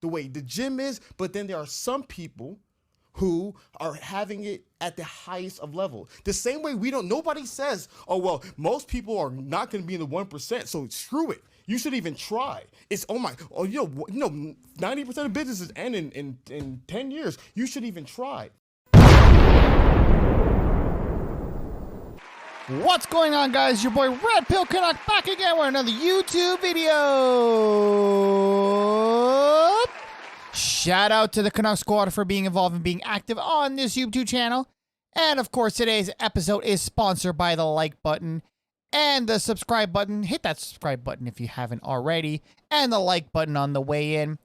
the way the gym is, but then there are some people who are having it at the highest of level. The same way nobody says, oh, well, most people are not going to be in the 1%, so screw it. You should even try. It's, 90% of businesses end in 10 years. You should even try. What's going on, guys? Your boy RedpillCanuck back again with another YouTube video. Shout out to the Canuck Squad for being involved and being active on this YouTube channel. And of course, today's episode is sponsored by the like button and the subscribe button. Hit that subscribe button if you haven't already, and the like button on the way in.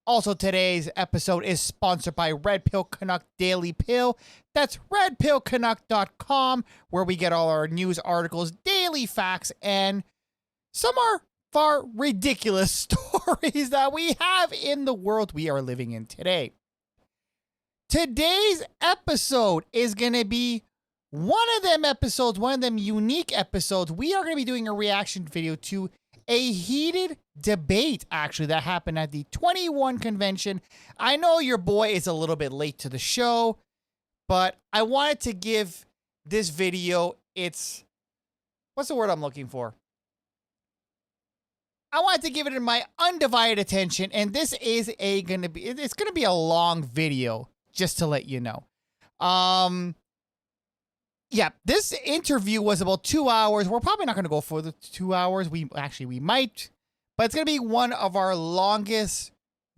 Also, today's episode is sponsored by RedpillCanuck Daily Pill. That's RedpillCanuck.com, where we get all our news articles, daily facts, and some are far ridiculous stories that we have in the world we are living in today. Today's episode is going to be one of them unique episodes. We are going to be doing a reaction video to a heated debate, actually, that happened at the 21 convention. I know your boy is a little bit late to the show, but I wanted to give this video what's the word I'm looking for? I wanted to give it my undivided attention, and this is it's going to be a long video, just to let you know. Yeah, this interview was about 2 hours. We're probably not going to go for the 2 hours. We might, but it's going to be one of our longest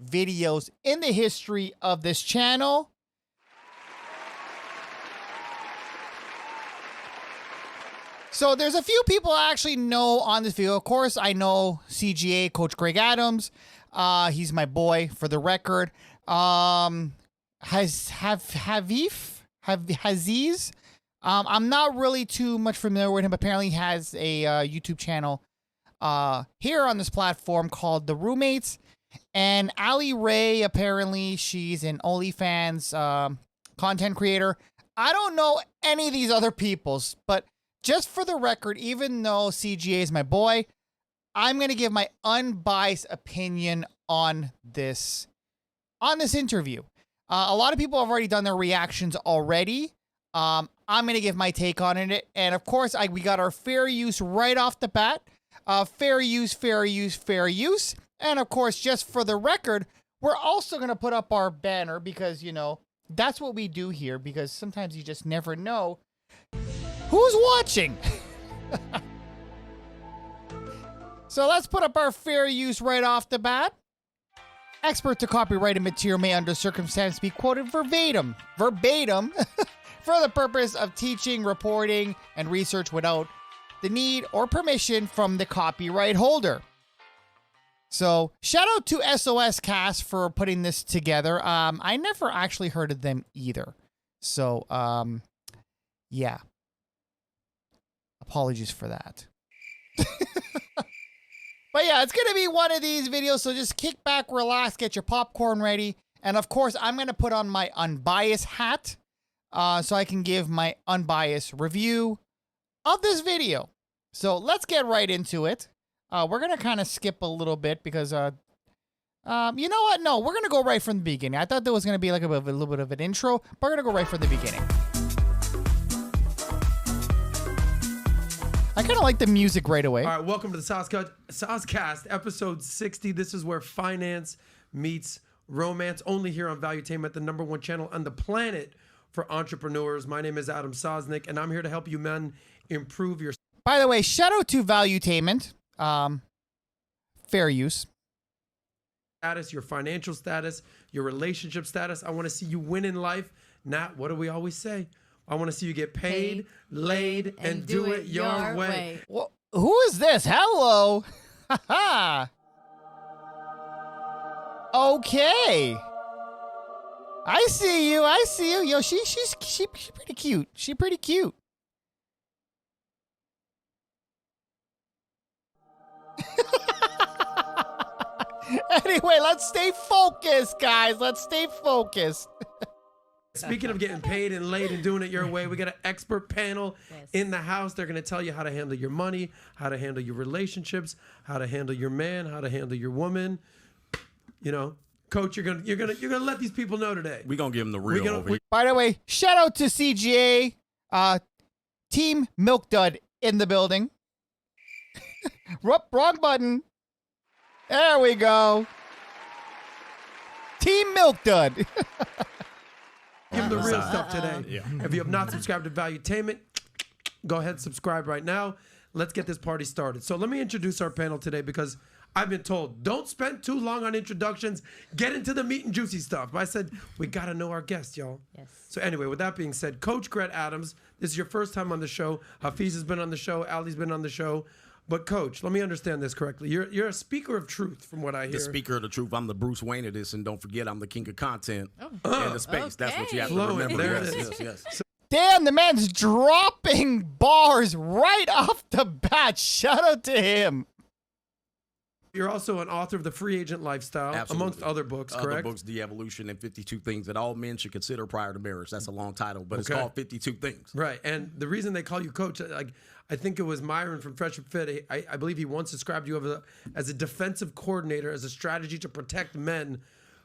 videos in the history of this channel. So there's a few people I actually know on this video. Of course, I know CGA, Coach Greg Adams. He's my boy, for the record. Haziz. I'm not really too much familiar with him. Apparently he has a YouTube channel here on this platform called The Roommates. And Ali Ray, apparently she's an OnlyFans content creator. I don't know any of these other people's, but just for the record, even though CGA is my boy, I'm going to give my unbiased opinion on this interview. A lot of people have already done their reactions already. I'm going to give my take on it. And of course, we got our fair use right off the bat. Fair use. And of course, just for the record, we're also going to put up our banner because, that's what we do here, because sometimes you just never know who's watching. So let's put up our fair use right off the bat. Expert to copyrighted material may under circumstance be quoted verbatim, for the purpose of teaching, reporting, and research without the need or permission from the copyright holder. So shout out to Soscast for putting this together. I never actually heard of them either. So, yeah. Apologies for that. But yeah, it's going to be one of these videos, so just kick back, relax, get your popcorn ready. And of course, I'm going to put on my unbiased hat so I can give my unbiased review of this video. So let's get right into it. We're going to kind of skip a little bit because, you know what? No, we're going to go right from the beginning. I thought there was going to be like a little bit of an intro, but we're going to go right from the beginning. I kind of like the music right away. All right, welcome to the Soscast, episode 60. This is where finance meets romance, only here on Valuetainment, the #1 channel on the planet for entrepreneurs. My name is Adam Sosnick, and I'm here to help you men improve your... By the way, shout out to Valuetainment. Fair use. Status, your financial status, your relationship status. I want to see you win in life. Not, what do we always say? I want to see you get paid, laid, and do it your way. Well, who is this? Hello. Okay. I see you. Yo, she's pretty cute. She's pretty cute. Anyway, let's stay focused, guys. Let's stay focused. Speaking of getting paid and laid and doing it your way, we got an expert panel in the house. They're going to tell you how to handle your money, how to handle your relationships, how to handle your man, how to handle your woman. Coach, you're gonna let these people know today. We're gonna give them the real over here. By the way, shout out to CGA, Team Milk Dud in the building. Wrong button. There we go. Team Milk Dud. Give them the real stuff today. Yeah. If you have not subscribed to Valuetainment, go ahead and subscribe right now. Let's get this party started. So let me introduce our panel today because I've been told, don't spend too long on introductions. Get into the meat and juicy stuff. But I said, we got to know our guest, y'all. Yes. So anyway, with that being said, Coach Gret Adams, this is your first time on the show. Hafiz has been on the show. Ali's been on the show. But Coach, let me understand this correctly. You're a speaker of truth, from what I hear. The speaker of the truth. I'm the Bruce Wayne of this, and don't forget, I'm the king of content in the space. That's what you have to Flowing. remember. There yes, it is. yes. Damn, the man's dropping bars right off the bat. Shout out to him. You're also an author of The Free Agent Lifestyle, Absolutely. amongst other books, Other correct? books, The Evolution and 52 Things That All Men Should Consider Prior to Marriage. That's a long title, but it's Okay. called 52 Things. Right, and the reason they call you Coach, like I think it was Myron from Fresh and Fit. I believe he once described you as a defensive coordinator, as a strategy to protect men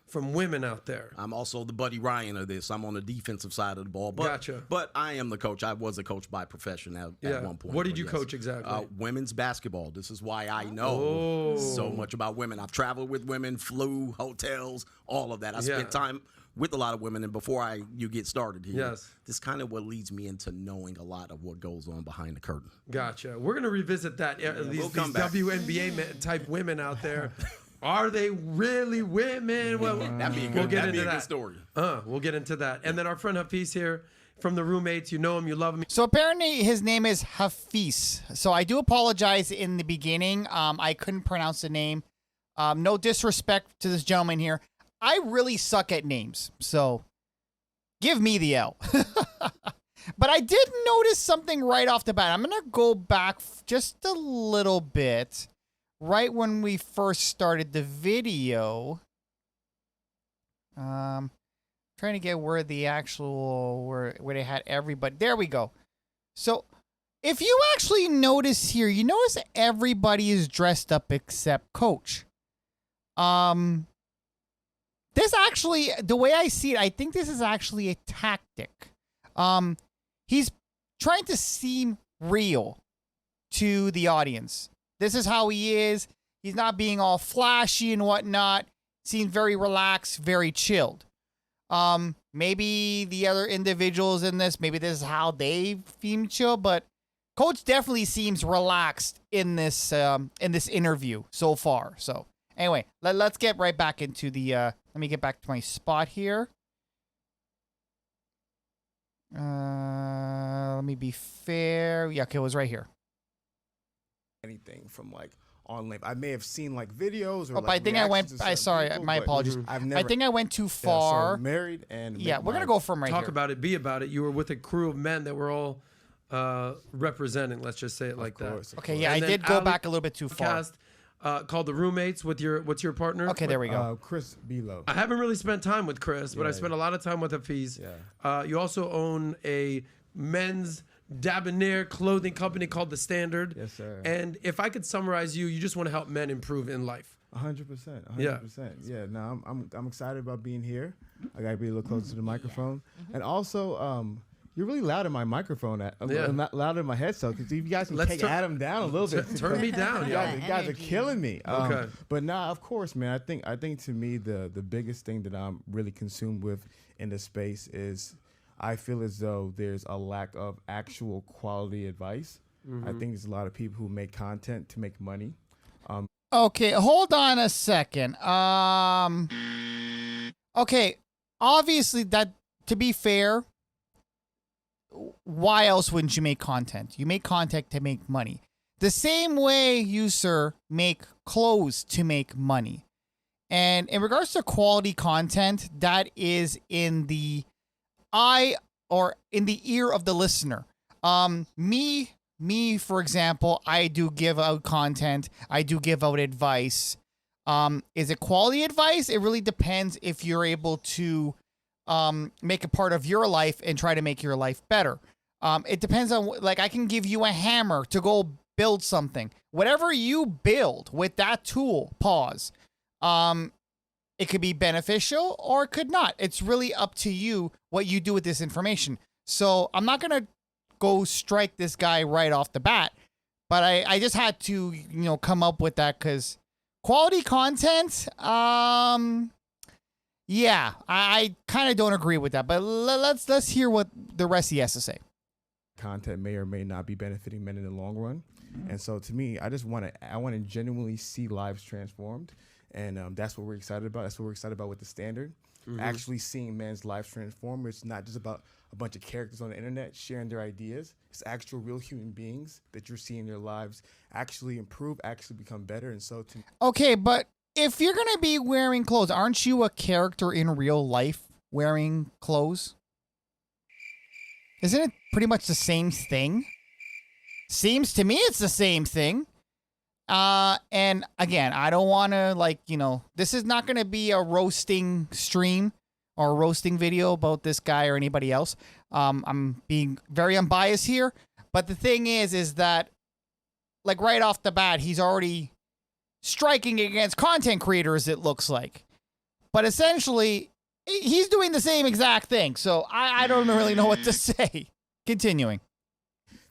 from women out there. I'm also the Buddy Ryan of this. I'm on the defensive side of the ball. But, Gotcha. But I am the coach. I was a coach by profession at one point. What did but you yes. coach exactly? Women's basketball. This is why I know so much about women. I've traveled with women, flew, hotels, all of that. I spent time with a lot of women. And before you get started here, this kind of what leads me into knowing a lot of what goes on behind the curtain. Gotcha. We're going to revisit that. These WNBA type women out there. Are they really women? Well, That'd be a we'll good, get that'd be into a that. good story. We'll get into that. And then our friend Hafiz here from the Roommates. You know him, you love him. So apparently his name is Hafiz. So I do apologize in the beginning. I couldn't pronounce the name. No disrespect to this gentleman here. I really suck at names. So give me the L. But I did notice something right off the bat. I'm going to go back just a little bit. Right when we first started the video, trying to get where the actual, where they had everybody. There we go. So if you actually notice here, you notice everybody is dressed up except Coach. This actually, the way I see it, I think this is actually a tactic. He's trying to seem real to the audience. This is how he is. He's not being all flashy and whatnot. Seems very relaxed, very chilled. Maybe the other individuals in this, maybe this is how they seem chill, but Coach definitely seems relaxed in this interview so far. So anyway, let's get right back into the. Let me get back to my spot here. Let me be fair. Yeah, okay, it was right here. Anything from like online. I may have seen like videos or. Oh, but I think I went. My apologies. I've never. I think I went too yeah, far. so married and Yeah, we're gonna go from right Talk here. about it, be about it. You were with a crew of men that were all representing, let's just say it like that. Okay, yeah, I And then did go Ali back a little bit too far. Podcast, called The Roommates with what's your partner? Okay, there we go. Chris Belo. I haven't really spent time with Chris, but I Yeah, spent a lot of time with Hafiz. Yeah. You also own a men's debonair clothing company called The Standard. Yes, sir. And if I could summarize you just want to help men improve in life. 100%. 100%. Yeah. No, I'm excited about being here. I gotta be a little closer to the microphone, and also you're really loud in my microphone. Louder in my headset. Because if you guys can take Adam down a little bit. Turn me down, You guys are killing me. Okay. But nah, of course, man. I think to me the biggest thing that I'm really consumed with in this space is I feel as though there's a lack of actual quality advice. I think there's a lot of people who make content to make money. Okay, hold on a second. Okay, obviously that, to be fair, why else wouldn't you make content? You make content to make money. The same way you, sir, make clothes to make money. And in regards to quality content, that is in the eye or in the ear of the listener. Me, for example, I do give out content. I do give out advice. Is it quality advice? It really depends if you're able to make a part of your life and try to make your life better. It depends on, like, I can give you a hammer to go build something. Whatever you build with that tool, It could be beneficial or it could not. It's really up to you what you do with this information. So I'm not going to go strike this guy right off the bat, but I just had to, come up with that because quality content, yeah, I kind of don't agree with that, but let's hear what the rest he has to say. Content may or may not be benefiting men in the long run. And so to me, I want to genuinely see lives transformed. And that's what we're excited about. That's what we're excited about with the standard. Actually seeing men's lives transform. It's not just about a bunch of characters on the internet sharing their ideas. It's actual real human beings that you're seeing their lives actually improve, actually become better. And so okay, but if you're going to be wearing clothes, aren't you a character in real life wearing clothes? Isn't it pretty much the same thing? Seems to me it's the same thing. And again, I don't want to this is not going to be a roasting stream or a roasting video about this guy or anybody else. I'm being very unbiased here. But the thing is that right off the bat, he's already striking against content creators, it looks like. But essentially, he's doing the same exact thing. So I don't really know what to say. Continuing.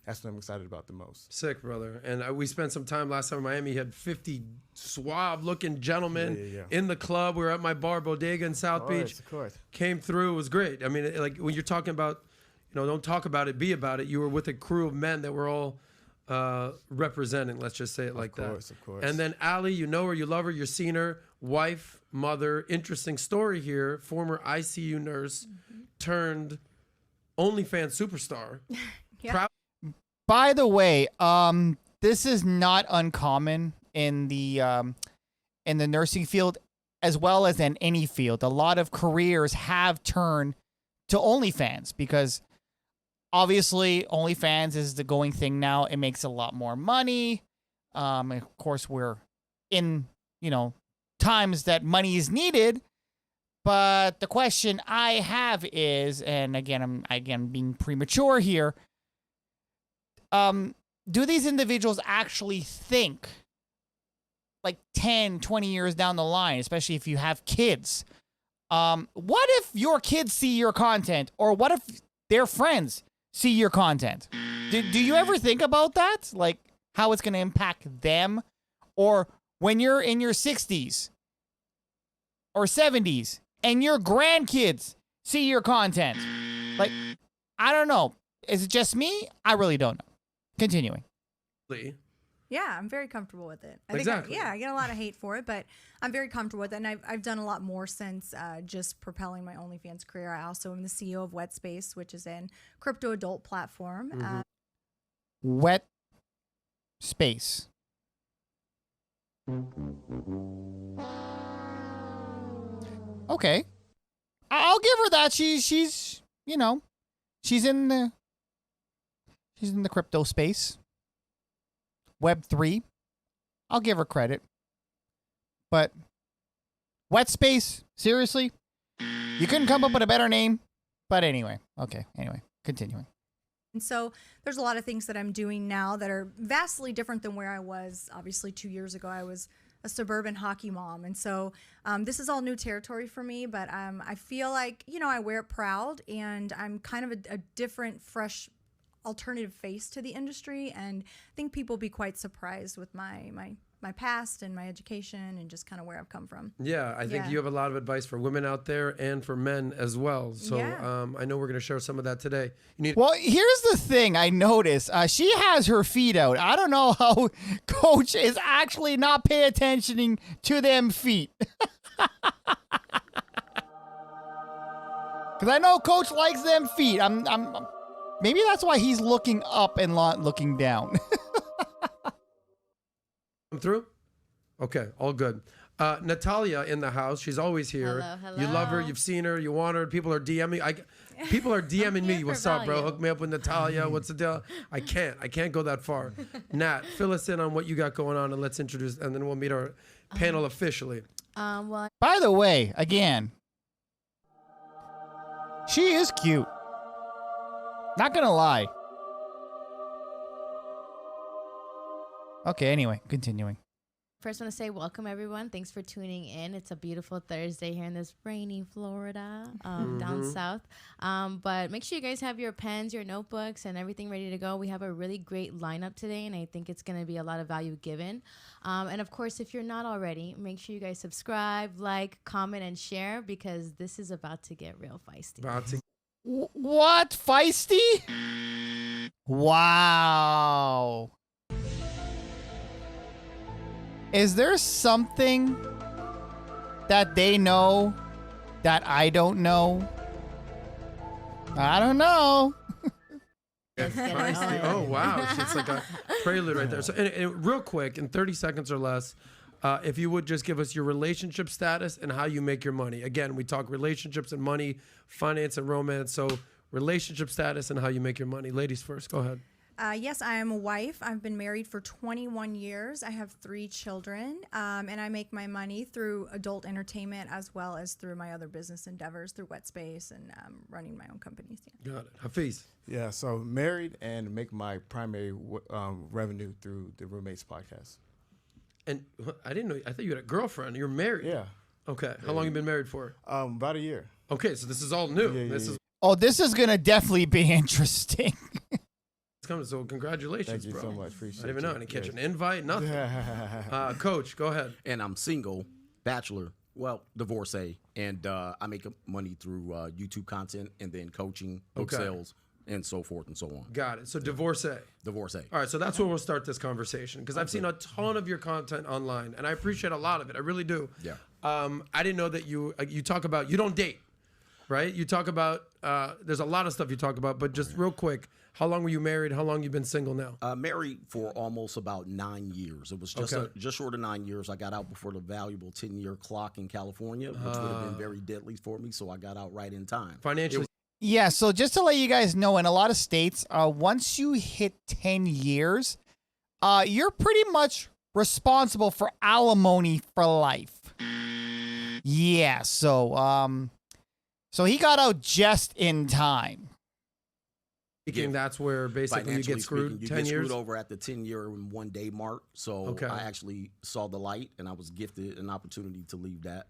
That's what I'm excited about the most. Sick, brother. And we spent some time last time in Miami. He had 50 suave-looking gentlemen in the club. We were at my bar, Bodega in South Beach. Of course. Came through. It was great. I mean, when you're talking about, don't talk about it, be about it. You were with a crew of men that were all representing, let's just say it like that. Of course. And then Allie, you know her, you love her, you've seen her, wife, mother. Interesting story here. Former ICU nurse turned OnlyFans superstar. Yeah. By the way, this is not uncommon in the nursing field as well as in any field. A lot of careers have turned to OnlyFans because obviously OnlyFans is the going thing now. It makes a lot more money. Of course, we're in, times that money is needed. But the question I have is, and again, I'm being premature here. Do these individuals actually think 10, 20 years down the line, especially if you have kids? What if your kids see your content, or what if their friends see your content? Do you ever think about that? How it's going to impact them? Or when you're in your 60s or 70s and your grandkids see your content? I don't know. Is it just me? I really don't know. Continuing. Yeah, I'm very comfortable with it. Exactly. I get a lot of hate for it, but I'm very comfortable with it. And I've done a lot more since just propelling my OnlyFans career. I also am the CEO of Wet Space, which is an crypto adult platform. Wet Space. Okay. I'll give her that. She's in the crypto space. Web3. I'll give her credit. But Wet Space, seriously? You couldn't come up with a better name? But anyway, continuing. And so there's a lot of things that I'm doing now that are vastly different than where I was. Obviously, 2 years ago, I was a suburban hockey mom. And so this is all new territory for me, but I feel like, I wear it proud, and I'm kind of a different, fresh, alternative face to the industry. And I think people will be quite surprised with my past and my education and just kind of where I've come from. Yeah, I think you have a lot of advice for women out there and for men as well. So I know we're going to share some of that today. Well, here's the thing I noticed. She has her feet out. I don't know how Coach is actually not paying attention to them feet. Because I know Coach likes them feet. Maybe that's why he's looking up and not looking down. I'm through? Okay, all good. Natalia in the house. She's always here. Hello. You love her. You've seen her. You want her. People are DMing. People are DMing me. What's up, bro? Hook me up with Natalia. What's the deal? I can't go that far. Nat, fill us in on what you got going on, and let's introduce, and then we'll meet our panel officially. By the way, again, she is cute. Not gonna lie. Okay, anyway, continuing. First, want to say welcome, everyone. Thanks for tuning in. It's a beautiful Thursday here in this rainy Florida, down south. But make sure you guys have your pens, your notebooks, and everything ready to go. We have a really great lineup today, and I think it's going to be a lot of value given. And, of course, if you're not already, make sure you guys subscribe, like, comment, and share, because this is about to get real feisty. What? Feisty? Wow. Is there something that they know that I don't know? I don't know. Oh, wow. It's like a prelude right there. So, and real quick, in 30 seconds or less, if you would just give us your relationship status and how you make your money. Again, we talk relationships and money, finance and romance. So relationship status and how you make your money. Ladies first, go ahead. Yes, I am a wife. I've been married for 21 years. I have 3 children, and I make my money through adult entertainment as well as through my other business endeavors, through Wet Space and running my own companies. Yeah. Got it. Hafiz. Yeah, so married and make my primary revenue through the Roommates podcast. And I didn't know. I thought you had a girlfriend. You're married. Yeah. Okay. How long you been married for? About a year. Okay, so this is all new. Oh, this is going to definitely be interesting. Coming, so congratulations, Thank you bro. so much. Appreciate it. I didn't even know. I didn't catch an invite, nothing. Coach, go ahead. And I'm single, bachelor, well, divorcee, and I make money through YouTube content and then coaching, book sales, and so forth and so on. Got it. So divorcee. Divorcee. All right, so that's where we'll start this conversation, because I've seen a ton of your content online, and I appreciate a lot of it. I really do. Yeah. I didn't know that you talk about, you don't date, right? You talk about, there's a lot of stuff you talk about, but just real quick, how long were you married? How long you been single now? Married for almost about 9 years. It was just short of 9 years. I got out before the valuable 10-year clock in California, which would have been very deadly for me, so I got out right in time. Financially? Yeah, so just to let you guys know, in a lot of states, once you hit 10 years, you're pretty much responsible for alimony for life. Yeah, so he got out just in time. That's where basically you get screwed. You 10 get years? screwed over at the 10-year and 1 day mark. So I actually saw the light, and I was gifted an opportunity to leave that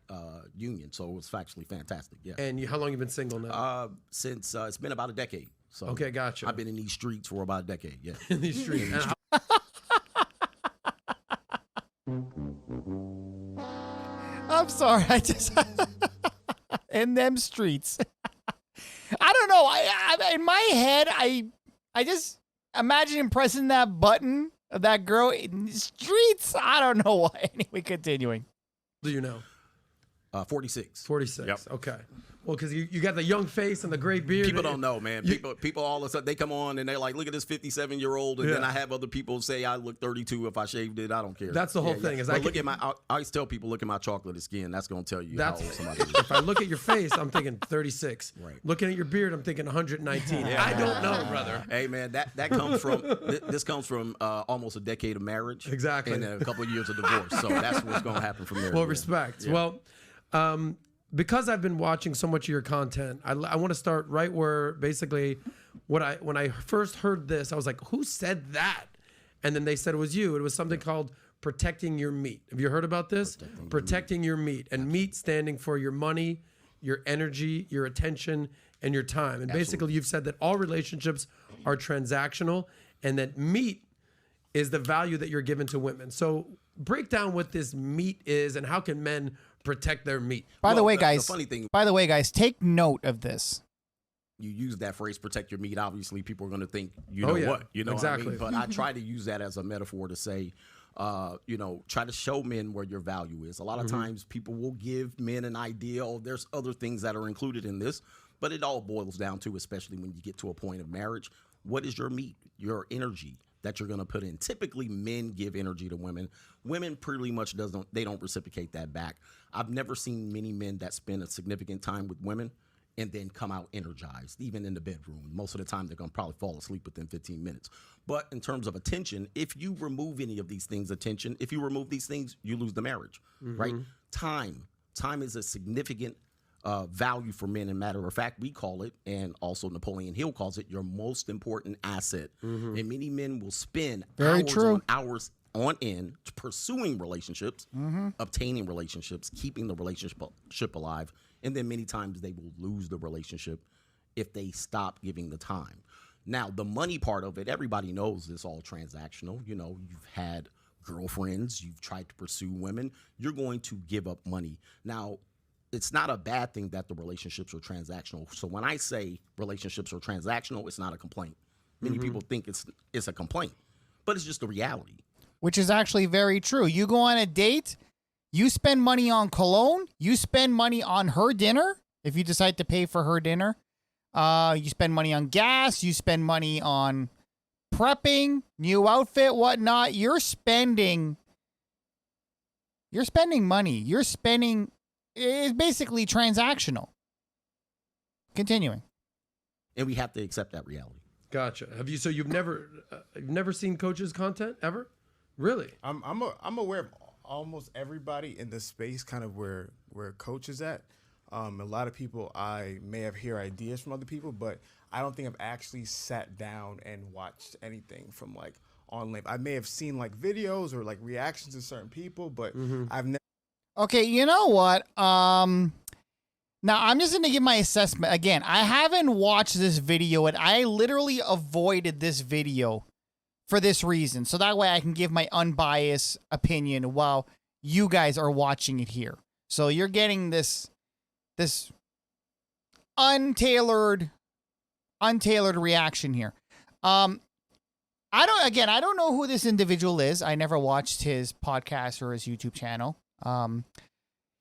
union. So it was actually fantastic. Yeah. And how long you been single now? Since it's been about a decade. So okay, gotcha. I've been in these streets for about a decade. Yeah. In these streets. I'm sorry, I just in them streets. I don't know. I in my head, I just imagine him pressing that button of that girl in the streets. I don't know why. Anyway, continuing. Do you know? 46. 46. Yep. Okay. Well, because you got the young face and the great beard. People don't know, man. People all of a sudden, they come on and they're like, look at this 57-year-old. And then I have other people say I look 32 if I shaved it. I don't care. That's the whole thing. Is I always tell people, look at my chocolate skin. That's going to tell you how old somebody is. If I look at your face, I'm thinking 36. Right. Looking at your beard, I'm thinking 119. I don't know, brother. Hey, man, that comes from, this comes from almost a decade of marriage. Exactly. And a couple of years of divorce. So that's what's going to happen from there. Well, respect. Yeah. Well, because I've been watching so much of your content, I want to start right where basically when I first heard this, I was like, who said that? And then they said it was you. It was something called protecting your meat. Have you heard about this? Protecting your meat. And meat standing for your money, your energy, your attention, and your time. And basically you've said that all relationships are transactional and that meat is the value that you're giving to women. So break down what this meat is and how can men protect their meat. By the way, guys, take note of this. You use that phrase, protect your meat. Obviously, people are going to think, what? You know exactly. What I mean? But I try to use that as a metaphor to say, try to show men where your value is. A lot of times people will give men an idea, there's other things that are included in this, but it all boils down to, especially when you get to a point of marriage, what is your meat, your energy that you're going to put in? Typically, men give energy to women. Women pretty much don't reciprocate that back. I've never seen many men that spend a significant time with women and then come out energized, even in the bedroom. Most of the time, they're going to probably fall asleep within 15 minutes. But in terms of attention, if you remove any of these things, if you remove these things, you lose the marriage, right? Time is a significant value for men. And matter of fact, we call it, and also Napoleon Hill calls it, your most important asset. And many men will spend hours on end pursuing relationships, obtaining relationships, keeping the relationship alive, and then many times they will lose the relationship if they stop giving the time. Now, the money part of it, everybody knows it's all transactional. You know, you've had girlfriends, you've tried to pursue women, you're going to give up money. Now, it's not a bad thing that the relationships are transactional. So when I say relationships are transactional, it's not a complaint. Many people think it's a complaint, but it's just the reality. Which is actually very true. You go on a date, you spend money on cologne, you spend money on her dinner, if you decide to pay for her dinner. You spend money on gas, you spend money on prepping, new outfit, whatnot. You're spending money. It's basically transactional. Continuing. And we have to accept that reality. Gotcha. Have you? So you've never seen Coach's content ever? Really? I'm aware of almost everybody in the space, kind of where Coach is at. A lot of people, I may have heard ideas from other people, but I don't think I've actually sat down and watched anything from like online. I may have seen like videos or like reactions to certain people, but I've never. Okay, you know what? Now, I'm just going to give my assessment. Again, I haven't watched this video, and I literally avoided this video for this reason. So that way I can give my unbiased opinion while you guys are watching it here. So you're getting this untailored reaction here. I don't know who this individual is. I never watched his podcast or his YouTube channel.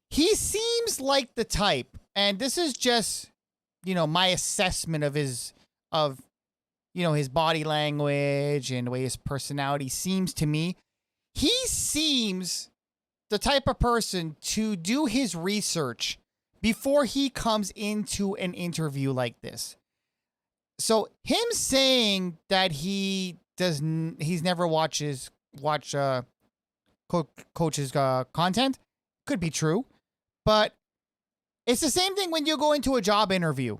He seems like the type, and this is just, my assessment of his body language and the way his personality seems to me. He seems the type of person to do his research before he comes into an interview like this. So him saying that he's never watched Coach's content could be true, but it's the same thing when you go into a job interview.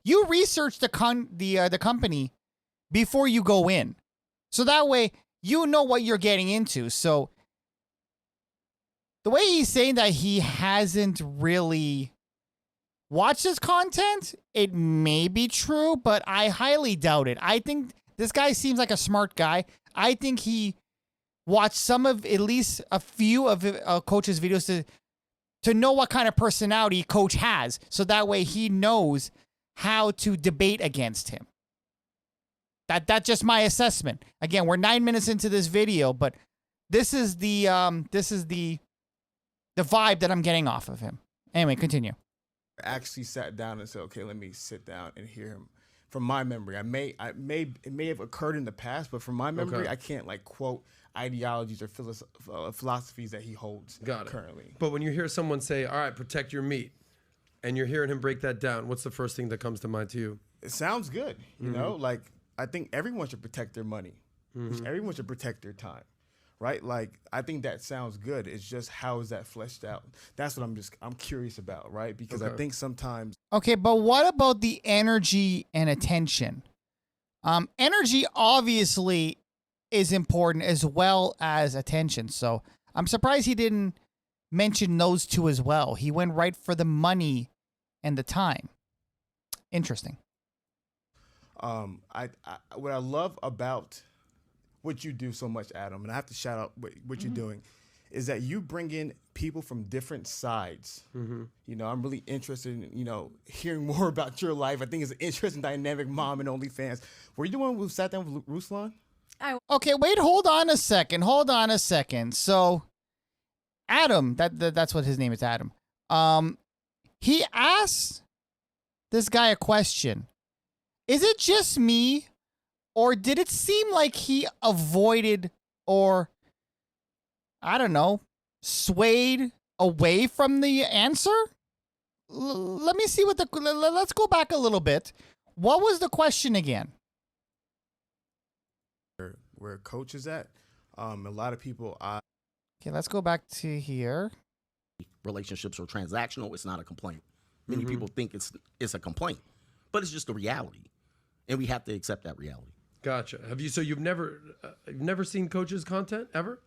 You research the company before you go in, so that way you know what you're getting into. So the way he's saying that he hasn't really watched his content, it may be true, but I highly doubt it. I think this guy seems like a smart guy. I think he watched at least a few of Coach's videos to know what kind of personality Coach has, so that way he knows how to debate against him. That's just my assessment. Again, we're 9 minutes into this video, but this is the vibe that I'm getting off of him. Anyway, continue. Actually sat down and said, okay, let me sit down and hear him. From my memory, it may have occurred in the past, but from my memory, I can't like quote ideologies or philosophies that he holds currently. But when you hear someone say, all right, protect your meat, and you're hearing him break that down, what's the first thing that comes to mind to you? It sounds good. You know, like I think everyone should protect their money. Everyone should protect their time. Right? Like, I think that sounds good. It's just, how is that fleshed out? That's what I'm curious about, right? Because I think sometimes. Okay, but what about the energy and attention? Energy obviously is important as well as attention. So I'm surprised he didn't mention those two as well. He went right for the money and the time. Interesting. What I love about what you do so much, Adam, and I have to shout out what you're doing, is that you bring in people from different sides. You know, I'm really interested in, hearing more about your life. I think it's an interesting dynamic, mom and OnlyFans. Were you the one who sat down with Ruslan? Okay, wait, hold on a second. So, Adam, that's what his name is, Adam. He asked this guy a question. Is it just me, or did it seem like he avoided or, I don't know, swayed away from the answer? Let me see let's go back a little bit. What was the question again? Where Coach is at. A lot of people. Okay, let's go back to here. Relationships are transactional. It's not a complaint. Many people think it's a complaint, but it's just the reality. And we have to accept that reality. Gotcha. Have you? So you've never seen Coach's content ever?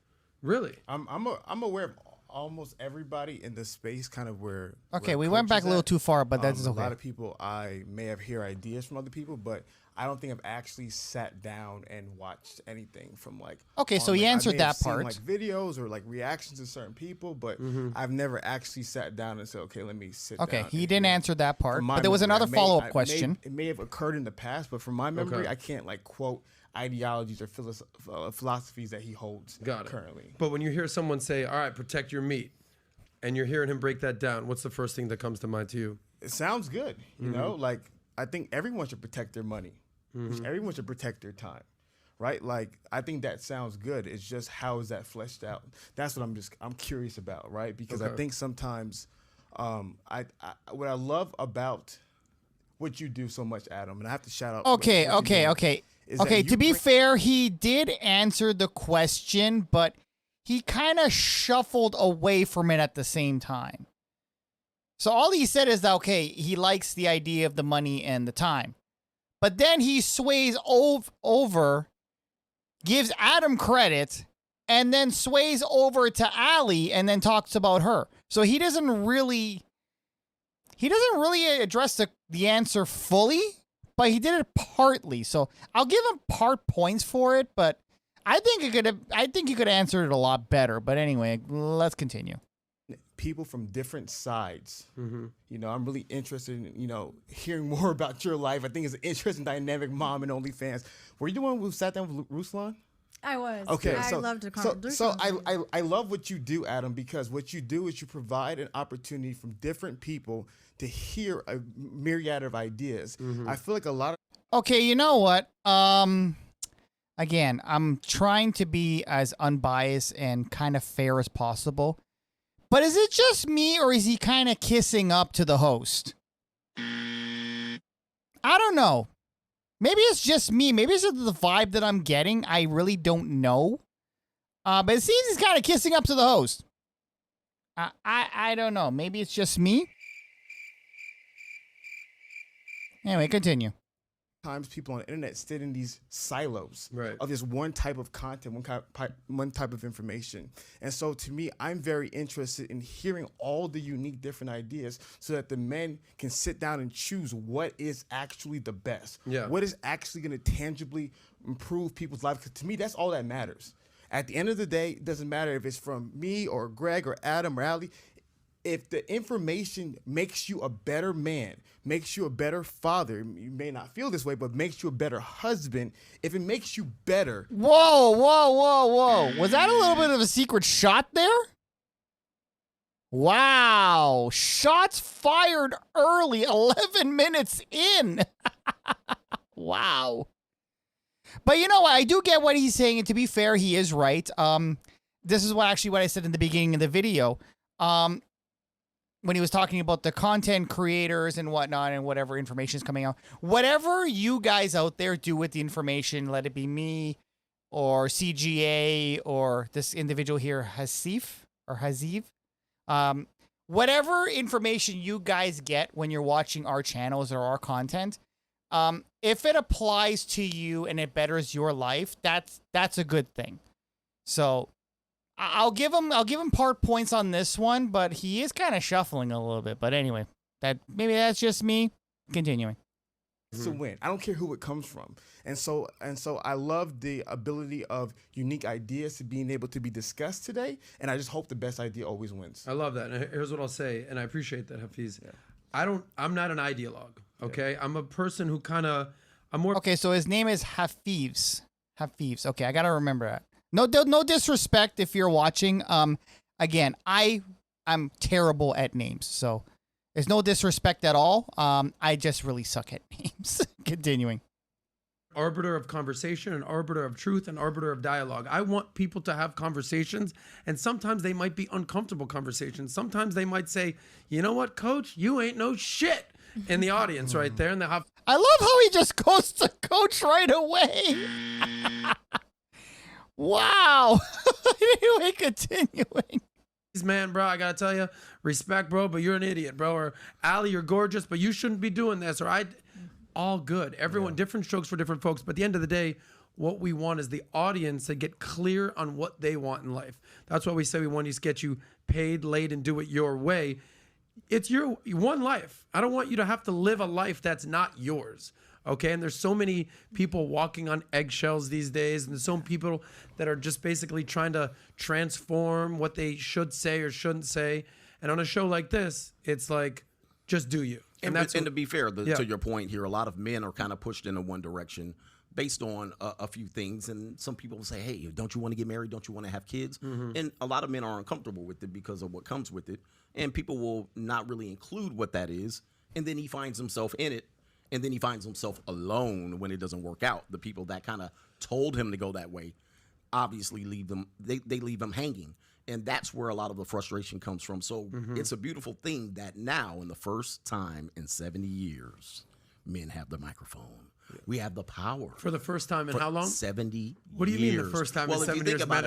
Really? I'm aware of almost everybody in the space, kind of where. Okay, where we went back a little too far, but that's okay. A lot of people I may have heard ideas from other people, but I don't think I've actually sat down and watched anything from like. Okay, so he answered that part. Like videos or like reactions to certain people, but I've never actually sat down and said, okay, let me sit down. Okay, he didn't answer that part, but there was another follow-up question. It may have occurred in the past, but from my memory, I can't like quote ideologies or philosophies that he holds currently. But when you hear someone say, all right, protect your meat, and you're hearing him break that down, what's the first thing that comes to mind to you? It sounds good. You know, like I think everyone should protect their money. Everyone should protect their time, right? Like I think that sounds good. It's just how is that fleshed out? That's what I'm curious about, right? Because I think sometimes what I love about what you do so much, Adam, and I have to shout out. Okay. To be fair, he did answer the question, but he kind of shuffled away from it at the same time. So all he said is that, okay, he likes the idea of the money and the time. But then he sways over, gives Adam credit, and then sways over to Ali and then talks about her. So he doesn't really address the answer fully, but he did it partly. So I'll give him part points for it, but I think he could have answered it a lot better. But anyway, let's continue. People from different sides. You know, I'm really interested in, hearing more about your life. I think it's an interesting dynamic, mom and OnlyFans. Were you the one who sat down with Ruslan? I was. Okay. I loved the conversation. So I love what you do, Adam, because what you do is you provide an opportunity from different people to hear a myriad of ideas. I feel like a lot of. Okay, you know what? Again, I'm trying to be as unbiased and kind of fair as possible. But is it just me, or is he kind of kissing up to the host? I don't know. Maybe it's just me. Maybe it's just the vibe that I'm getting. I really don't know. But it seems he's kind of kissing up to the host. I don't know. Maybe it's just me. Anyway, continue. Times people on the internet sit in these silos right. of just one type of content, one type of information. And so to me, I'm very interested in hearing all the unique different ideas so that the men can sit down and choose what is actually the best. Yeah. What is actually going to tangibly improve people's lives? Because to me, that's all that matters. At the end of the day, it doesn't matter if it's from me or Greg or Adam or Ali. If the information makes you a better man, makes you a better father, you may not feel this way, but makes you a better husband, if it makes you better. Whoa. Was that a little bit of a secret shot there? Wow. Shots fired early, 11 minutes in. Wow. But you know what? I do get what he's saying, and to be fair, he is right. This is what I said in the beginning of the video. When he was talking about the content creators and whatnot and whatever information is coming out. Whatever you guys out there do with the information, let it be me or CGA or this individual here, Hasif or Haziv. Whatever information you guys get when you're watching our channels or our content, if it applies to you and it betters your life, that's a good thing. So I'll give him part points on this one, but he is kind of shuffling a little bit. But anyway, maybe that's just me. Continuing. To win. I don't care who it comes from. And so I love the ability of unique ideas to being able to be discussed today. And I just hope the best idea always wins. I love that. And here's what I'll say, and I appreciate that, Hafiz. Yeah. I'm not an ideologue. Okay. Yeah. I'm a person who I'm more. Okay. So his name is Hafiz. Okay. I got to remember that. No disrespect if you're watching. Again, I'm terrible at names, so there's no disrespect at all. I just really suck at names. Continuing. Arbiter of conversation, an arbiter of truth, an arbiter of dialogue. I want people to have conversations, and sometimes they might be uncomfortable conversations. Sometimes they might say, you know what, coach, you ain't no shit in the audience right there. And I love how he just goes to coach right away. Wow. Anyway, continuing. Man, bro, I gotta tell you, respect, bro, but you're an idiot, bro. Or Ali, you're gorgeous, but you shouldn't be doing this. Or all good. Everyone, different strokes for different folks. But at the end of the day, what we want is the audience to get clear on what they want in life. That's why we say we want to get you paid, laid, and do it your way. It's your one life. I don't want you to have to live a life that's not yours. Okay, and there's so many people walking on eggshells these days, and there's so many people that are just basically trying to transform what they should say or shouldn't say. And on a show like this, it's like, just do you. And to be fair, to your point here, a lot of men are kind of pushed into one direction based on a few things. And some people will say, hey, don't you want to get married? Don't you want to have kids? And a lot of men are uncomfortable with it because of what comes with it. And people will not really include what that is. And then he finds himself in it. And then he finds himself alone when it doesn't work out. The people that kind of told him to go that way obviously leave them, they leave him hanging. And that's where a lot of the frustration comes from. So it's a beautiful thing that now, in the first time in 70 years, men have the microphone. We have the power. For the first time in how long? 70 years. What do you mean the first time in 70 years? Well, if you think about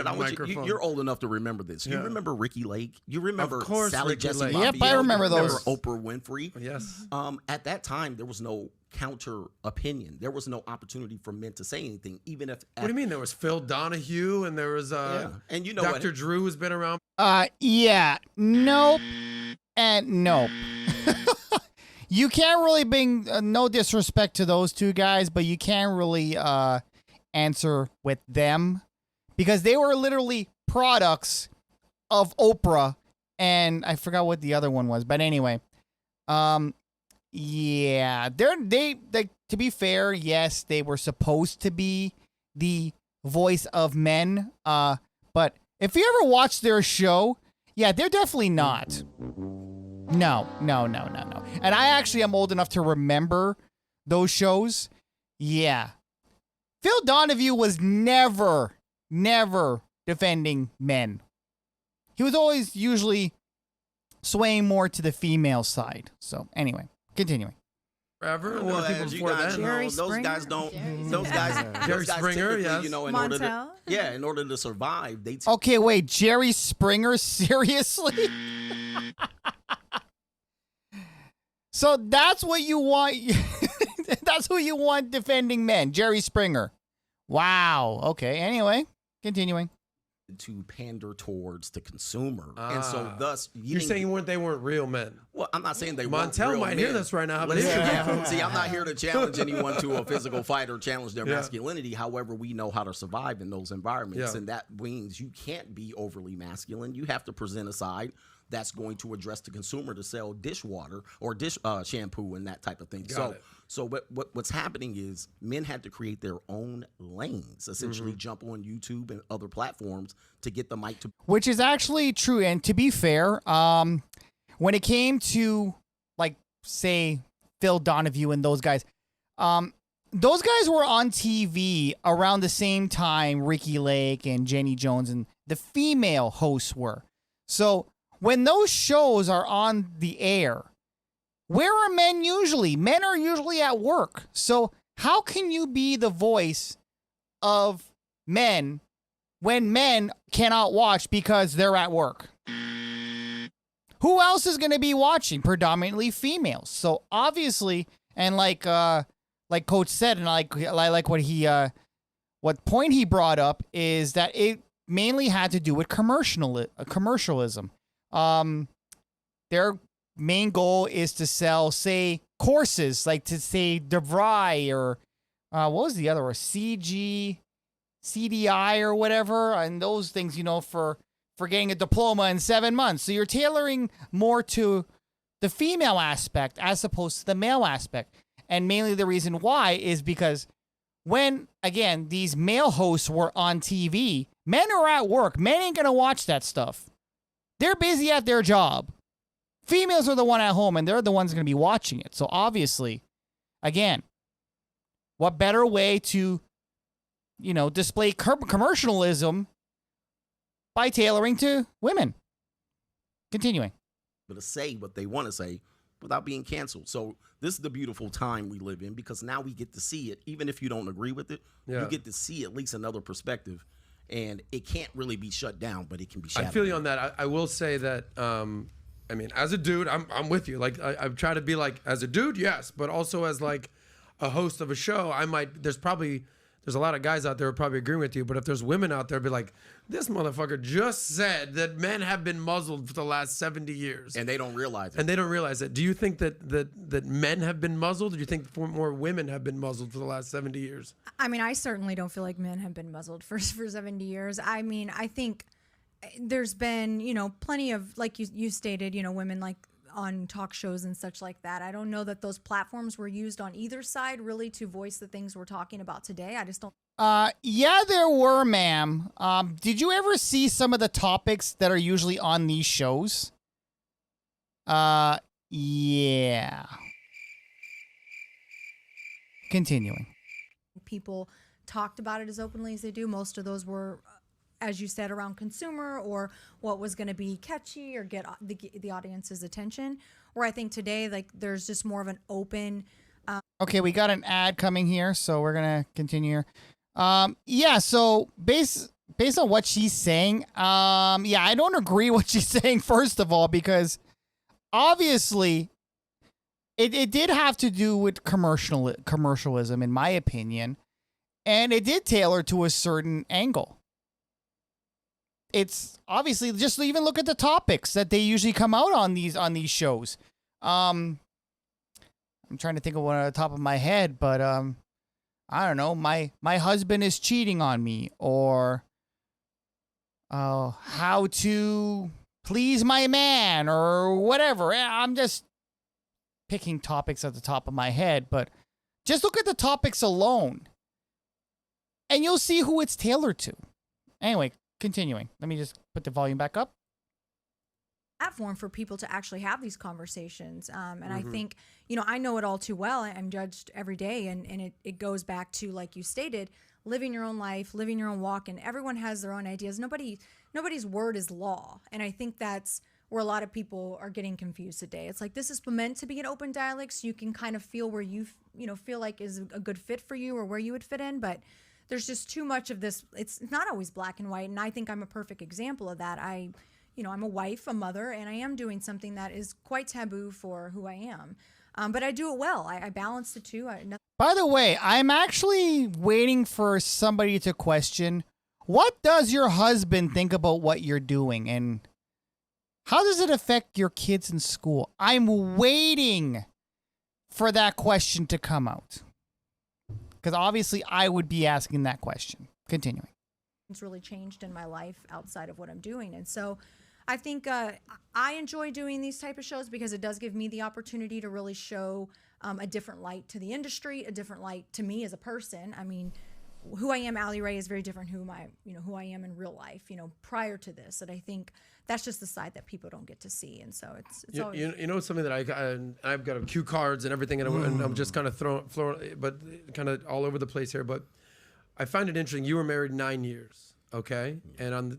it, you're old enough to remember this. You remember Ricky Lake? You remember Sally Jesse Lake? Yep, I remember those. Oprah Winfrey? Yes. At that time, there was no counter opinion. There was no opportunity for men to say anything, even if... What do you mean? There was Phil Donahue and there was and you know Dr. Drew has been around. Yeah. Nope. And nope. You can't really bring no disrespect to those two guys, but you can't really answer with them because they were literally products of Oprah, and I forgot what the other one was. But anyway, yeah, they to be fair, yes, they were supposed to be the voice of men. But if you ever watch their show, yeah, they're definitely not. No. And I actually am old enough to remember those shows. Yeah. Phil Donahue was never defending men. He was always usually swaying more to the female side. So anyway, continuing. Forever. Well, as you guys know, those guys don't. Jerry Springer, yes. You know, in order to survive, they. Okay, wait, Jerry Springer, seriously? So that's what you want. That's who you want defending men, Jerry Springer. Wow. Okay. Anyway, continuing. To pander towards the consumer, and so thus you're saying they weren't real men. Well, I'm not saying they weren't Montel real might men. hear this right now. See, I'm not here to challenge anyone to a physical fight or challenge their masculinity. However, we know how to survive in those environments, and that means you can't be overly masculine. You have to present a side that's going to address the consumer to sell dishwater or dish shampoo and that type of thing. So what's happening is men had to create their own lanes, essentially jump on YouTube and other platforms to get the mic to. Which is actually true. And to be fair, when it came to, like, say, Phil Donahue and those guys were on TV around the same time Ricky Lake and Jenny Jones and the female hosts were. So when those shows are on the air, where are men usually? Men are usually at work. So how can you be the voice of men when men cannot watch because they're at work? Who else is going to be watching? Predominantly females. So obviously, and like Coach said, and like what point he brought up is that it mainly had to do with commercialism. Their main goal is to sell, say, courses, like to say DeVry or what was the other one? CDI or whatever, and those things, you know, for getting a diploma in 7 months. So you're tailoring more to the female aspect as opposed to the male aspect. And mainly the reason why is because when, again, these male hosts were on TV, men are at work. Men ain't going to watch that stuff. They're busy at their job. Females are the one at home, and they're the ones going to be watching it. So obviously, again, what better way to, you know, display commercialism by tailoring to women? Continuing. But to say what they want to say without being canceled. So this is the beautiful time we live in, because now we get to see it. Even if you don't agree with it, you get to see at least another perspective. And it can't really be shut down, but it can be shut down. I feel you on that. I will say that, I mean, as a dude, I'm with you. Like, I've tried to be like, as a dude, yes, but also as like a host of a show, there's a lot of guys out there who probably agreeing with you, but if there's women out there, be like, this motherfucker just said that men have been muzzled for the last 70 years. And they don't realize it. And they don't realize it. Do you think that men have been muzzled? Or do you think more women have been muzzled for the last 70 years? I mean, I certainly don't feel like men have been muzzled for 70 years. I mean, I think there's been, plenty of, like you stated, women like on talk shows and such like that. I don't know that those platforms were used on either side really to voice the things we're talking about today. I just don't. Yeah, there were, ma'am. Did you ever see some of the topics that are usually on these shows? Yeah. Continuing. People talked about it as openly as they do. Most of those were, as you said, around consumer or what was going to be catchy or get the audience's attention. Where I think today, like, there's just more of an open. Okay, we got an ad coming here, so we're gonna continue here. Yeah. So based on what she's saying, yeah, I don't agree what she's saying. First of all, because obviously, it did have to do with commercialism, in my opinion, and it did tailor to a certain angle. It's obviously, just even look at the topics that they usually come out on these shows. I'm trying to think of one at the top of my head, but I don't know. My husband is cheating on me, or how to please my man, or whatever. I'm just picking topics at the top of my head, but just look at the topics alone, and you'll see who it's tailored to. Anyway. Continuing. Let me just put the volume back up. Platform for people to actually have these conversations. And I think, I know it all too well. I'm judged every day. And it goes back to, like you stated, living your own life, living your own walk. And everyone has their own ideas. Nobody's word is law. And I think that's where a lot of people are getting confused today. It's like, this is meant to be an open dialogue so you can kind of feel where you feel like is a good fit for you or where you would fit in. But there's just too much of this. It's not always black and white. And I think I'm a perfect example of that. I'm a wife, a mother, and I am doing something that is quite taboo for who I am. But I do it well. I balance the two. By the way, I'm actually waiting for somebody to question, what does your husband think about what you're doing? And how does it affect your kids in school? I'm waiting for that question to come out. Because obviously I would be asking that question. Continuing. It's really changed in my life outside of what I'm doing. And so I think I enjoy doing these type of shows because it does give me the opportunity to really show a different light to the industry, a different light to me as a person. I mean, who I am, Ali Ray, is very different who I am in real life, prior to this. And I think that's just the side that people don't get to see. And so it's always... something that I've got cue cards and everything, and I'm just kind of throwing, but kind of all over the place here. But I find it interesting. You were married 9 years, okay? And on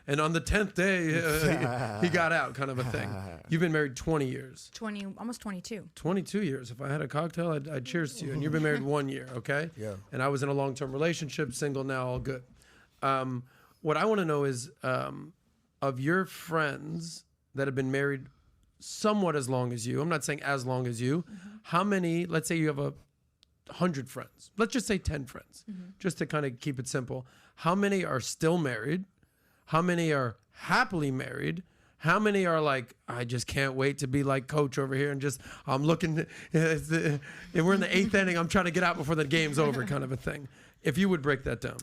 the 10th day, he got out, kind of a thing. You've been married 20 years. Almost 22. 22 years. If I had a cocktail, I'd cheers to you. And you've been married 1 year, okay? Yeah. And I was in a long-term relationship, single now, all good. What I want to know is, of your friends that have been married somewhat as long as you, I'm not saying as long as you, how many, let's say you have 100 friends. Let's just say 10 friends, just to kind of keep it simple. How many are still married? How many are happily married? How many are like, I just can't wait to be like coach over here and just, I'm looking, and we're in the 8th inning, I'm trying to get out before the game's over, kind of a thing. If you would break that down.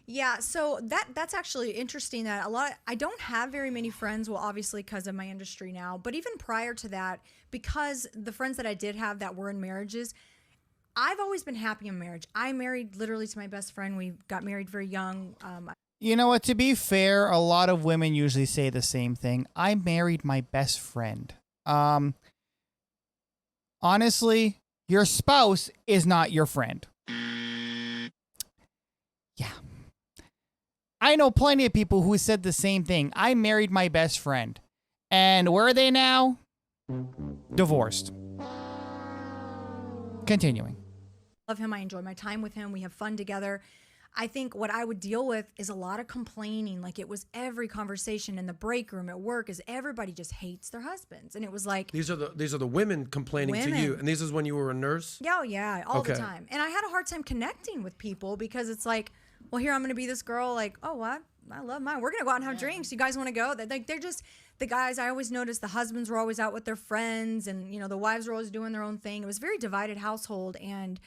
Yeah, so that's actually interesting that I don't have very many friends, well, obviously because of my industry now, but even prior to that, because the friends that I did have that were in marriages, I've always been happy in marriage. I married literally to my best friend. We got married very young. You know what? To be fair, a lot of women usually say the same thing. I married my best friend. Honestly, your spouse is not your friend. Yeah. I know plenty of people who said the same thing. I married my best friend. And where are they now? Divorced. Continuing. Love him. I enjoy my time with him. We have fun together. I think what I would deal with is a lot of complaining. Like it was every conversation in the break room at work is everybody just hates their husbands. And it was like these are the women complaining to you. And this is when you were a nurse? Yeah, all the time. And I had a hard time connecting with people because it's like, well, here I'm going to be this girl like, oh, what? I love mine. We're going to go out and have drinks. You guys want to go? They're just the guys. I always noticed the husbands were always out with their friends and, you know, the wives were always doing their own thing. It was a very divided household. And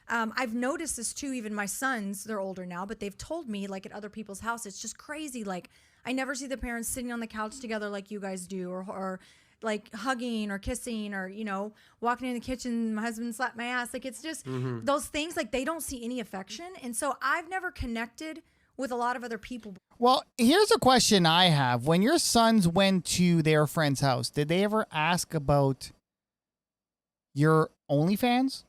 I've noticed this too. Even my sons, they're older now, but they've told me like at other people's house, it's just crazy. Like I never see the parents sitting on the couch together like you guys do, or like hugging or kissing, or, you know, walking in the kitchen, my husband slapped my ass. Like it's just those things, like they don't see any affection. And so I've never connected with a lot of other people. Well, here's a question I have. When your sons went to their friend's house, did they ever ask about your OnlyFans?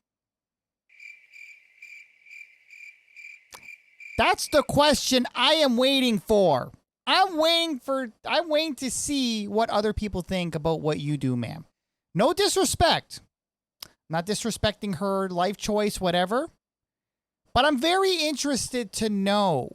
That's the question I am waiting for. I'm waiting to see what other people think about what you do, ma'am. No disrespect. Not disrespecting her life choice, whatever. But I'm very interested to know,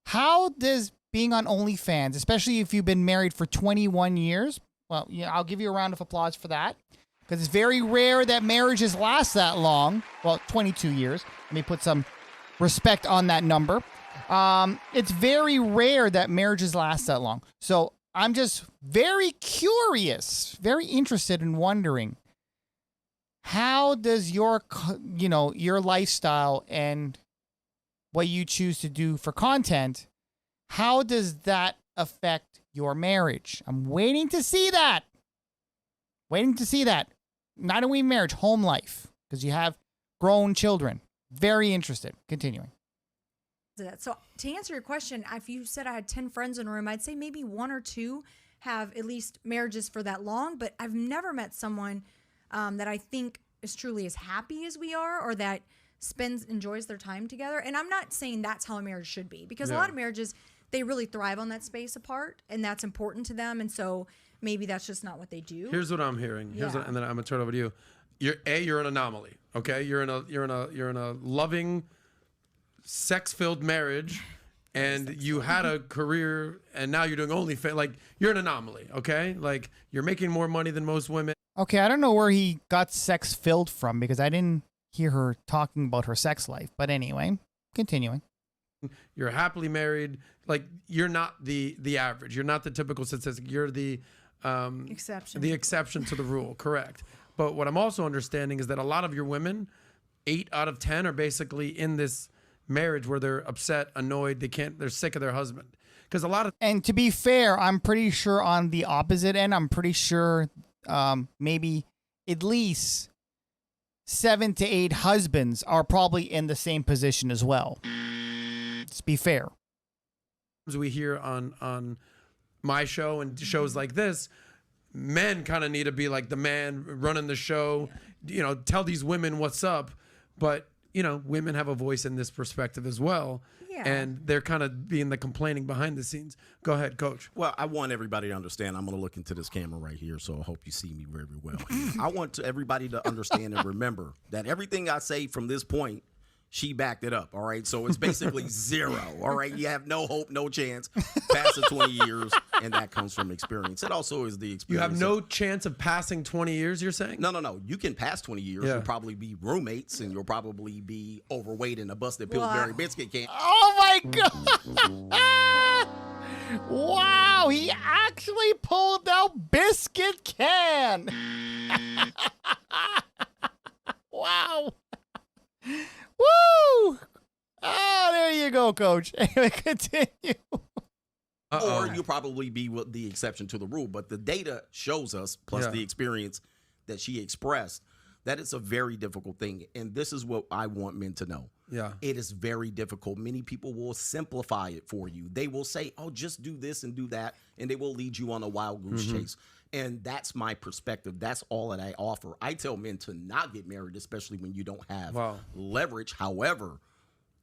how does being on OnlyFans, especially if you've been married for 21 years, well, yeah, I'll give you a round of applause for that, because it's very rare that marriages last that long. Well, 22 years. Let me put some respect on that number. It's very rare that marriages last that long. So I'm just very curious, very interested in wondering, how does your lifestyle and what you choose to do for content, how does that affect your marriage? I'm waiting to see that. Not only marriage, home life, because you have grown children. Very interested. Continuing. So to answer your question, if you said I had 10 friends in a room, I'd say maybe 1 or 2 have at least marriages for that long, but I've never met someone that I think is truly as happy as we are, or that enjoys their time together. And I'm not saying that's how a marriage should be, because a lot of marriages, they really thrive on that space apart, and that's important to them. And so maybe that's just not what they do. Here's what I'm hearing. And then I'm gonna turn it over to you. You're an anomaly. Okay, you're in a loving, sex-filled marriage, and you had a career, and now you're doing OnlyFans. Like, you're an anomaly. Okay, like you're making more money than most women. Okay, I don't know where he got sex-filled from, because I didn't hear her talking about her sex life. But anyway, continuing. You're happily married. Like, you're not the average. You're not the typical statistic. You're the exception. The exception to the rule. Correct. But what I'm also understanding is that a lot of your women, 8 out of 10, are basically in this marriage where they're upset, annoyed, they're sick of their husband. Because a lot of... And to be fair, I'm pretty sure on the opposite end, I'm pretty sure maybe at least 7 to 8 husbands are probably in the same position as well. Let's be fair. We hear on my show and shows like this, men kind of need to be like the man running the show, tell these women what's up. But, women have a voice in this perspective as well. Yeah. And they're kind of being the complaining behind the scenes. Go ahead, Coach. Well, I want everybody to understand. I'm going to look into this camera right here, so I hope you see me very well. I want everybody to understand and remember that everything I say from this point, she backed it up, all right? So it's basically 0, all right? You have no hope, no chance past the 20 years, and that comes from experience. It also is the experience. You have no chance of passing 20 years, you're saying? No. You can pass 20 years. You'll probably be roommates, and you'll probably be overweight in a busted Pillsbury biscuit can. Oh, my God. Wow, he actually pulled out biscuit can. Wow. Woo! Oh, there you go, Coach. Continue. Or you'll probably be the exception to the rule. But the data shows us, plus the experience that she expressed, that it's a very difficult thing. And this is what I want men to know. Yeah. It is very difficult. Many people will simplify it for you. They will say, oh, just do this and do that. And they will lead you on a wild goose chase. And that's my perspective. That's all that I offer. I tell men to not get married, especially when you don't have leverage. However,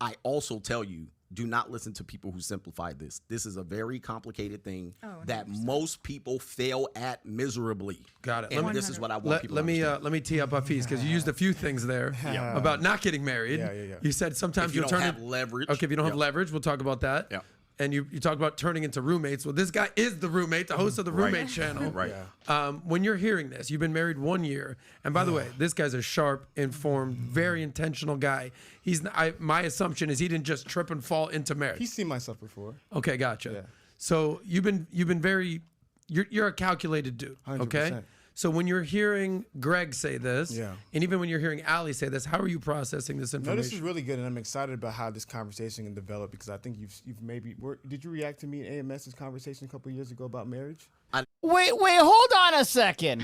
I also tell you, do not listen to people who simplify this. This is a very complicated thing that most people fail at miserably. Got it. And this is what I want people to understand. Let me tee up Hafiz, because you used a few things there about not getting married. You said sometimes you you'll don't have leverage. Okay, if you don't have leverage, we'll talk about that. Yeah. And you talk about turning into roommates. Well, this guy is the roommate, the host of the Roommate channel. Right. When you're hearing this, you've been married 1 year. And by the way, this guy's a sharp, informed, very intentional guy. My assumption is he didn't just trip and fall into marriage. He's seen myself before. Okay, gotcha. Yeah. So you're a calculated dude. 100%. Okay. So when you're hearing Greg say this, and even when you're hearing Ali say this, how are you processing this information? No, this is really good, and I'm excited about how this conversation can develop, because I think you've maybe did you react to me and AMS's conversation a couple of years ago about marriage? Wait, hold on a second.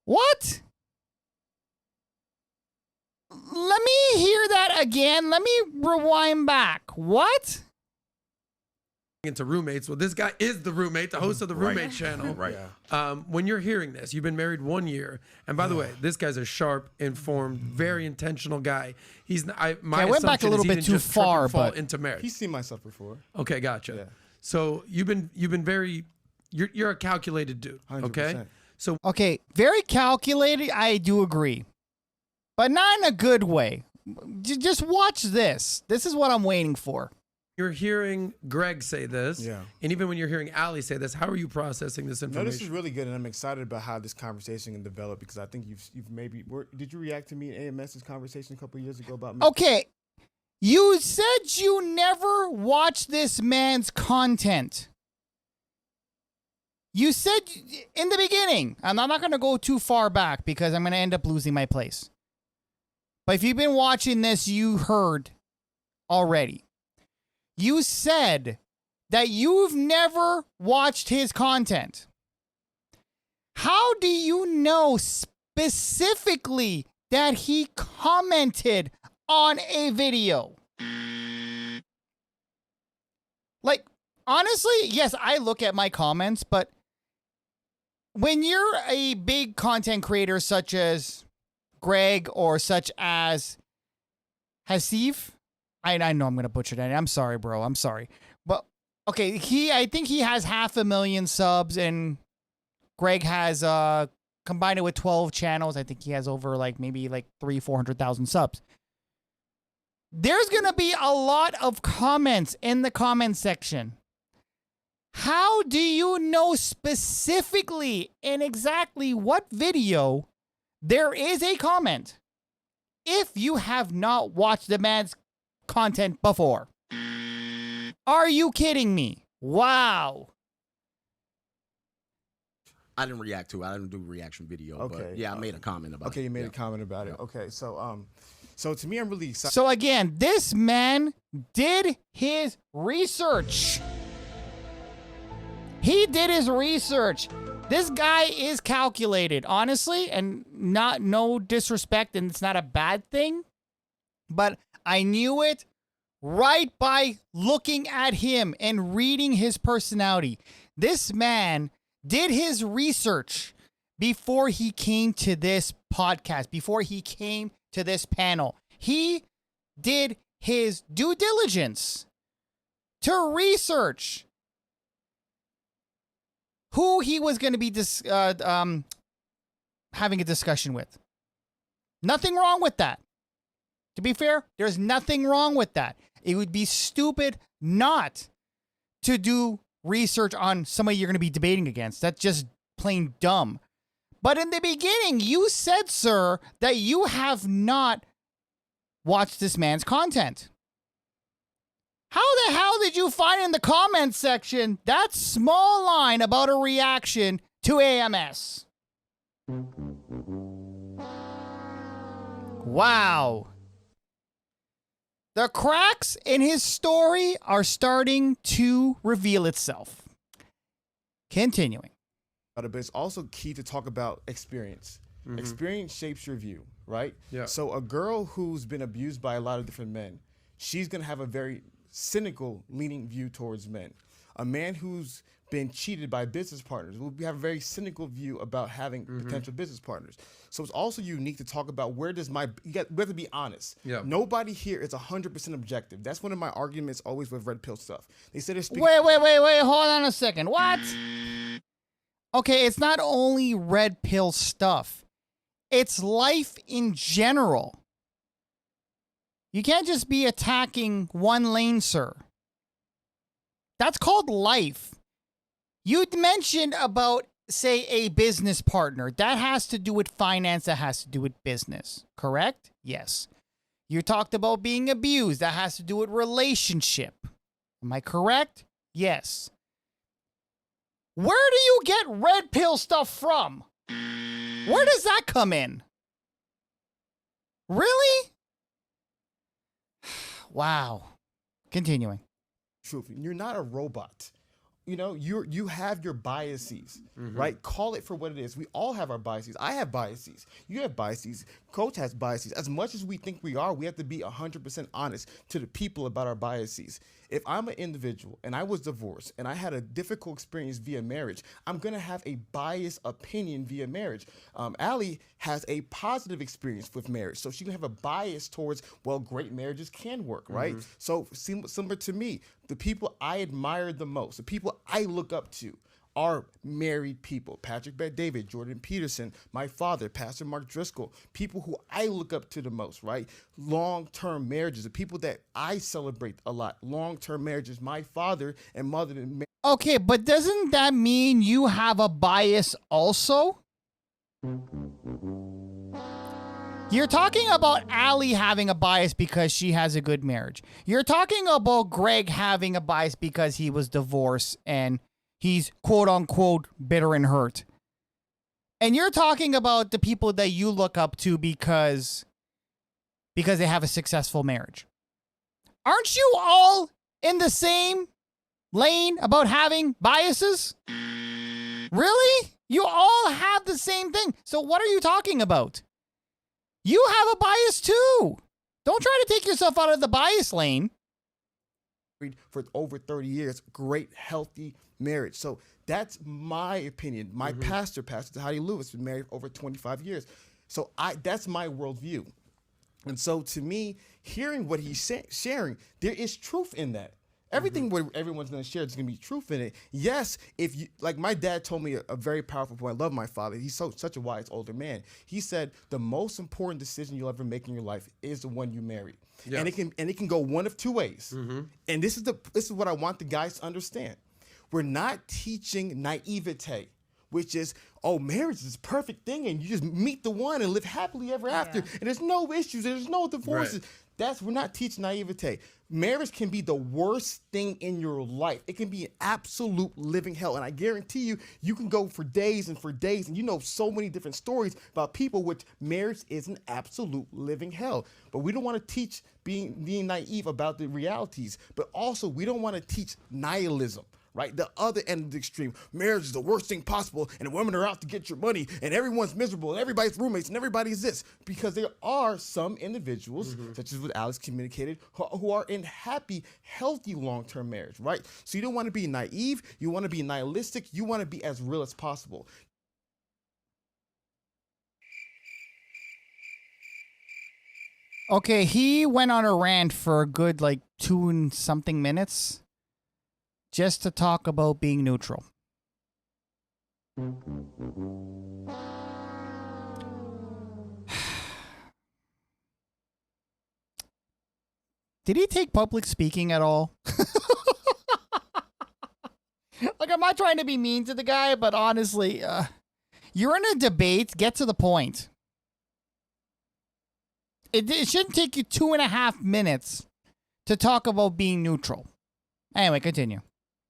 What? Let me hear that again. Let me rewind back. What? Into roommates. Well, this guy is the roommate, the host of the Roommate channel. Right. When you're hearing this, you've been married 1 year, and by the way, this guy's a sharp, informed, very intentional guy. I went back a little bit too far, but into marriage. He's seen myself before. Okay, gotcha. Yeah. So you're a calculated dude. 100%. Okay. So very calculated. I do agree, but not in a good way. Just watch this. This is what I'm waiting for. You're hearing Greg say this, and even when you're hearing Ali say this, how are you processing this information? No, this is really good, and I'm excited about how this conversation can develop, because I think you've maybe did you react to me and AMS's conversation a couple of years ago about marriage? Okay, you said you never watched this man's content. You said in the beginning, and I'm not going to go too far back because I'm going to end up losing my place. But if you've been watching this, you heard already. You said that you've never watched his content. How do you know specifically that he commented on a video? Like, honestly, yes, I look at my comments, but when you're a big content creator such as Greg or such as Hasif, I know I'm going to butcher that. I'm sorry, bro. I'm sorry. But, okay, I think he has 500,000 subs, and Greg has, combined it with 12 channels, I think he has over, maybe 300,000-400,000 subs. There's going to be a lot of comments in the comment section. How do you know specifically in exactly what video there is a comment if you have not watched the man's content before? Are you kidding me? Wow. I didn't react to it. I didn't do a reaction video. But I made a comment about it. Okay, you made a comment about it. Okay, so to me, I'm really excited. So again, this man did his research. He did his research. This guy is calculated, honestly, and no disrespect, and it's not a bad thing, but I knew it right by looking at him and reading his personality. This man did his research before he came to this podcast, before he came to this panel. He did his due diligence to research who he was going to be having a discussion with. Nothing wrong with that. To be fair, there's nothing wrong with that. It would be stupid not to do research on somebody you're going to be debating against. That's just plain dumb. But in the beginning, you said, sir, that you have not watched this man's content. How the hell did you find in the comments section that small line about a reaction to AMS? Wow. The cracks in his story are starting to reveal itself. Continuing. But it's also key to talk about experience. Mm-hmm. Experience shapes your view, right? Yeah. So a girl who's been abused by a lot of different men, she's going to have a very cynical leaning view towards men. A man who's been cheated by business partners will have a very cynical view about having potential business partners. So it's also unique to talk about we have to be honest. Yeah. Nobody here is 100% objective. That's one of my arguments always with Red Pill stuff. They say they're speaking. Wait, hold on a second. What? Okay, it's not only Red Pill stuff. It's life in general. You can't just be attacking one lane, sir. That's called life. You mentioned about, say, a business partner. That has to do with finance. That has to do with business. Correct? Yes. You talked about being abused. That has to do with relationship. Am I correct? Yes. Where do you get Red Pill stuff from? Where does that come in? Really? Wow. Continuing. Truth. You're not a robot. You know, you have your biases, right? Call it for what it is. We all have our biases. I have biases. You have biases. Coach has biases. As much as we think we are, we have to be 100% honest to the people about our biases. If I'm an individual and I was divorced and I had a difficult experience via marriage, I'm going to have a biased opinion via marriage. Allie has a positive experience with marriage, so she can have a bias towards, well, great marriages can work, right? So similar to me, the people I admire the most, the people I look up to are married people. Patrick Bet-David, Jordan Peterson, my father, Pastor Mark Driscoll, people who I look up to the most, right? Long-term marriages, the people that I celebrate a lot. Long-term marriages, my father and mother. Okay, but doesn't that mean you have a bias also? You're talking about Allie having a bias because she has a good marriage. You're talking about Greg having a bias because he was divorced and he's quote unquote bitter and hurt. And you're talking about the people that you look up to because they have a successful marriage. Aren't you all in the same lane about having biases? Really? You all have the same thing. So what are you talking about? You have a bias too. Don't try to take yourself out of the bias lane. For over 30 years, great, healthy marriage. So that's my opinion. My pastor, Pastor Heidi Lewis, been married for over 25 years. So that's my worldview. And so to me, hearing what he's sharing, there is truth in that. Everything what everyone's going to share, there's going to be truth in it. Yes, if you, like my dad told me a very powerful point. I love my father. He's such a wise older man. He said the most important decision you'll ever make in your life is the one you marry. Yeah. And it can go one of two ways. And this is what I want the guys to understand. We're not teaching naivete, which is, oh, marriage is this perfect thing and you just meet the one and live happily ever after. And there's no issues, there's no divorces. We're not teaching naivete. Marriage can be the worst thing in your life. It can be an absolute living hell. And I guarantee you can go for days and you know so many different stories about people which marriage is an absolute living hell. But we don't want to teach being naive about the realities. But also we don't want to teach nihilism. Right? The other end of the extreme. Marriage is the worst thing possible, and the women are out to get your money, and everyone's miserable, and everybody's roommates, and everybody's this. Because there are some individuals, such as what Alex communicated, who are in happy, healthy long-term marriage, right? So you don't want to be naive, you want to be nihilistic, you want to be as real as possible. Okay, he went on a rant for a good 2 and something minutes. Just to talk about being neutral. Did he take public speaking at all? I'm not trying to be mean to the guy, but honestly, you're in a debate, get to the point. It shouldn't take you 2.5 minutes to talk about being neutral. Anyway, continue.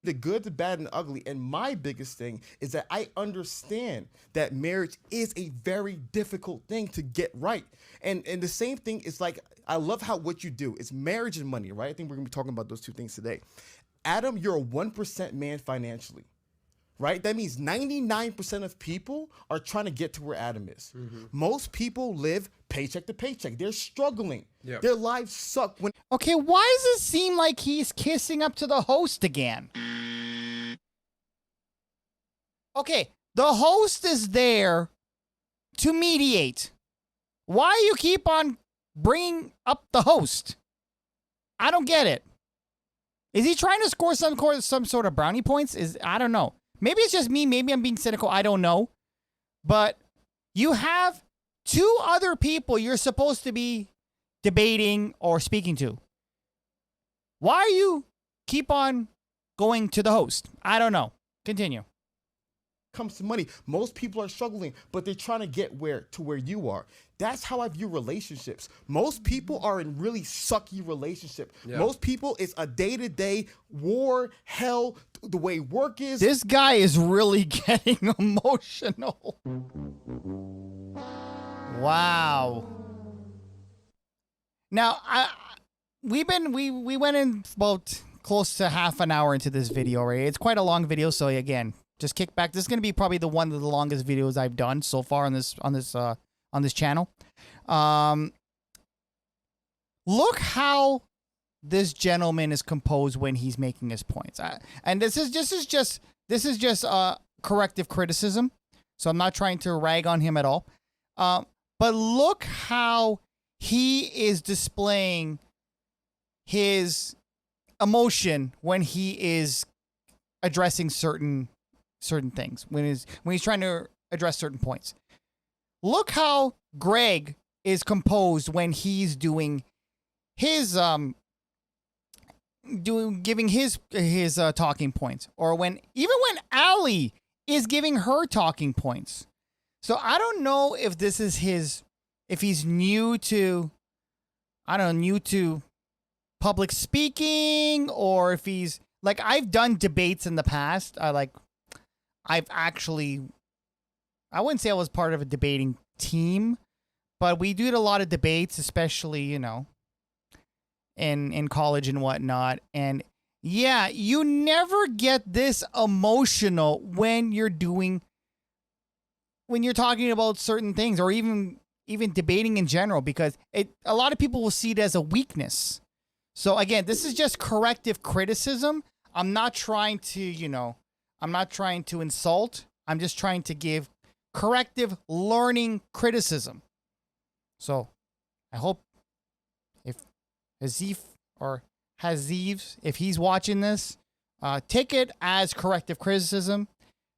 The good, the bad, and the ugly. And my biggest thing is that I understand that marriage is a very difficult thing to get right. And the same thing is I love what you do. It's marriage and money, right? I think we're going to be talking about those two things today. Adam, you're a 1% man financially, right? That means 99% of people are trying to get to where Adam is. Most people live paycheck to paycheck. They're struggling. Their lives suck. Okay, why does it seem like he's kissing up to the host again? Okay, the host is there to mediate. Why you keep on bringing up the host? I don't get it. Is he trying to score some sort of brownie points? I don't know. Maybe it's just me. Maybe I'm being cynical. I don't know. But you have two other people you're supposed to be debating or speaking to. Why you keep on going to the host? I don't know. Continue. Comes to money, most people are struggling, but they're trying to get where you are. That's how I view relationships. Most people are in really sucky relationship. Yeah. Most people, it's a day-to-day war, hell, the way work is. This guy is really getting emotional. Wow. Now, we went in about close to half an hour into this video, right? It's quite a long video, so again, just kick back. This is going to be probably one of the longest videos I've done so far on this channel. Look how this gentleman is composed when he's making his points. And this is just corrective criticism. So I'm not trying to rag on him at all. But look how he is displaying his emotion when he is addressing certain things, when he's trying to address certain points. Look how Greg is composed when he's doing his giving his talking points, or when Allie is giving her talking points. So I don't know if this is if he's new to public speaking, or if he's like, I've done debates in the past. I wouldn't say I was part of a debating team, but we did a lot of debates, especially, in college and whatnot. And yeah, you never get this emotional when you're talking about certain things, or even debating in general, because a lot of people will see it as a weakness. So again, this is just corrective criticism. I'm not trying to, insult. I'm just trying to give corrective learning criticism. So I hope if Haziv, if he's watching this, take it as corrective criticism,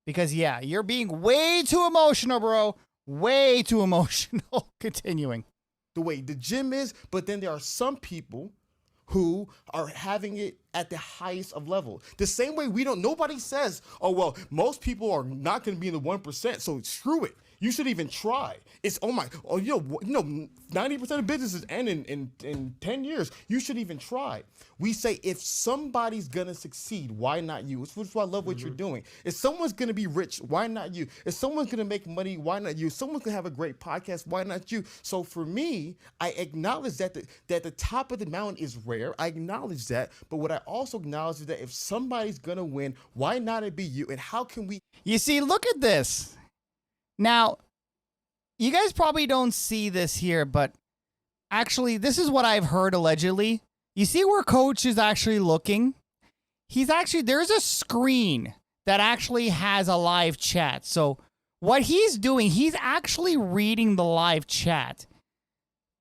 because yeah, you're being way too emotional, bro. Way too emotional. Continuing. The way the gym is, but then there are some people who are having it at the highest of level. The same way nobody says, oh, well, most people are not going to be in the 1%, so screw it. You should even try. It's, 90% of businesses end in 10 years. You should even try. We say, if somebody's going to succeed, why not you? Which is why I love what you're doing. If someone's going to be rich, why not you? If someone's going to make money, why not you? If someone's going to have a great podcast, why not you? So for me, I acknowledge that the top of the mountain is rare. I acknowledge that. But what I also acknowledge is that if somebody's going to win, why not it be you? And how can we? You see, look at this. Now, you guys probably don't see this here, but actually, this is what I've heard allegedly. You see where Coach is actually looking? There's a screen that actually has a live chat. So what he's doing, he's actually reading the live chat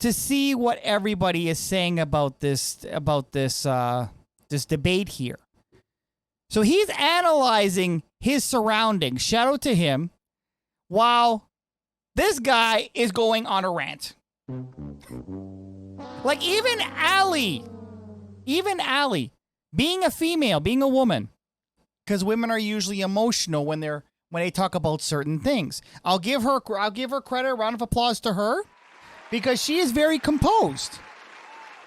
to see what everybody is saying about this debate here. So he's analyzing his surroundings. Shout out to him. While this guy is going on a rant. Like even Allie, being a female, being a woman, because women are usually emotional when they talk about certain things. I'll give her credit, a round of applause to her, because she is very composed.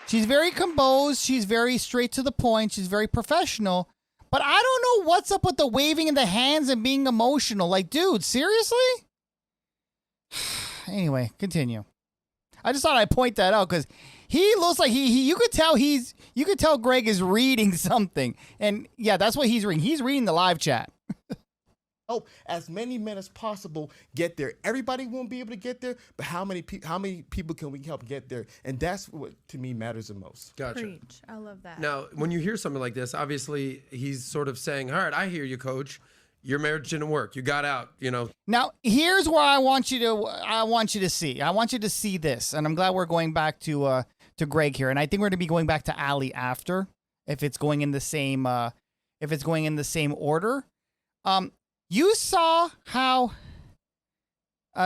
She's very composed. She's very straight to the point. She's very professional. But I don't know what's up with the waving of the hands and being emotional. Like, dude, seriously? Anyway, continue. I just thought I'd point that out because he looks like you could tell Greg is reading something. And yeah, that's what he's reading. He's reading the live chat. Help as many men as possible get there. Everybody won't be able to get there, but how many people can we help get there? And that's what to me matters the most. Gotcha. Preach. I love that. Now, when you hear something like this, obviously he's sort of saying, "All right, I hear you, Coach. your marriage didn't work. You got out, Now, here's where I want you to see. I want you to see this, and I'm glad we're going back to Greg here, and I think we're going to be going back to Ali after, if it's going in the same order. You saw how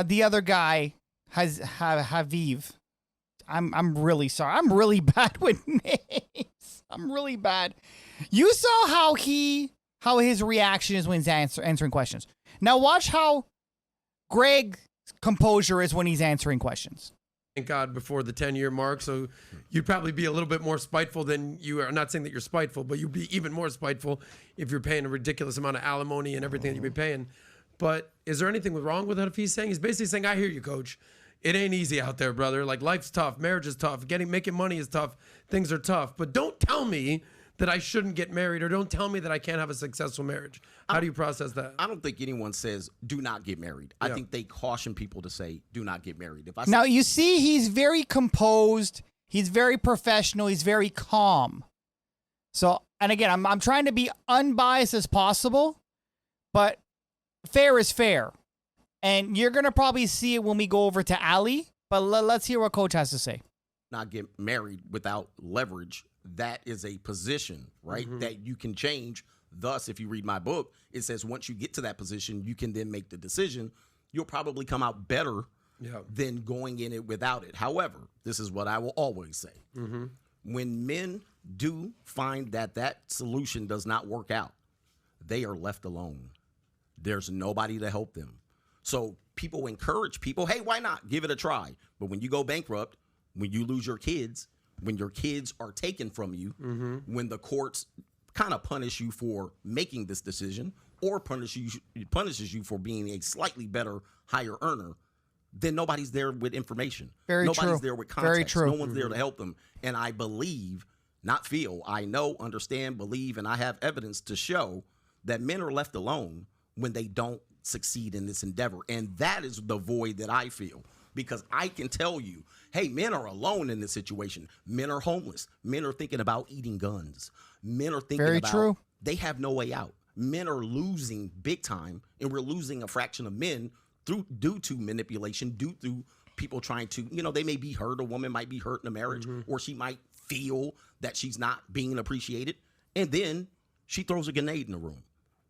the other guy has Haviv. I'm really sorry. I'm really bad with names. I'm really bad. You saw how his reaction is when he's answering questions. Now watch how Greg's composure is when he's answering questions. Thank God before the 10-year mark, so you'd probably be a little bit more spiteful than you are. I'm not saying that you're spiteful, but you'd be even more spiteful if you're paying a ridiculous amount of alimony and everything that you'd be paying. But is there anything wrong with what he's saying? He's basically saying, I hear you, coach. It ain't easy out there, brother. Like, life's tough. Marriage is tough. Making money is tough. Things are tough. But don't tell me that I shouldn't get married, or don't tell me that I can't have a successful marriage. How do you process that? I don't think anyone says do not get married. I think they caution people to say do not get married. Now, you see, he's very composed. He's very professional. He's very calm. So, and again, I'm trying to be unbiased as possible, but fair is fair. And you're going to probably see it when we go over to Ali, but let's hear what Coach has to say. Not get married without leverage. That is a position, right, that you can change. Thus, if you read my book, it says once you get to that position, you can then make the decision. You'll probably come out better than going in it without it. However, this is what I will always say. When men do find that solution does not work out, they are left alone. There's nobody to help them. So people encourage people, hey, why not? Give it a try. But when you go bankrupt, when you lose your kids, when your kids are taken from you, when the courts kind of punish you for making this decision or punishes you for being a slightly better, higher earner, then nobody's there with information. Nobody's there with context. Very true. No one's there to help them. And I believe, not feel, I know, understand, believe, and I have evidence to show that men are left alone when they don't succeed in this endeavor. And that is the void that I feel. Because I can tell you, hey, men are alone in this situation. Men are homeless. Men are thinking about eating guns. Men are thinking about they have no way out. Men are losing big time, and we're losing a fraction of men due to manipulation, due to people trying to, they may be hurt. A woman might be hurt in a marriage, or she might feel that she's not being appreciated. And then she throws a grenade in the room.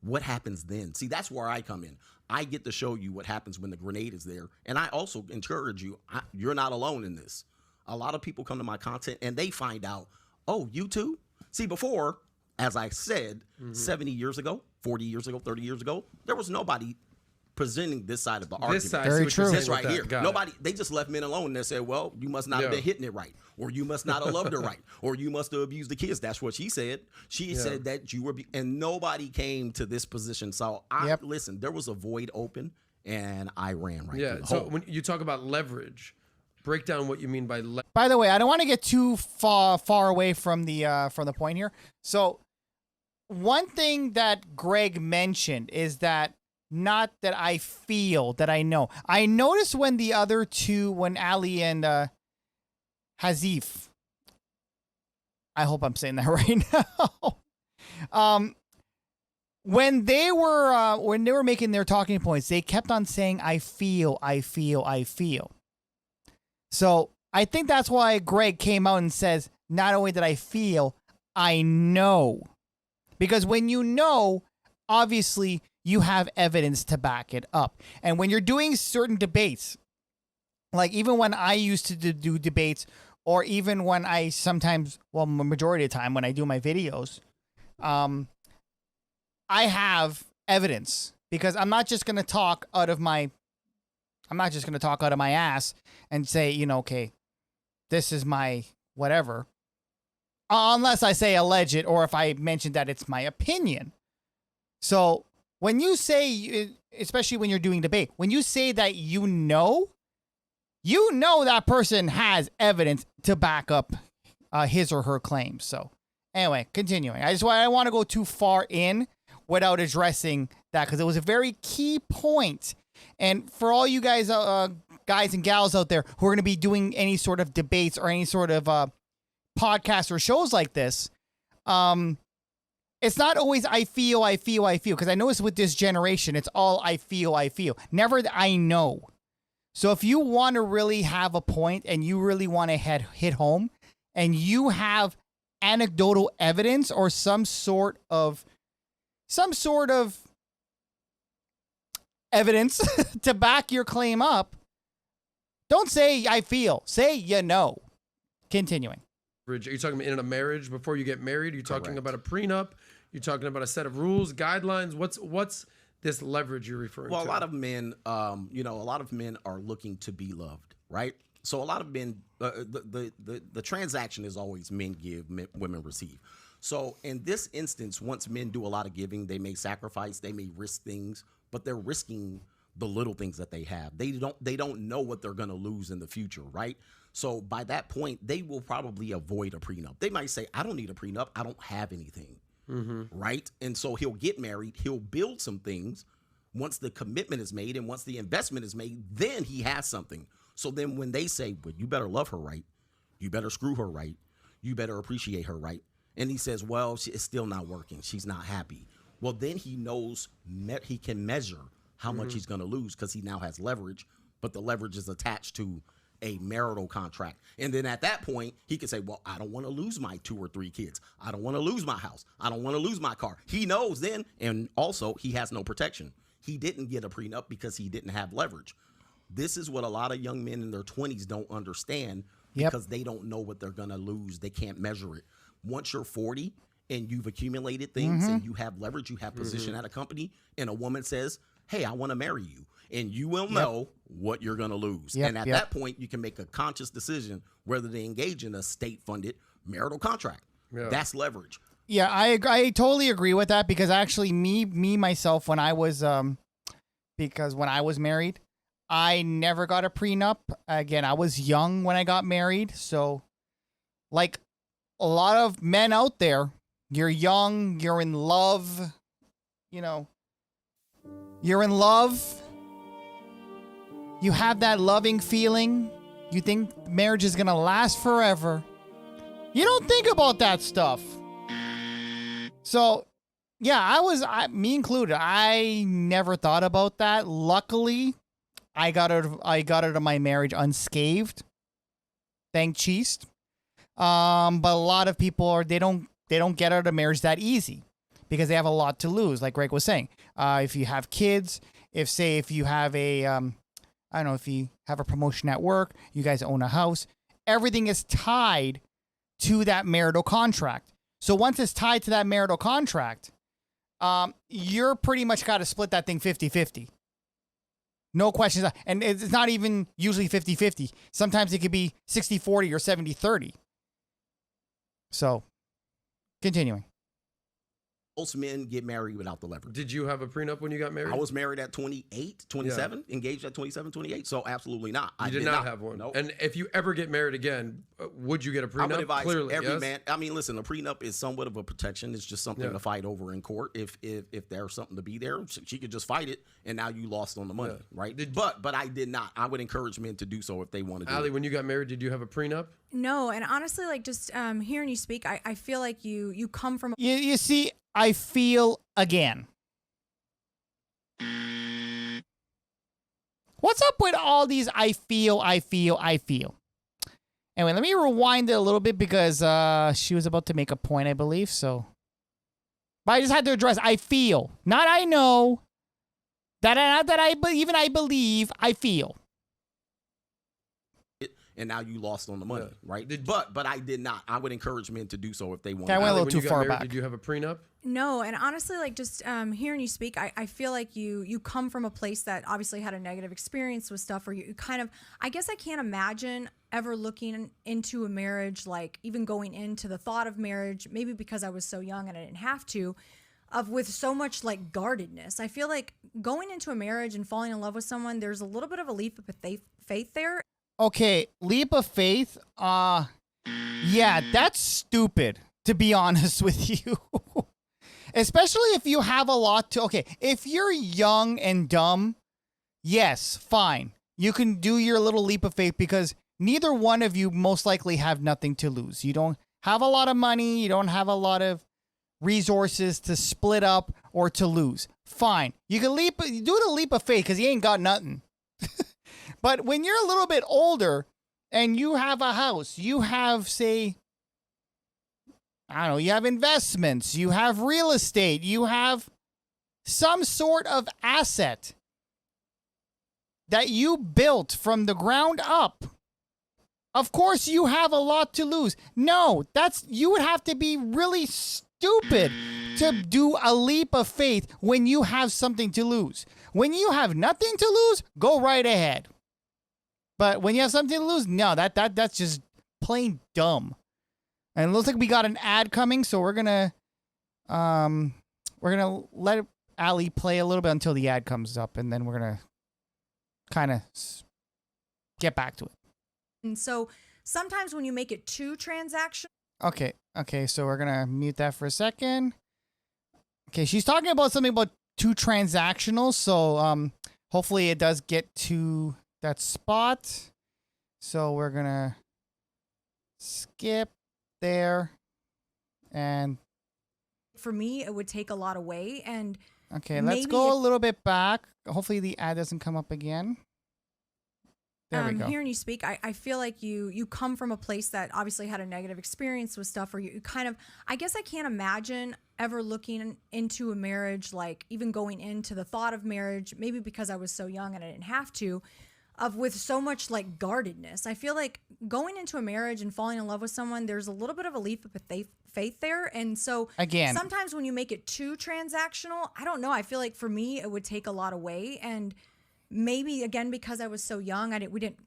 What happens then? See, that's where I come in. I get to show you what happens when the grenade is there. And I also encourage you, you're not alone in this. A lot of people come to my content and they find out, oh, you too? See, before, as I said, 70 years ago, 40 years ago, 30 years ago, there was nobody presenting this side of the argument. Very true. This right here. Nobody, they just left men alone and they said, well, you must not have been hitting it right, or you must not have loved her right, or you must have abused the kids. That's what she said. She said that you were, and nobody came to this position. So listen, there was a void open and I ran right through the hole. When you talk about leverage, break down what you mean by leverage. By the way, I don't want to get too far away from the point here. So one thing that Greg mentioned is that, not that I feel, that I know. I noticed when the other two, when Ali and Hazif, I hope I'm saying that right now. When they were making their talking points, they kept on saying, I feel. So I think that's why Greg came out and says, not only did I feel, I know. Because when you know, obviously, you have evidence to back it up. And when you're doing certain debates, like even when I used to do debates, or even when I sometimes, well, majority of the time when I do my videos, I have evidence, because I'm not just going to talk out of my ass and say, okay, this is my whatever. Unless I say alleged, or if I mention that it's my opinion. So when you say, especially when you're doing debate, when you say that you know that person has evidence to back up his or her claims. So anyway, continuing. I don't want to go too far in without addressing that, because it was a very key point. And for all you guys and gals out there who are going to be doing any sort of debates or any sort of podcasts or shows like this, it's not always I feel, because I notice with this generation, it's all I feel. Never the I know. So if you want to really have a point and you really want to hit home and you have anecdotal evidence or some sort of evidence to back your claim up, don't say I feel, say you know. Continuing. Are you talking about in a marriage before you get married? Are you talking about a prenup? You're talking about a set of rules, guidelines? What's this leverage you're referring to? Well, a lot of men, are looking to be loved, right? So a lot of men, the transaction is always men give, women receive. So in this instance, once men do a lot of giving, they may sacrifice, they may risk things, but they're risking the little things that they have. They don't know what they're going to lose in the future, right? So by that point, they will probably avoid a prenup. They might say, I don't need a prenup. I don't have anything, right? And so he'll get married. He'll build some things. Once the commitment is made and once the investment is made, then he has something. So then when they say, well, you better love her right, you better screw her right, you better appreciate her right, and he says, well, it's still not working, she's not happy. Well, then he knows he can measure how much he's going to lose because he now has leverage, but the leverage is attached to a marital contract. And then at that point, he can say, well, I don't want to lose my 2 or 3 kids. I don't want to lose my house. I don't want to lose my car. He knows then, and also he has no protection. He didn't get a prenup because he didn't have leverage. This is what a lot of young men in their 20s don't understand because they don't know what they're going to lose. They can't measure it. Once you're 40 and you've accumulated things and you have leverage, you have position at a company, and a woman says, hey, I want to marry you, and you will know what you're going to lose. And at that point, you can make a conscious decision whether to engage in a state-funded marital contract. That's leverage. Yeah, I totally agree with that because actually myself, when I was married, I never got a prenup. Again, I was young when I got married. So like a lot of men out there, you're young, you're in love, you're in love. You have that loving feeling. You think marriage is going to last forever. You don't think about that stuff. So, yeah, me included, I never thought about that. Luckily, I got out of my marriage unscathed. Thank Cheest. But a lot of people they don't get out of marriage that easy because they have a lot to lose. Like Greg was saying, if you have kids, if you have if you have a promotion at work, you guys own a house, everything is tied to that marital contract. So once it's tied to that marital contract, you're pretty much got to split that thing 50-50. No questions. And it's not even usually 50-50. Sometimes it could be 60-40 or 70-30. So, continuing. Most men get married without the leverage. Did you have a prenup when you got married? I was married at 28, 27, engaged at 27, 28. So absolutely not. I did not have one. Nope. And if you ever get married again, would you get a prenup? I would advise Clearly, every man. I mean, listen, a prenup is somewhat of a protection. It's just something to fight over in court. If there's something to be there, she could just fight it, and now you lost on the money, right? But I did not. I would encourage men to do so if they want to do it. Allie, when you got married, did you have a prenup? No, and honestly, like just hearing you speak, I feel like you come from. You see, I feel again. What's up with all these I feel? Anyway, let me rewind it a little bit because she was about to make a point, I believe. So, but I just had to address I feel, not I know. Not that I believe, I feel. And now you lost on the money, right? But I did not. I would encourage men to do so if they want. I went a little too far back. Did you have a prenup? No, and honestly, like just hearing you speak, I feel like you come from a place that obviously had a negative experience with stuff, or you kind of, I guess I can't imagine ever looking into a marriage, like even going into the thought of marriage, maybe because I was so young and I didn't have to, with so much like guardedness. I feel like going into a marriage and falling in love with someone, there's a little bit of a leap of faith there. Okay, leap of faith. Yeah, that's stupid, to be honest with you. Especially if you have a lot to... Okay, if you're young and dumb, yes, fine. You can do your little leap of faith because neither one of you most likely have nothing to lose. You don't have a lot of money. You don't have a lot of resources to split up or to lose. Fine. You can do the leap of faith because you ain't got nothing. But when you're a little bit older and you have a house, you have, say, I don't know, you have investments, you have real estate, you have some sort of asset that you built from the ground up. Of course, you have a lot to lose. No, you would have to be really stupid to do a leap of faith when you have something to lose. When you have nothing to lose, go right ahead. But when you have something to lose, no, that's just plain dumb. And it looks like we got an ad coming, so we're gonna let Ali play a little bit until the ad comes up, and then we're gonna kind of get back to it. And so sometimes when you make it too transactional. Okay, so we're gonna mute that for a second. Okay, she's talking about something about too transactional, so hopefully it does get to that spot. So we're gonna skip there, and for me it would take a lot away. And okay, let's go a little bit back. Hopefully the ad doesn't come up again. There we go. Hearing you speak, I feel like you come from a place that obviously had a negative experience with stuff, or you kind of, I guess I can't imagine ever looking into a marriage, like even going into the thought of marriage, maybe because I was so young and I didn't have to, with so much like guardedness. I feel like going into a marriage and falling in love with someone, there's a little bit of a leap of faith there. And so again, sometimes when you make it too transactional, I don't know, I feel like for me it would take a lot away. And maybe again, because I was so young,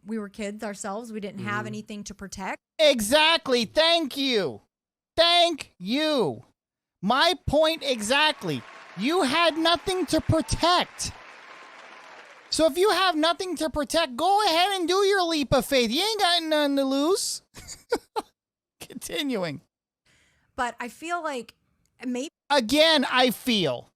we were kids ourselves. We didn't have anything to protect. Exactly. Thank you. My point exactly. You had nothing to protect. So if you have nothing to protect, go ahead and do your leap of faith. You ain't got nothing to lose. Continuing. But I feel like maybe. Again, I feel.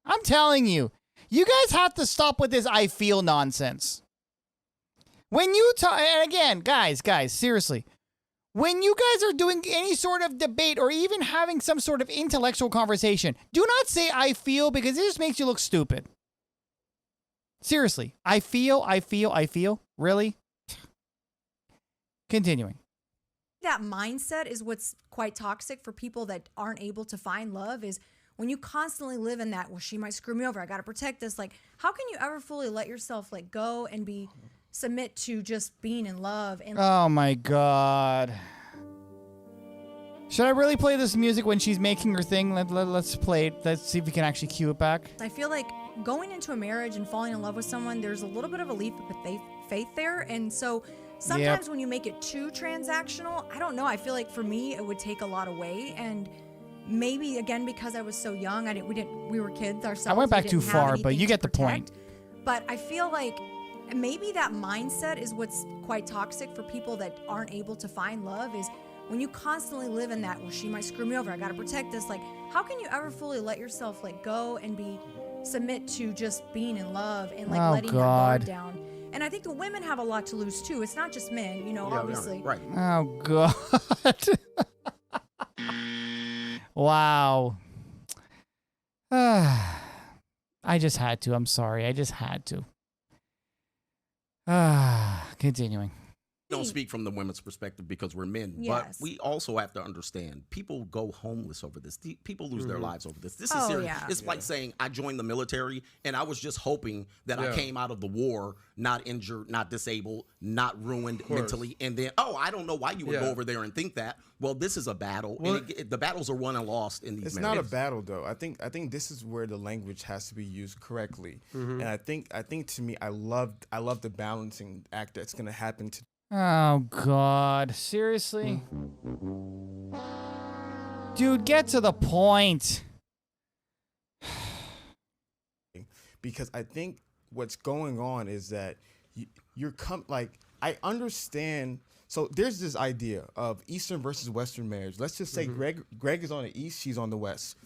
I'm telling you, you guys have to stop with this I feel nonsense. When you talk, and again, guys, seriously, when you guys are doing any sort of debate or even having some sort of intellectual conversation, do not say I feel, because it just makes you look stupid. Seriously, I feel. Really? Continuing. That mindset is what's quite toxic for people that aren't able to find love, is when you constantly live in that, well, she might screw me over, I got to protect this. Like, how can you ever fully let yourself like go and submit to just being in love? And oh my God. Should I really play this music when she's making her thing? Let's play it. Let's see if we can actually cue it back. I feel like going into a marriage and falling in love with someone, there's a little bit of a leap of faith there. And so sometimes when you make it too transactional, I don't know, I feel like for me it would take a lot away. And maybe again, because I was so young, we were kids ourselves. I went back too far, but you get the point. But I feel like maybe that mindset is what's quite toxic for people that aren't able to find love, is when you constantly live in that, well, she might screw me over, I got to protect this. Like, how can you ever fully let yourself like go and submit to just being in love and like letting your guard down? And I think the women have a lot to lose too. It's not just men, obviously. Right. Oh God. Wow. I just had to. I'm sorry. I just had to. Continuing. Don't speak from the women's perspective because we're men, yes. But we also have to understand people go homeless over this. People lose their lives over this. This is serious. Yeah. It's like saying I joined the military and I was just hoping that I came out of the war not injured, not disabled, not ruined mentally, and then I don't know why you would go over there and think that. Well, this is a battle, and the battles are won and lost in these. It's not a battle though. I think this is where the language has to be used correctly, and I think to me, I love the balancing act that's going to happen to. Oh, God. Seriously? Dude, get to the point. Because I think what's going on is that I understand. So there's this idea of Eastern versus Western marriage. Let's just say Greg is on the East, she's on the West.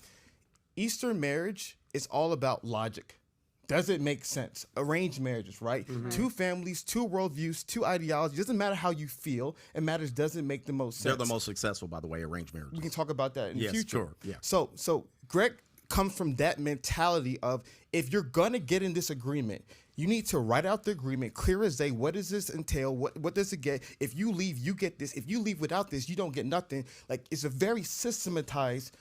Eastern marriage is all about logic. Does it make sense? Arranged marriages, right? Two families, two worldviews, two ideologies. Doesn't matter how you feel. It matters, does it make the most sense? They're the most successful, by the way, arranged marriages. We can talk about that in the future. Sure. Yeah. So Greg comes from that mentality of, if you're going to get in this agreement, you need to write out the agreement, clear as day. What does this entail? What does it get? If you leave, you get this. If you leave without this, you don't get nothing. Like, it's a very systematized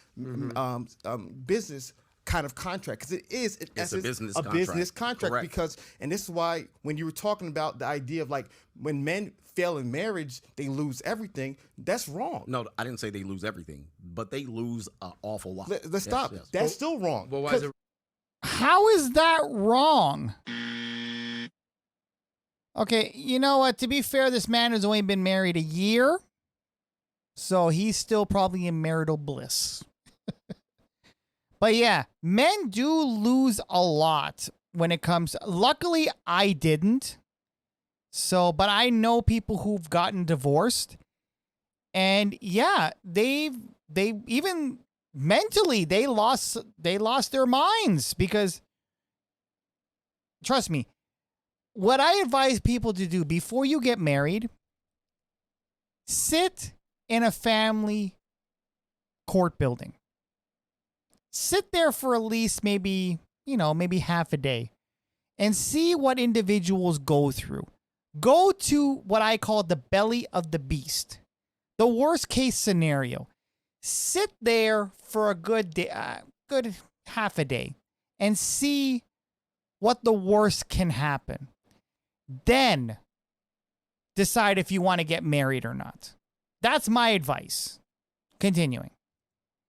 business kind of contract, because it's a business contract. Business contract. Correct. Because, and this is why when you were talking about the idea of like when men fail in marriage, they lose everything. That's wrong. No, I didn't say they lose everything, but they lose an awful lot. Let's stop. That's still wrong. Well, why is it? How is that wrong? Okay, you know what? To be fair, this man has only been married a year, so he's still probably in marital bliss. But yeah, men do lose a lot when it comes. Luckily, I didn't. So, but I know people who've gotten divorced, and yeah, they even mentally they lost their minds, because trust me, what I advise people to do before you get married, sit in a family court building. Sit there for at least maybe half a day and see what individuals go through. Go to what I call the belly of the beast, the worst case scenario. Sit there for a good half a day and see what the worst can happen. Then decide if you want to get married or not. That's my advice. Continuing.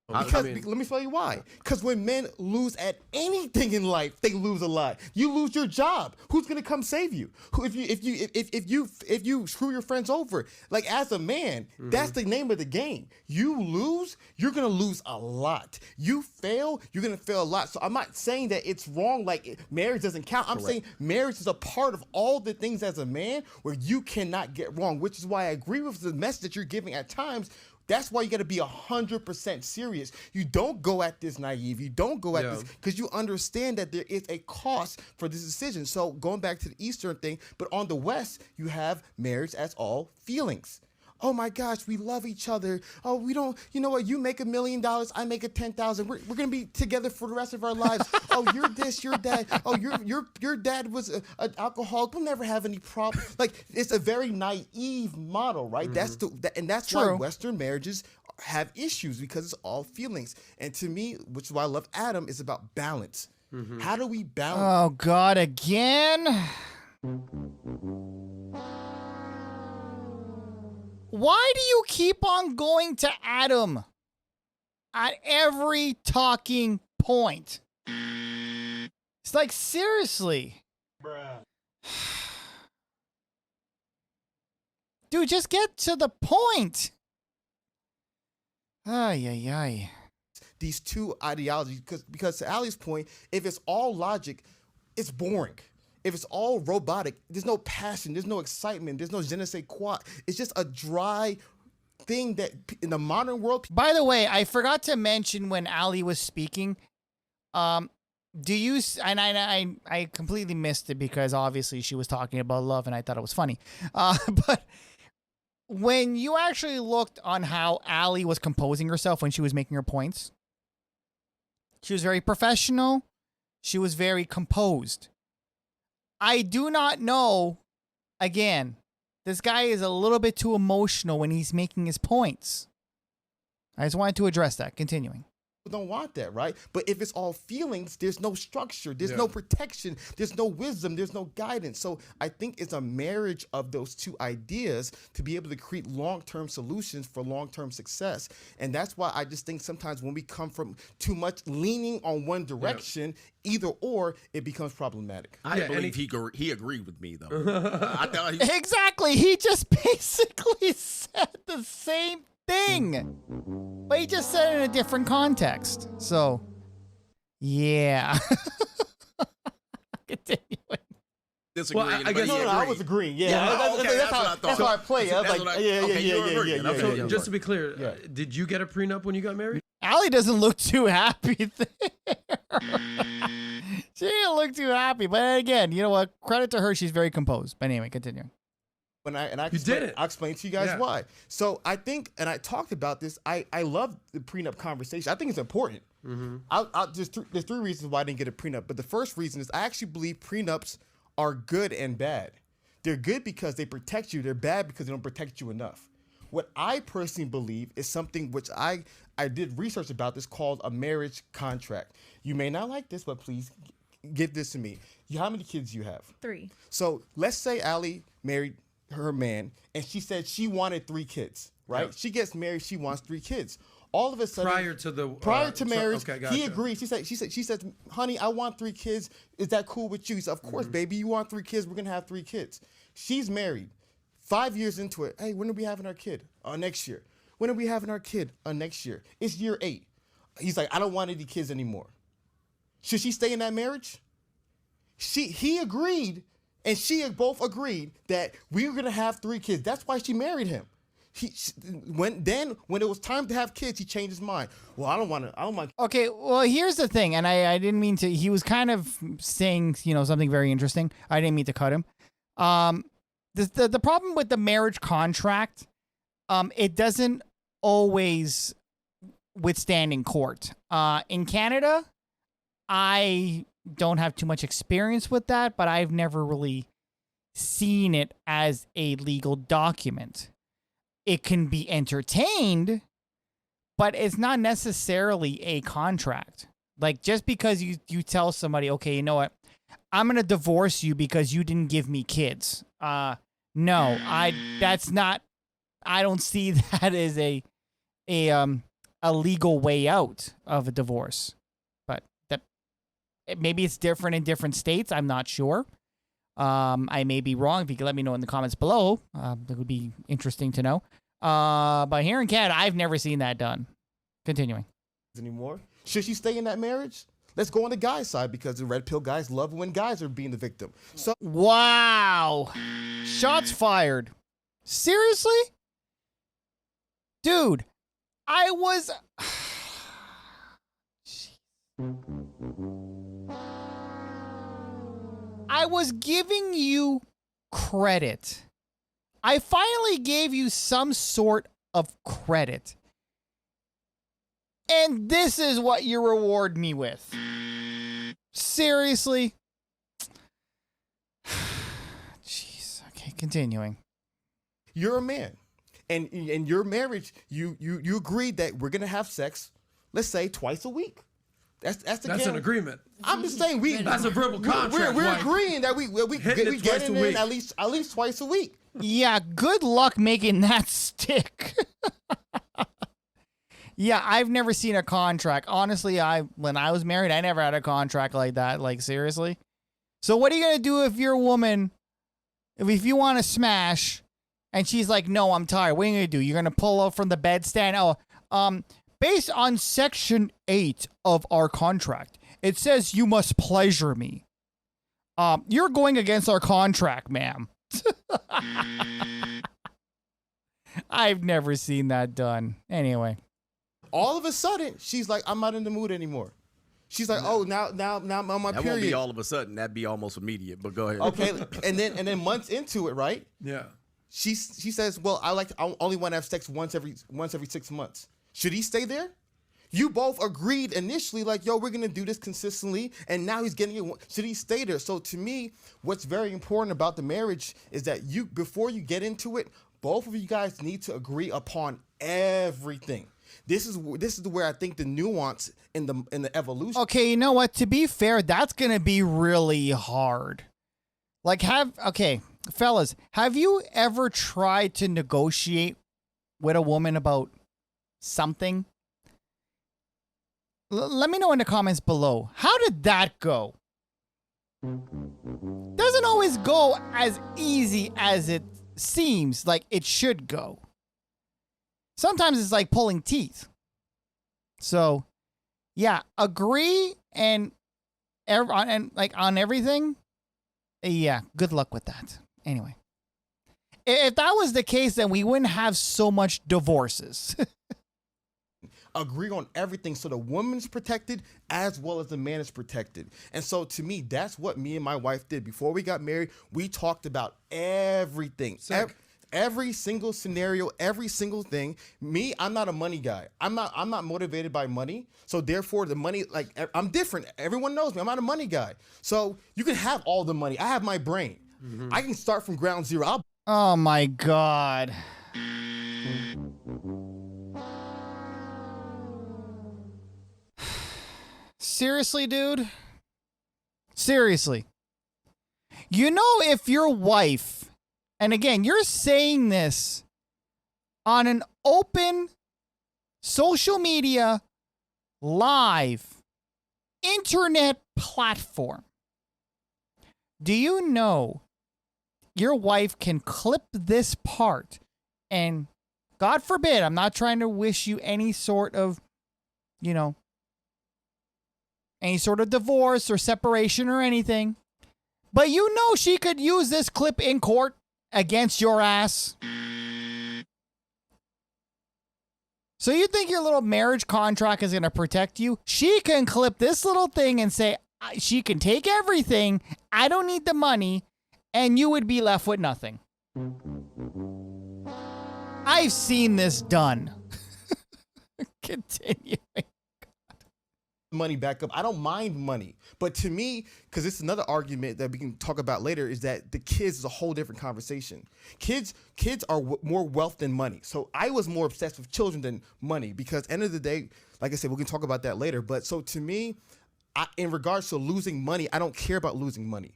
Because let me tell you why. Because when men lose at anything in life, they lose a lot. You lose your job. Who's gonna come save you? If you screw your friends over, like as a man, that's the name of the game. You lose, you're gonna lose a lot. You fail, you're gonna fail a lot. So I'm not saying that it's wrong. Like marriage doesn't count. I'm saying marriage is a part of all the things as a man where you cannot get wrong. Which is why I agree with the message that you're giving at times. That's why you got to be 100% serious. You don't go at this naive. You don't go at this because you understand that there is a cost for this decision. So going back to the Eastern thing, but on the West, you have marriage as all feelings. Oh my gosh, we love each other. Oh, we don't, you know what? You make $1 million, I make $10,000. We're gonna be together for the rest of our lives. Oh, you're this, you're that. Oh, your dad was an alcoholic. We'll never have any problem. Like it's a very naive model, right? That's why Western marriages have issues, because it's all feelings. And to me, which is why I love Adam, is about balance. How do we balance? Oh God, again. Why do you keep on going to Adam at every talking point? It's like, seriously. Bruh. Dude, just get to the point. Ay, ay, ay. These two ideologies, because to Ali's point, if it's all logic, it's boring. If it's all robotic, there's no passion, there's no excitement, there's no je ne sais quoi. It's just a dry thing that in the modern world. By the way, I forgot to mention when Ali was speaking, I completely missed it because obviously she was talking about love and I thought it was funny. But when you actually looked on how Ali was composing herself when she was making her points, she was very professional. She was very composed. I do not know, again, this guy is a little bit too emotional when he's making his points. I just wanted to address that. Continuing. Don't want that, right? But if it's all feelings, there's no structure, there's no protection, there's no wisdom, there's no guidance. So I think it's a marriage of those two ideas to be able to create long-term solutions for long-term success. And that's why I just think sometimes when we come from too much leaning on one direction, either or, it becomes problematic. I believe he agreed with me though. I thought exactly. He just basically said the same thing, but he just said it in a different context. So, yeah. Continuing. Disagreeing. Well, I guess I was agreeing. Yeah, that's how I thought. That's how I play. I was like, yeah. So, just to be clear, did you get a prenup when you got married? Ali doesn't look too happy there. She didn't look too happy. But again, you know what? Credit to her. She's very composed. But anyway, continue. I'll explain to you guys why. So I think, and I talked about this, I love the prenup conversation. I think it's important. There's three reasons why I didn't get a prenup. But the first reason is I actually believe prenups are good and bad. They're good because they protect you. They're bad because they don't protect you enough. What I personally believe is something which I did research about this called a marriage contract. You may not like this, but please give this to me. How many kids do you have? 3. So let's say Allie married her man, and she said she wanted 3 kids, right? She gets married, she wants 3 kids. All of a sudden, prior to marriage, he agreed. She said, honey, I want 3 kids. Is that cool with you? He said, of course, baby. You want 3 kids? We're gonna have 3 kids. She's married. 5 years into it, hey, when are we having our kid? Next year. When are we having our kid? Next year. It's year 8. He's like, I don't want any kids anymore. Should she stay in that marriage? He agreed. And she both agreed that we were gonna have 3 kids. That's why she married him. When it was time to have kids, he changed his mind. Well, I don't want. Okay, well, here's the thing, and I didn't mean to. He was kind of saying, something very interesting. I didn't mean to cut him. The problem with the marriage contract, it doesn't always withstand in court. In Canada, I don't have too much experience with that, but I've never really seen it as a legal document. It can be entertained, but it's not necessarily a contract. Like, just because you tell somebody, okay, you know what, I'm going to divorce you because you didn't give me kids. No, I don't see that as a legal way out of a divorce. Maybe it's different in different states. I'm not sure. I may be wrong. If you could let me know in the comments below, it would be interesting to know. But here in Canada, I've never seen that done. Continuing. Anymore? Should she stay in that marriage? Let's go on the guy's side, because the red pill guys love when guys are being the victim. So wow, shots fired. Seriously, dude, I was. I was giving you credit. I finally gave you some sort of credit. And this is what you reward me with. Seriously? Jeez. Okay, continuing. You're a man. And in your marriage, you agreed that we're going to have sex, let's say, twice a week. That's an agreement. I'm just saying that's a verbal contract. We're agreeing that we get it in at least twice a week. Yeah, good luck making that stick. Yeah, I've never seen a contract. Honestly, when I was married, I never had a contract like that. Like, seriously. So what are you gonna do if your woman, if you want to smash, and she's like, "No, I'm tired." What are you gonna do? You're gonna pull up from the bedstand? Based on Section 8 of our contract, it says you must pleasure me. You're going against our contract, ma'am. I've never seen that done. Anyway. All of a sudden, she's like, I'm not in the mood anymore. She's like, oh, now I'm on my period. That won't be all of a sudden. That'd be almost immediate, but go ahead. Okay, and then months into it, right? Yeah. She says, well, I only want to have sex once every 6 months. Should he stay there? You both agreed initially, like, yo, we're going to do this consistently, and now he's getting it. Should he stay there? So to me, what's very important about the marriage is that before you get into it, both of you guys need to agree upon everything. This is where I think the nuance in the evolution. Okay, you know what? To be fair, that's going to be really hard. Like, fellas, have you ever tried to negotiate with a woman about something? Let me know in the comments below. How did that go? Doesn't always go as easy as it seems like it should go. Sometimes it's like pulling teeth. So, yeah, agree and on everything. Yeah, good luck with that. Anyway, if that was the case, then we wouldn't have so much divorces. agree on everything so the woman's protected as well as the man is protected. And so to me, that's what me and my wife did. Before we got married, we talked about everything. Every single scenario, every single thing. Me, I'm not a money guy. I'm not motivated by money. So therefore the money, like, I'm different. Everyone knows me. I'm not a money guy. So you can have all the money. I have my brain. I can start from ground zero. Oh my God. Seriously, dude? Seriously. You know, if your wife, and again, you're saying this on an open social media, live, internet platform, do you know your wife can clip this part and, God forbid, I'm not trying to wish you any sort of, any sort of divorce or separation or anything, but you know she could use this clip in court against your ass. So you think your little marriage contract is going to protect you? She can clip this little thing and say, she can take everything, I don't need the money, and you would be left with nothing. I've seen this done. Continuing. Money back up. I don't mind money. But to me, because it's another argument that we can talk about later, is that the kids is a whole different conversation. Kids are more wealth than money. So I was more obsessed with children than money because end of the day, like I said, we can talk about that later. But so to me, in regards to losing money, I don't care about losing money.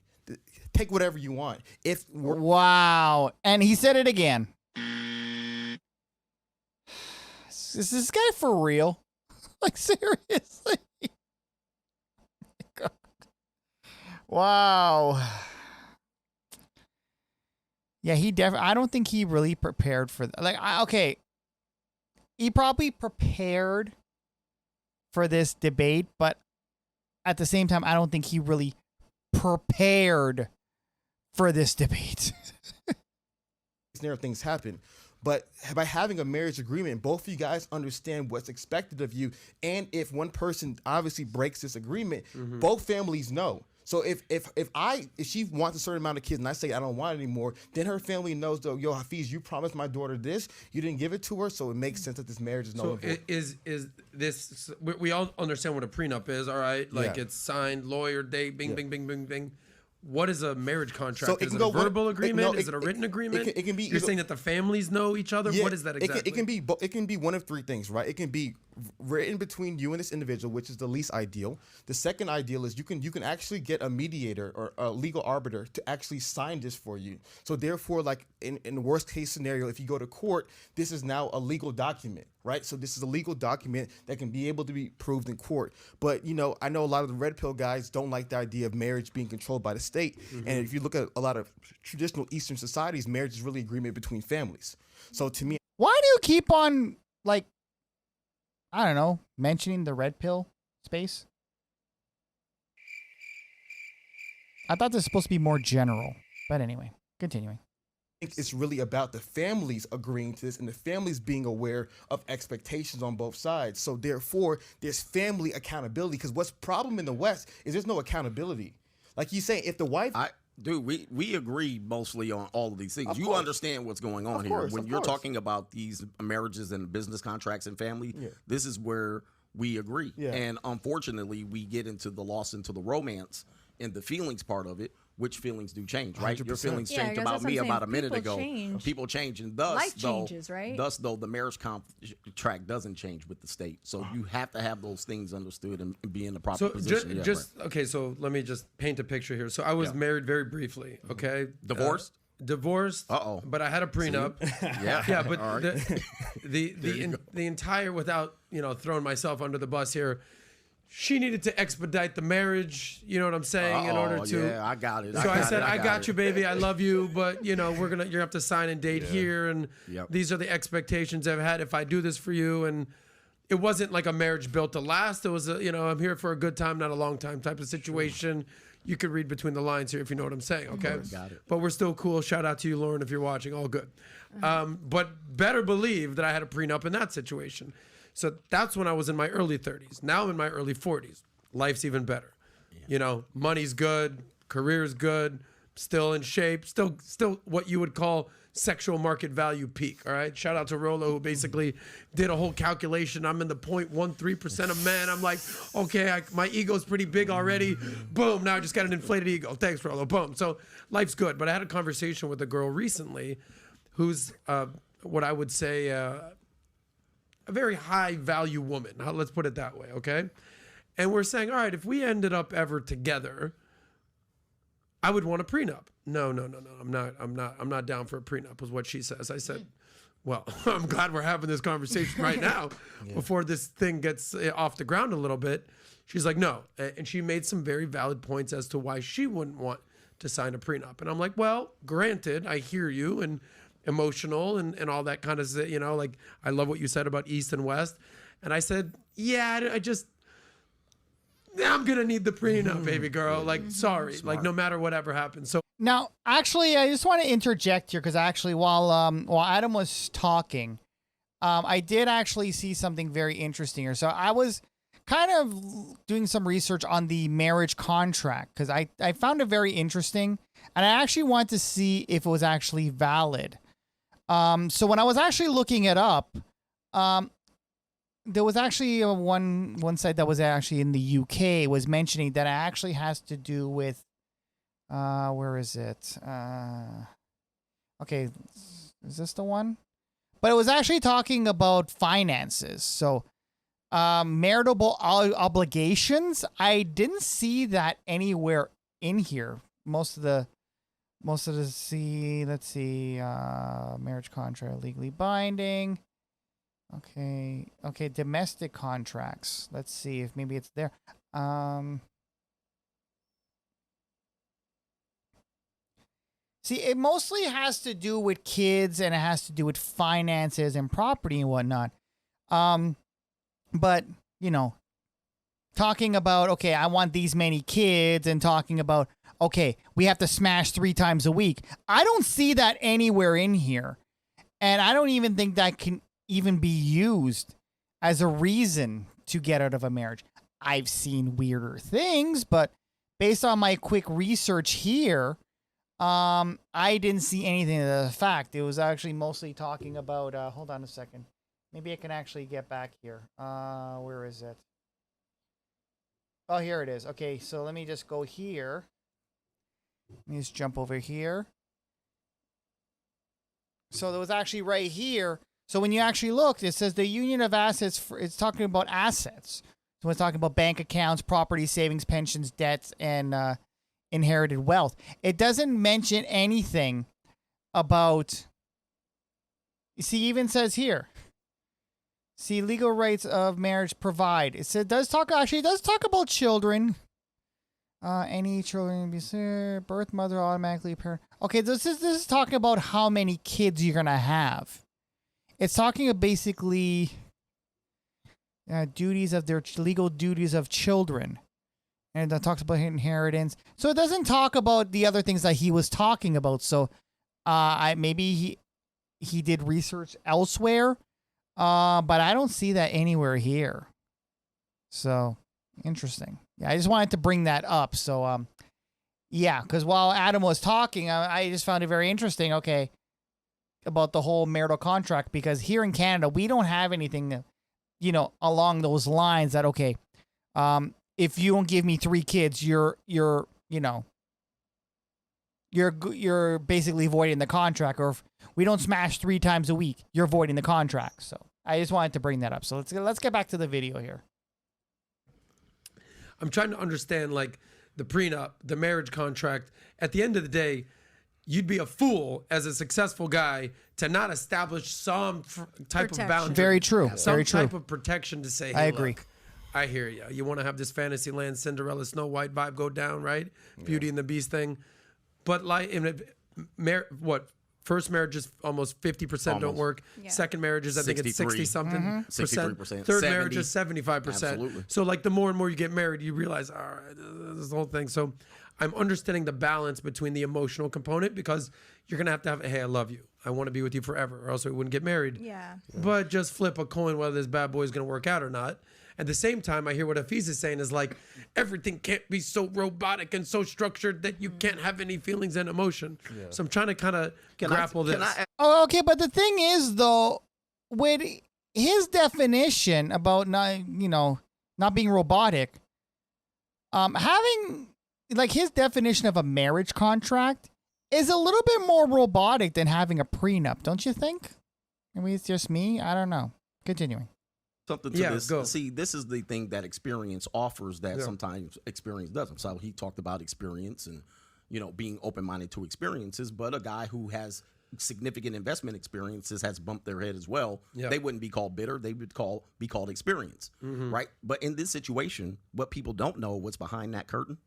Take whatever you want. Wow. And he said it again. Is this guy for real? Like, seriously? God. Wow. Yeah, he definitely, I don't think he really prepared for that. Like, okay. He probably prepared for this debate, but at the same time, I don't think he really prepared for this debate. Things happen. But by having a marriage agreement, both of you guys understand what's expected of you. And if one person obviously breaks this agreement, both families know. So if she wants a certain amount of kids and I say I don't want it anymore, then her family knows, though, yo, Hafiz, you promised my daughter this, you didn't give it to her, so it makes sense that this marriage is null and void. Is this? We all understand what a prenup is, all right? Like it's signed, lawyer, date, bing, bing, bing, bing, bing. What is a marriage contract? Is it a verbal agreement? Is it a written agreement? It can be. You're saying that the families know each other? Yeah, what is that exactly? It can be one of three things, right? It can be written between you and this individual, which is the least ideal. The second ideal is you can actually get a mediator or a legal arbiter to actually sign this for you. So therefore, like in the worst case scenario, if you go to court, this is now a legal document, right? So this is a legal document that can be able to be proved in court. But I know a lot of the red pill guys don't like the idea of marriage being controlled by the state. And if you look at a lot of traditional Eastern societies, marriage is really agreement between families. So to me, why do you keep on, like, I don't know, mentioning the red pill space? I thought this was supposed to be more general. But anyway, continuing. I think it's really about the families agreeing to this and the families being aware of expectations on both sides. So therefore, there's family accountability, because what's problem in the West is there's no accountability. Like you say, if the wife... Dude, we agree mostly on all of these things. You understand what's going on here. When you're talking about these marriages and business contracts and family, this is where we agree. Yeah. And unfortunately, we get into the loss into the romance and the feelings part of it, which feelings do change, right? 100%. Your feelings changed about me about a minute ago. People change, and thus, life changes, right? Thus, though, the marriage contract doesn't change with the state. So you have to have those things understood and be in the proper position. Okay, so let me just paint a picture here. So I was married very briefly, okay? Divorced? Divorced. But I had a prenup. Yeah, but the entire, without throwing myself under the bus here, she needed to expedite the marriage, you know what I'm saying, in order to. Yeah, I got it. So I said, I got you, baby. I love you, but you're gonna have to sign and date here, and these are the expectations I've had if I do this for you. And it wasn't like a marriage built to last. It was I'm here for a good time, not a long time type of situation. You could read between the lines here if you know what I'm saying, okay? Got it. But we're still cool. Shout out to you, Lauren, if you're watching. All good. But better believe that I had a prenup in that situation. So that's when I was in my early 30s. Now I'm in my early 40s. Life's even better. Yeah. You know, money's good, career's good, still in shape, still what you would call sexual market value peak. All right. Shout out to Rolo, who basically did a whole calculation. I'm in the 0.13% of men. I'm like, okay, my ego's pretty big already. Boom. Now I just got an inflated ego. Thanks, Rolo. Boom. So life's good. But I had a conversation with a girl recently who's what I would say a very high value woman. Let's put it that way. Okay. And we're saying, all right, if we ended up ever together, I would want a prenup. No. I'm not down for a prenup, was what she says. I said, well, I'm glad we're having this conversation right now before this thing gets off the ground a little bit. She's like, no. And she made some very valid points as to why she wouldn't want to sign a prenup. And I'm like, well, granted, I hear you, and emotional and all that kind of, you know, like, I love what you said about East and West. And I said, yeah, I'm going to need the prenup, baby girl. Like, sorry, Smart. Like, no matter whatever happens. So now, actually, I just want to interject here because actually, while Adam was talking, I did actually see something very interesting here. So I was kind of doing some research on the marriage contract because I found it very interesting, and I actually wanted to see if it was actually valid. So when I was actually looking it up, there was actually one site that was actually in the UK was mentioning that it actually has to do with, where is it? Okay, is this the one? But it was actually talking about finances. So, marital obligations. I didn't see that anywhere in here. Most of the let's see, marriage contract legally binding. Okay, domestic contracts. Let's see if maybe it's there. See, it mostly has to do with kids and it has to do with finances and property and whatnot. But, you know, talking about, okay, I want these many kids and talking about, okay, we have to smash 3 times a week. I don't see that anywhere in here. And I don't even think that can even be used as a reason to get out of a marriage. I've seen weirder things, but based on my quick research here, I didn't see anything to the fact. It was actually mostly talking about, hold on a second. Maybe I can actually get back here. Where is it? Oh, here it is. Okay, so let me just go here. Let me just jump over here. So there was actually right here. So when you actually look, it says the union of assets, it's talking about assets. So it's talking about bank accounts, property, savings, pensions, debts, and inherited wealth. It doesn't mention anything about, you see, even says here, see, legal rights of marriage provide. It does talk about children. Any children be birth mother automatically parent. Okay, this is talking about how many kids you're gonna have. It's talking about basically duties of their legal duties of children, and that talks about inheritance. So it doesn't talk about the other things that he was talking about. So, maybe he did research elsewhere, but I don't see that anywhere here. So interesting. Yeah, I just wanted to bring that up. So, yeah, because while Adam was talking, I just found it very interesting. Okay. About the whole marital contract, because here in Canada we don't have anything, you know, along those lines that, okay, if you don't give me 3 kids, you're basically voiding the contract, or if we don't smash 3 times a week, you're voiding the contract. So I just wanted to bring that up. So let's get back to the video here. I'm trying to understand, like, the prenup, the marriage contract. At the end of the day, you'd be a fool as a successful guy to not establish some type of boundary. Very true. Some Very true. type of protection to say, hey, I agree. Look, I hear you. You want to have this Fantasyland, Cinderella, Snow White vibe go down, right? Yeah. Beauty and the Beast thing. But like, first marriage is almost 50% don't work. Yeah. Second marriage is, I think it's 60-something percent. 63%. Third marriage is 75%. Absolutely. So like the more and more you get married, you realize, all right, this whole thing. So I'm understanding the balance between the emotional component, because you're going to have, hey, I love you. I want to be with you forever, or else we wouldn't get married. Yeah. But just flip a coin whether this bad boy is going to work out or not. At the same time, I hear what Hafiz is saying is like, everything can't be so robotic and so structured that you can't have any feelings and emotion. Yeah. So I'm trying to kind of grapple this. Oh, okay. But the thing is, though, with his definition about not being robotic, having like his definition of a marriage contract is a little bit more robotic than having a prenup, don't you think? Maybe it's just me. I don't know. Continuing. Something to this. Go. See, this is the thing that experience offers that sometimes experience doesn't. So he talked about experience and, being open-minded to experiences, but a guy who has significant investment experiences has bumped their head as well. Yep. They wouldn't be called bitter. They would be called experience, right? But in this situation, what people don't know what's behind that curtain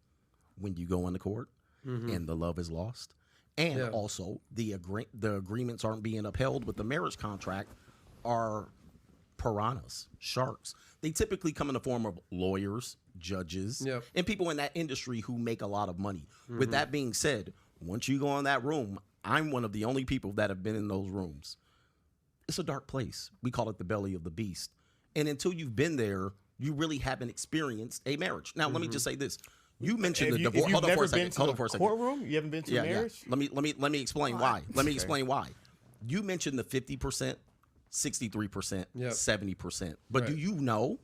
when you go into court and the love is lost. And also the agreements aren't being upheld with the marriage contract are piranhas, sharks. They typically come in the form of lawyers, judges, and people in that industry who make a lot of money. With that being said, once you go in that room, I'm one of the only people that have been in those rooms. It's a dark place. We call it the belly of the beast. And until you've been there, you really haven't experienced a marriage. Now, let me just say this. You mentioned the divorce. Hold on for a second. Hold on for a second. Courtroom? You haven't been to a marriage? Let me explain why. Let me explain why. You mentioned the 50%, 63%, 70%. But do you know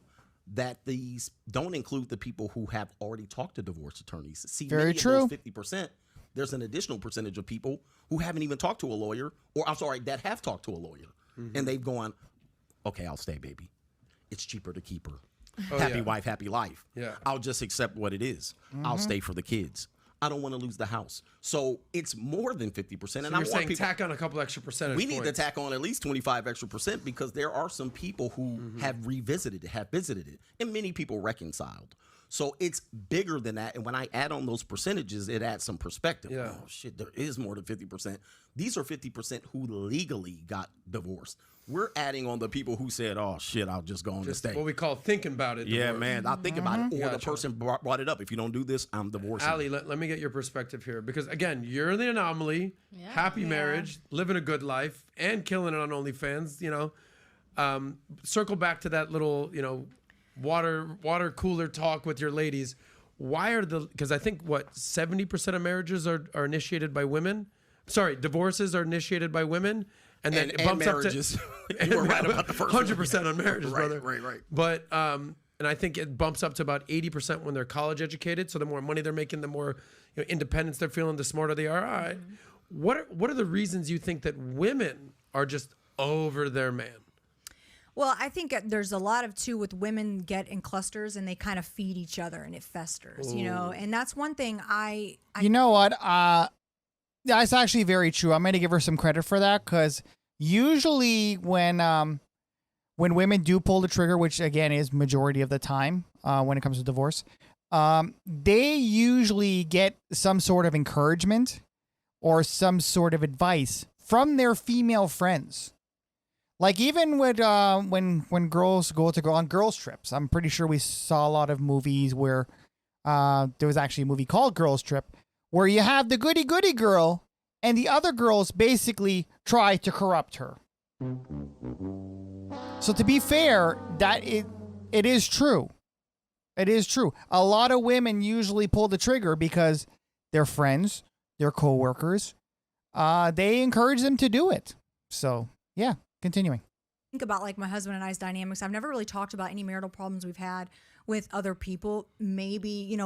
that these don't include the people who have already talked to divorce attorneys? See, very true. Of those 50%, there's an additional percentage of people who haven't even talked to a lawyer, or I'm sorry, that have talked to a lawyer, and they've gone, okay, I'll stay, baby. It's cheaper to keep her. Happy wife, happy life. Yeah. I'll just accept what it is. I'll stay for the kids. I don't want to lose the house. So it's more than 50%. And you're saying tack on a couple extra percentage points. We need to tack on at least 25 extra percent, because there are some people who have revisited it, have visited it, and many people reconciled. So it's bigger than that. And when I add on those percentages, it adds some perspective. Yeah. Oh, shit, there is more than 50%. These are 50% who legally got divorced. We're adding on the people who said, oh, shit, I'll just go on to stay. What we call thinking about it. Yeah, divorce. Man, I'll think about it. Or the person brought it up. If you don't do this, I'm divorcing. Ali, let me get your perspective here. Because, again, you're the anomaly, happy marriage, living a good life, and killing it on OnlyFans, circle back to that little, water cooler talk with your ladies. Why because I think 70% of marriages are initiated by women. Sorry, divorces are initiated by women, and then it bumps marriages. Up to. You were right about the first 100% on marriages, brother. Right. But and I think it bumps up to about 80% when they're college educated. So the more money they're making, the more independence they're feeling, the smarter they are. All right. What are the reasons you think that women are just over their man? Well, I think there's a lot of too with women get in clusters and they kind of feed each other and it festers, and that's one thing you know what? That's actually very true. I'm going to give her some credit for that, because usually when women do pull the trigger, which again is majority of the time when it comes to divorce, they usually get some sort of encouragement or some sort of advice from their female friends. Like even with when girls go on girls trips, I'm pretty sure we saw a lot of movies where there was actually a movie called Girls Trip, where you have the goody girl and the other girls basically try to corrupt her. So to be fair, that it is true. It is true. A lot of women usually pull the trigger because their friends, their coworkers, they encourage them to do it. So yeah. Continuing. Think about like my husband and I's dynamics. I've never really talked about any marital problems we've had with other people. Maybe,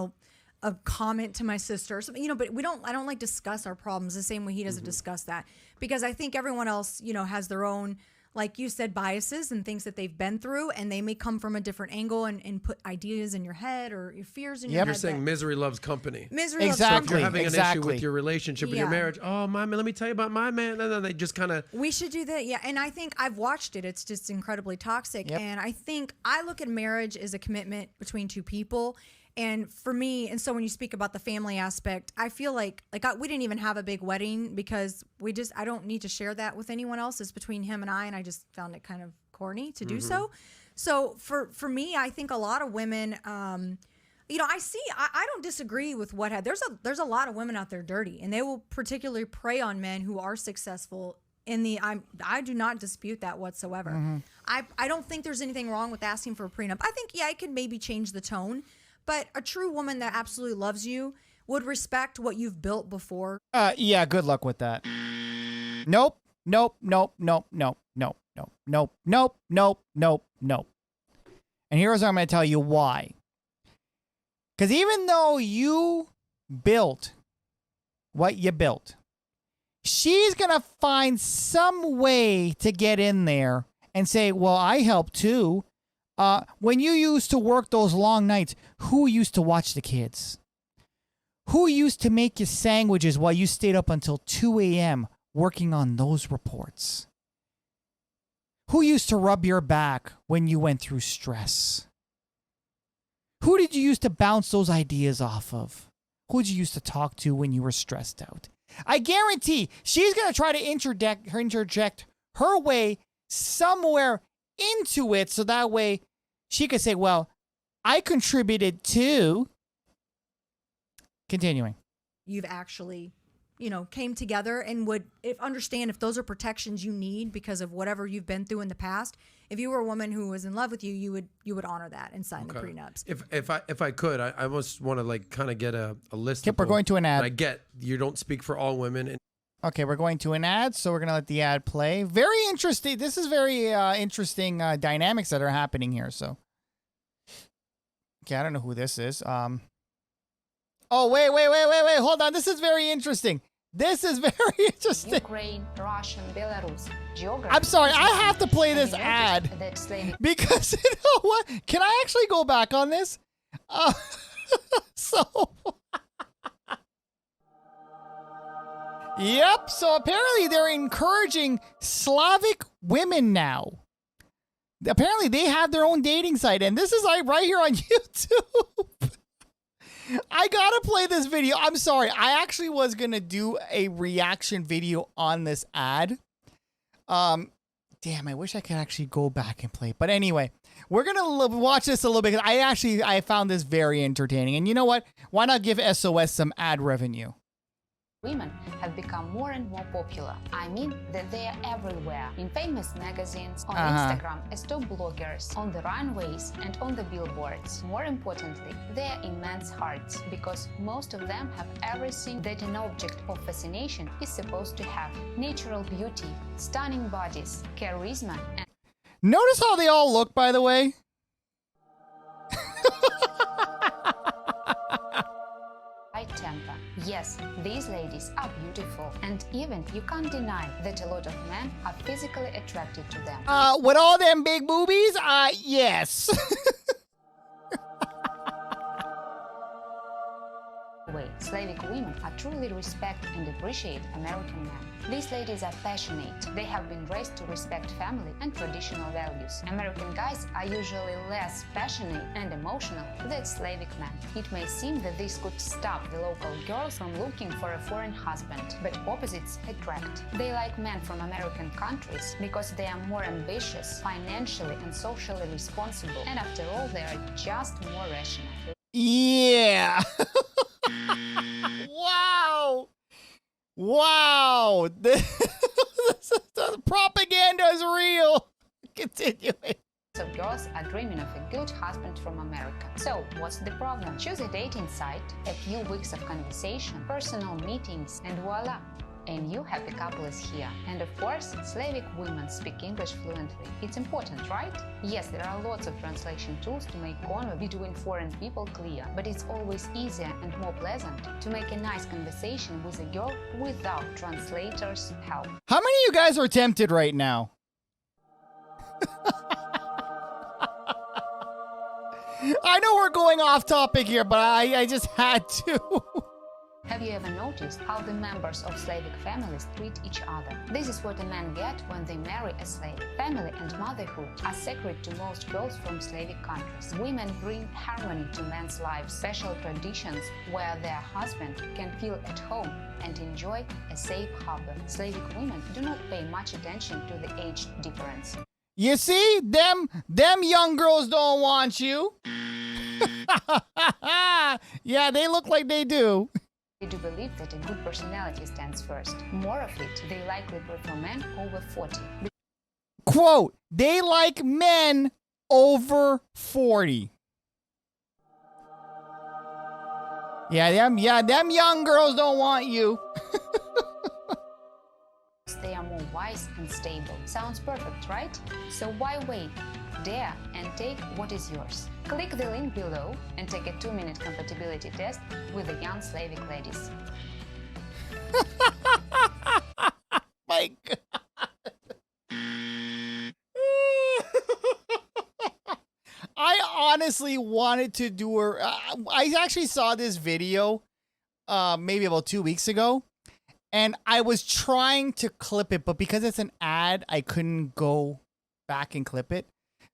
a comment to my sister or something, but I don't like discuss our problems the same way he doesn't discuss that, because I think everyone else, has their own, like you said, biases and things that they've been through, and they may come from a different angle and put ideas in your head or your fears in your head. You're saying misery loves company. Misery loves company. So if you're having an issue with your relationship, with your marriage, oh, my man, let me tell you about my man. And then they just kind of... We should do that, yeah. And I think I've watched it. It's just incredibly toxic. Yep. And I think I look at marriage as a commitment between two people. And for me, and so when you speak about the family aspect, I feel like we didn't even have a big wedding because I don't need to share that with anyone else. It's between him and I just found it kind of corny to do so. So for me, I think a lot of women, I don't disagree with there's a lot of women out there dirty, and they will particularly prey on men who are successful I do not dispute that whatsoever. Mm-hmm. I don't think there's anything wrong with asking for a prenup. I think, it could maybe change the tone, but a true woman that absolutely loves you would respect what you've built before. Yeah, good luck with that. Nope. And here's what I'm going to tell you why. Because even though you built what you built, she's going to find some way to get in there and say, well, I helped too. When you used to work those long nights, who used to watch the kids? Who used to make you sandwiches while you stayed up until 2 a.m. working on those reports? Who used to rub your back when you went through stress? Who did you used to bounce those ideas off of? Who did you used to talk to when you were stressed out? I guarantee she's going to try to interject her way somewhere into it so that way she could say, well, I contributed too. Continuing. You've actually, came together and would understand if those are protections you need because of whatever you've been through in the past. If you were a woman who was in love with you, you would honor that and sign the prenups. If I could, I almost want to kind of get a list. Yep, we're going to an ad. I get you don't speak for all women. Okay, we're going to an ad, so we're going to let the ad play. Very interesting. This is very interesting dynamics that are happening here. So, okay, I don't know who this is. Oh, wait. Hold on. This is very interesting. Ukraine, Russia, Belarus. Geography. I'm sorry. I have to play this ad because you know what? Can I actually go back on this? Yep. So apparently they're encouraging Slavic women now. Apparently they have their own dating site, and this is right here on YouTube. I gotta play this video. I'm sorry. I actually was gonna do a reaction video on this ad. Damn, I wish I could actually go back and play it. But anyway, we're gonna watch this a little bit. I found this very entertaining. And you know what? Why not give SOS some ad revenue? Women have become more and more popular. I mean that they are everywhere. In famous magazines, on Instagram, as top bloggers, on the runways and on the billboards. More importantly, they are in men's hearts because most of them have everything that an object of fascination is supposed to have. Natural beauty, stunning bodies, charisma, and... Notice how they all look, by the way? temper. Yes, these ladies are beautiful, and even you can't deny that a lot of men are physically attracted to them. With all them big boobies? Yes. Slavic women are truly respect and appreciate American men. These ladies are passionate. They have been raised to respect family and traditional values. American guys are usually less passionate and emotional than Slavic men. It may seem that this could stop the local girls from looking for a foreign husband, but opposites attract. They like men from American countries because they are more ambitious, financially and socially responsible, and after all, they are just more rational. Yeah. Wow. The propaganda is real. Continuing. So girls are dreaming of a good husband from America. So what's the problem? Choose a dating site, a few weeks of conversation, personal meetings, and voila! A new happy couple is here. And of course, Slavic women speak English fluently. It's important, right? Yes, there are lots of translation tools to make convo between foreign people clear, but it's always easier and more pleasant to make a nice conversation with a girl without translators' help. How many of you guys are tempted right now? I know we're going off topic here, but I just had to. Have you ever noticed how the members of Slavic families treat each other? This is what a man gets when they marry a slave. Family and motherhood are sacred to most girls from Slavic countries. Women bring harmony to men's lives, special traditions where their husband can feel at home and enjoy a safe harbor. Slavic women do not pay much attention to the age difference. You see, them young girls don't want you. Yeah, they look like they do. They do believe that a good personality stands first. More of it, they likely prefer men over 40. Quote, they like men over 40. Yeah, them young girls don't want you. They are more wise and stable. Sounds perfect, right? So why wait? Dare and take what is yours. Click the link below and take a 2-minute compatibility test with the young Slavic ladies. My God. I honestly wanted to do her. I actually saw this video maybe about 2 weeks ago, and I was trying to clip it, but because it's an ad, I couldn't go back and clip it.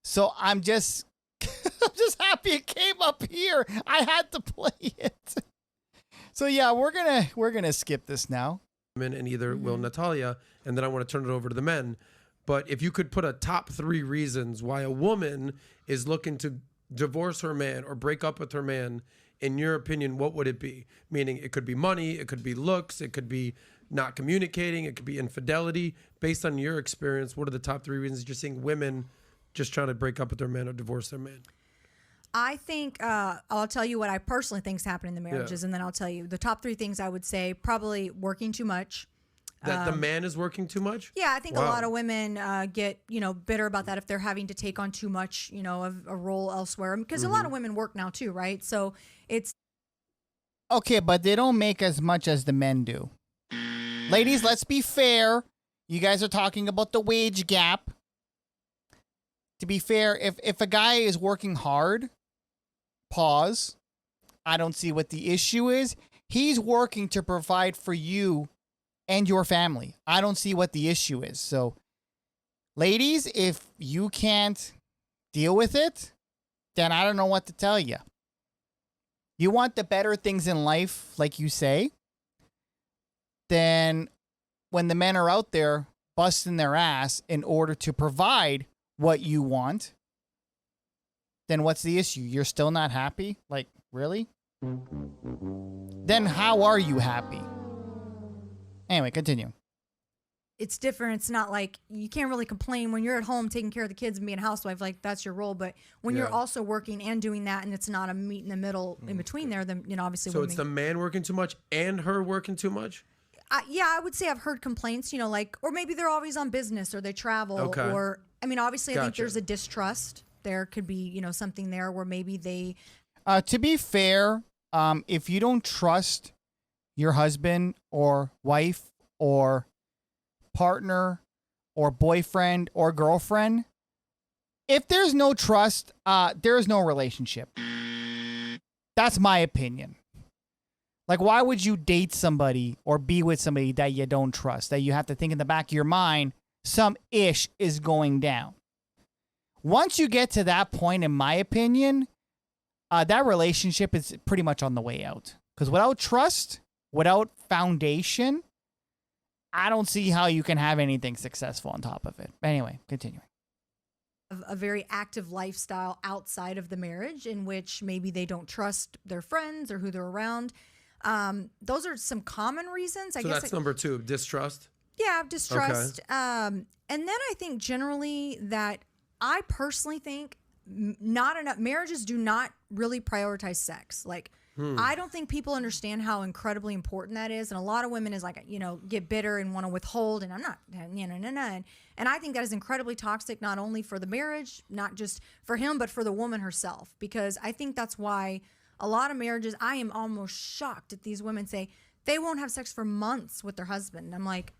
So I'm just I'm just happy it came up here. I had to play it. So yeah, we're gonna skip this now. And either will Natalia, and then I want to turn it over to the men. But if you could put a top 3 reasons why a woman is looking to divorce her man or break up with her man, in your opinion, what would it be? Meaning it could be money, it could be looks, it could be not communicating, it could be infidelity. Based on your experience, what are the top 3 reasons you're seeing women just trying to break up with their man or divorce their man? I think I'll tell you what I personally think is happening in the marriages, and then I'll tell you the top 3 things I would say. Probably working too much. That the man is working too much? Yeah, I think a lot of women get, bitter about that if they're having to take on too much, of a role elsewhere. Because a lot of women work now too, right? So it's... Okay, but they don't make as much as the men do. Ladies, let's be fair. You guys are talking about the wage gap. To be fair, if a guy is working hard, pause. I don't see what the issue is. He's working to provide for you and your family. I don't see what the issue is. So, ladies, if you can't deal with it, then I don't know what to tell you. You want the better things in life, like you say, then when the men are out there busting their ass in order to provide what you want, then what's the issue? You're still not happy? Like, really? Then how are you happy? Anyway, continue. It's different. It's not like you can't really complain when you're at home taking care of the kids and being a housewife. Like, that's your role. But when you're also working and doing that, and it's not a meet in the middle in between there, then obviously. So it's the man working too much and her working too much. I would say I've heard complaints. Or maybe they're always on business or they travel. Okay. Or obviously, I think there's a distrust. There could be something there where maybe they. To be fair, if you don't trust your husband or wife or partner or boyfriend or girlfriend, if there's no trust, there is no relationship. That's my opinion. Like, why would you date somebody or be with somebody that you don't trust, that you have to think in the back of your mind, some ish is going down? Once you get to that point, in my opinion, that relationship is pretty much on the way out. Because without trust, without foundation, I don't see how you can have anything successful on top of it. Anyway, continuing. A very active lifestyle outside of the marriage in which maybe they don't trust their friends or who they're around. Those are some common reasons. I guess that's number 2, distrust. Yeah, distrust. Okay. And then I think generally that I personally think not enough marriages do not really prioritize sex. Like, I don't think people understand how incredibly important that is. And a lot of women is like, get bitter and want to withhold. And I'm not, And I think that is incredibly toxic, not only for the marriage, not just for him, but for the woman herself. Because I think that's why a lot of marriages, I am almost shocked at these women say they won't have sex for months with their husband. And I'm like,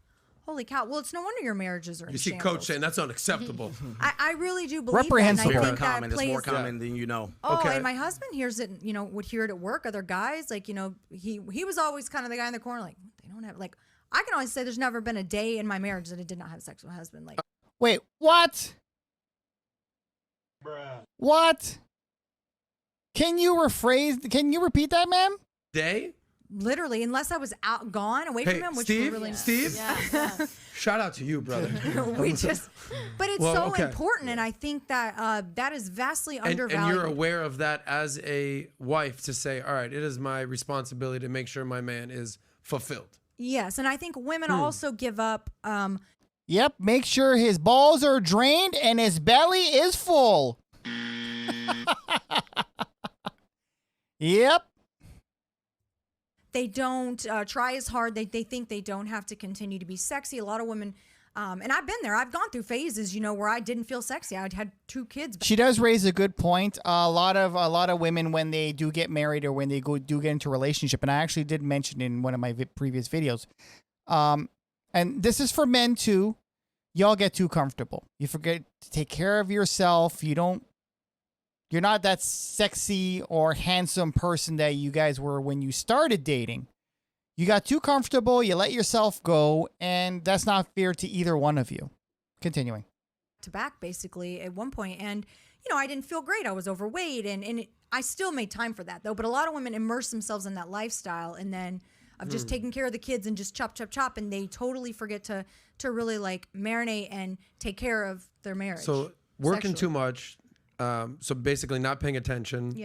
holy cow. Well, it's no wonder your marriages are in shambles. Coach saying that's unacceptable. I really do believe reprehensible. That. Very common. It's more common than you know. Oh, and my husband hears it, would hear it at work. Other guys, like, he was always kind of the guy in the corner, like, they don't have, like, I can always say there's never been a day in my marriage that I did not have sex with my husband. Like, wait, what? Bruh. What? Can you repeat that, ma'am? Day? literally, unless I was gone away from him, which Steve, really Steve, shout out to you, brother. But it's so important, and I think that that is vastly undervalued. And you're aware of that as a wife to say, all right, it is my responsibility to make sure my man is fulfilled. Yes, and I think women also give up. Yep, make sure his balls are drained and his belly is full. Yep. They don't try as hard. They think they don't have to continue to be sexy. A lot of women, and I've been there. I've gone through phases, where I didn't feel sexy. I'd had 2 kids. She does raise a good point. A lot of women, when they do get married or when they do get into a relationship, and I actually did mention in one of my previous videos, and this is for men too. Y'all get too comfortable. You forget to take care of yourself. You're not that sexy or handsome person that you guys were when you started dating. You got too comfortable, you let yourself go, and that's not fair to either one of you. Continuing. To back, basically, at one point, and, I didn't feel great. I was overweight, and I still made time for that, though. But a lot of women immerse themselves in that lifestyle, and then of just taking care of the kids and just chop, chop, chop, and they totally forget to really, marinate and take care of their marriage. So working too much... so basically not paying attention,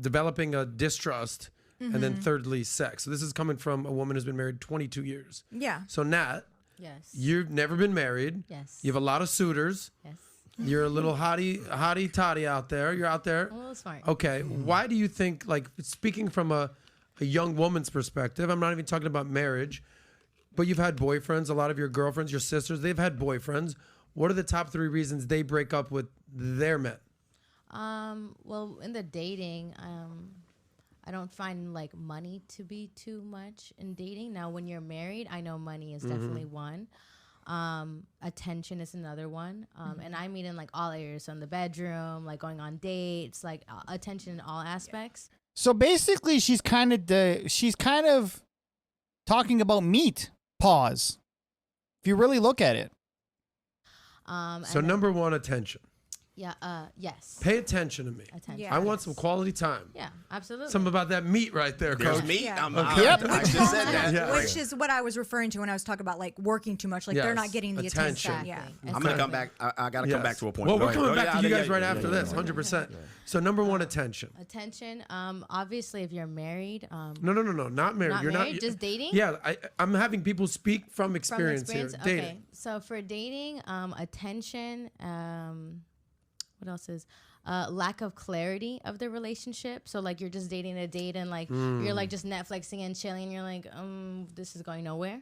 developing a distrust, and then thirdly, sex. So this is coming from a woman who's been married 22 years. Yeah. So Nat, yes, you've never been married. Yes. You have a lot of suitors. Yes. You're a little hottie toddy out there. You're out there. A little smart. Okay. Why do you think, speaking from a young woman's perspective, I'm not even talking about marriage, but you've had boyfriends, a lot of your girlfriends, your sisters, they've had boyfriends. What are the top 3 reasons they break up with their men? Well, in the dating, I don't find money to be too much in dating. Now, when you're married, I know money is definitely one. Attention is another one. And I mean in all areas, so in the bedroom, going on dates, attention in all aspects. So basically, she's kind of talking about meat. Pause. If you really look at it. So number 1, attention. Yeah, yes. Pay attention to me. Attention. Yeah. I want some quality time. Yeah, absolutely. Something about that meat right there, There's Coach. meat. Yeah. I just said that. Which is what I was referring to when I was talking about working too much. They're not getting the attention. Exactly. Yeah. I'm going to come back. I got to come back to a point. Well, Go we're ahead. coming back to you guys right Yeah, after this, 100%. So number 1, attention. Attention. Obviously, if you're married. No, not married. Not You're married, not just dating? Yeah, I'm having people speak from experience here. Okay. Dating. So for dating, attention. What else is? Lack of clarity of the relationship. So you're just dating a date and you're just Netflixing and chilling. And you're this is going nowhere.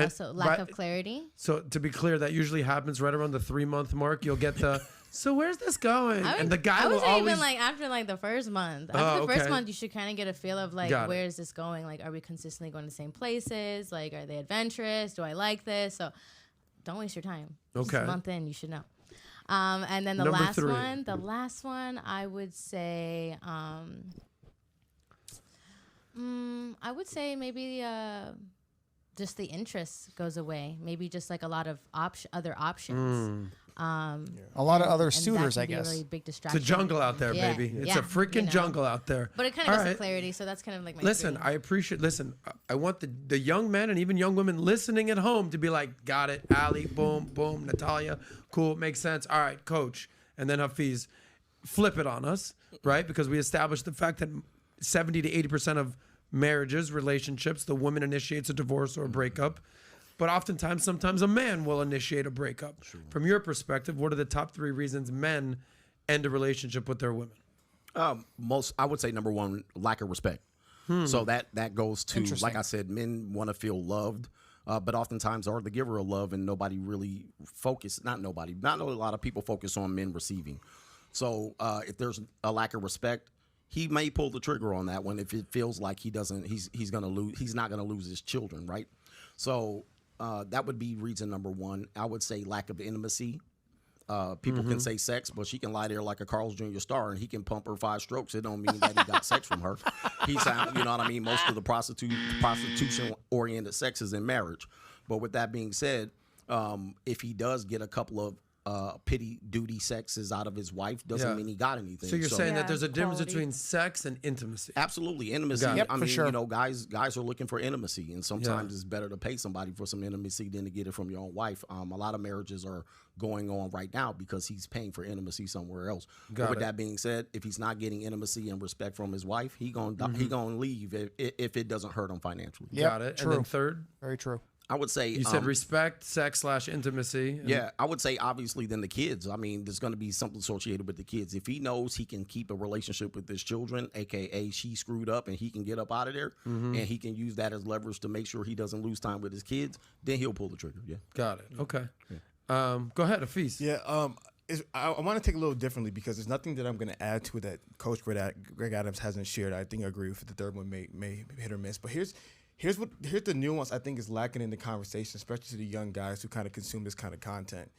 So lack of clarity. So to be clear, that usually happens right around the 3-month mark. You'll get the, so where's this going? And the guy will always. Even after the first month. After the first month, you should kind of get a feel of where is this going? Are we consistently going to the same places? Are they adventurous? Do I like this? So don't waste your time. Okay. Just a month in, you should know. And then the last one, I would say, maybe just the interest goes away. Maybe just a lot of other options. A lot of other suitors, I guess. Really big distraction. It's a jungle out there, baby. It's a freaking jungle out there. But it kind of goes to clarity, so that's kind of my Listen, three. I appreciate. Listen, I want the young men and even young women listening at home to be like, got it, Ali, boom, boom, Natalia, cool, makes sense. All right, Coach, and then Hafiz, flip it on us, right? Because we established the fact that 70 to 80% of marriages, relationships, the woman initiates a divorce or a breakup. But oftentimes, sometimes a man will initiate a breakup. True. From your perspective, what are the top 3 reasons men end a relationship with their women? I would say number 1, lack of respect. So that goes to, like I said, men want to feel loved, but oftentimes are the giver of love, and nobody really not a lot of people focus on men receiving. So if there's a lack of respect, he may pull the trigger on that one if it feels like he's not going to lose his children, right? So that would be reason number 1. I would say lack of intimacy. People can say sex, but she can lie there like a Carl's Jr. star, and he can pump her 5 strokes. It don't mean that he got sex from her. You know what I mean? Most of the prostitution-oriented sex is in marriage. But with that being said, if he does get a couple of pity duty sex is out of his wife doesn't mean he got anything. So you're saying that there's a difference quality. between sex and intimacy. Absolutely, intimacy. Yep, I for mean, sure. you know, guys are looking for intimacy, and sometimes it's better to pay somebody for some intimacy than to get it from your own wife. A lot of marriages are going on right now because he's paying for intimacy somewhere else. But with that being said, if he's not getting intimacy and respect from his wife, he gonna leave if it doesn't hurt him financially. Yep, Got it. true. And then third, Very true. I would say you said respect, sex / intimacy. Yeah, I would say obviously then the kids. I mean, there's going to be something associated with the kids. If he knows he can keep a relationship with his children, aka she screwed up and he can get up out of there, and he can use that as leverage to make sure he doesn't lose time with his kids, then he'll pull the trigger. Yeah, Got it. Okay. Go ahead, Afis. Yeah. I want to take a little differently because there's nothing that I'm going to add to it that Coach Greg Adams hasn't shared. I think I agree with the third one may hit or miss. But here's the nuance I think is lacking in the conversation, especially to the young guys who kind of consume this kind of content.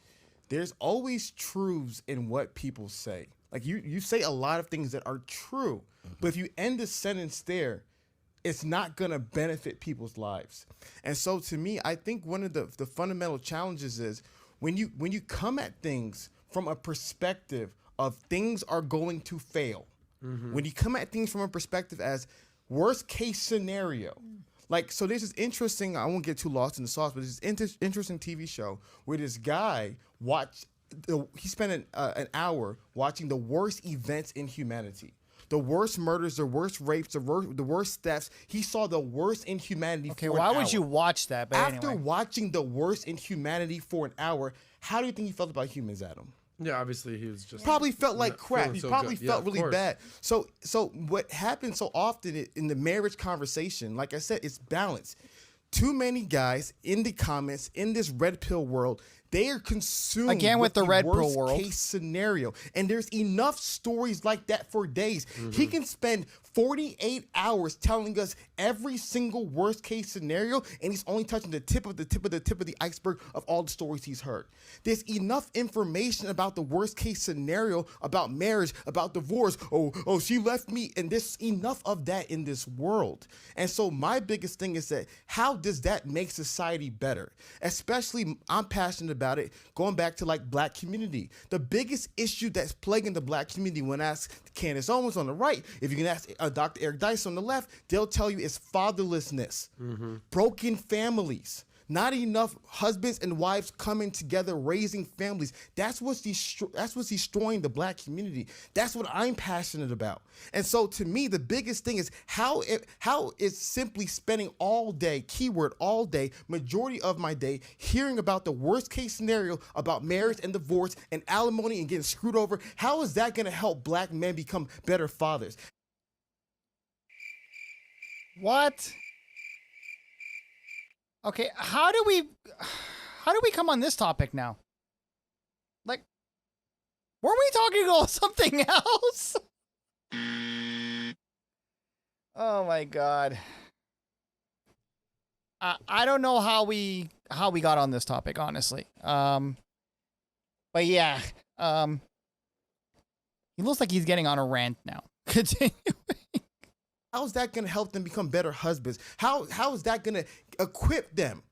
There's always truths in what people say. Like you say a lot of things that are true, but if you end the sentence there, it's not going to benefit people's lives. And so to me, I think one of the fundamental challenges is when you come at things from a perspective of things are going to fail, when you come at things from a perspective as worst case scenario, like, so this is interesting. I won't get too lost in the sauce, but this is interesting TV show where this guy he spent an hour watching the worst events in humanity. The worst murders, the worst rapes, the worst thefts. He saw the worst in humanity. Okay, for why an would hour. you watch that? But After anyway. watching the worst in humanity for an hour, how do you think he felt about humans, Adam? Yeah, obviously he was just Probably felt like crap. feeling He so probably good. felt of really course. bad. So what happens so often in the marriage conversation, like I said, it's balance. Too many guys in the comments in this red pill world, they are consumed Again with the red pill worst world. case scenario. And there's enough stories like that for days. He can spend 48 hours telling us every single worst case scenario, and he's only touching the tip of the iceberg of all the stories he's heard. There's enough information about the worst case scenario, about marriage, about divorce. Oh, she left me, and there's enough of that in this world. And so my biggest thing is that how does that make society better? Especially, I'm passionate about it, going back to like black community. The biggest issue that's plaguing the black community, when I ask Candace Owens on the right, if you can ask Dr. Eric Dice on the left, they'll tell you it's fatherlessness, broken families, not enough husbands and wives coming together, raising families. That's what's destroying the black community. That's what I'm passionate about. And so to me, the biggest thing is how is simply spending all day, keyword all day, majority of my day, hearing about the worst case scenario about marriage and divorce and alimony and getting screwed over. How is that going to help black men become better fathers? What? Okay, how do we come on this topic now? Like, weren't we talking about something else? Oh my god. I don't know how we got on this topic, honestly. But yeah, he looks like he's getting on a rant now. Continue. How is that going to help them become better husbands? How is that going to equip them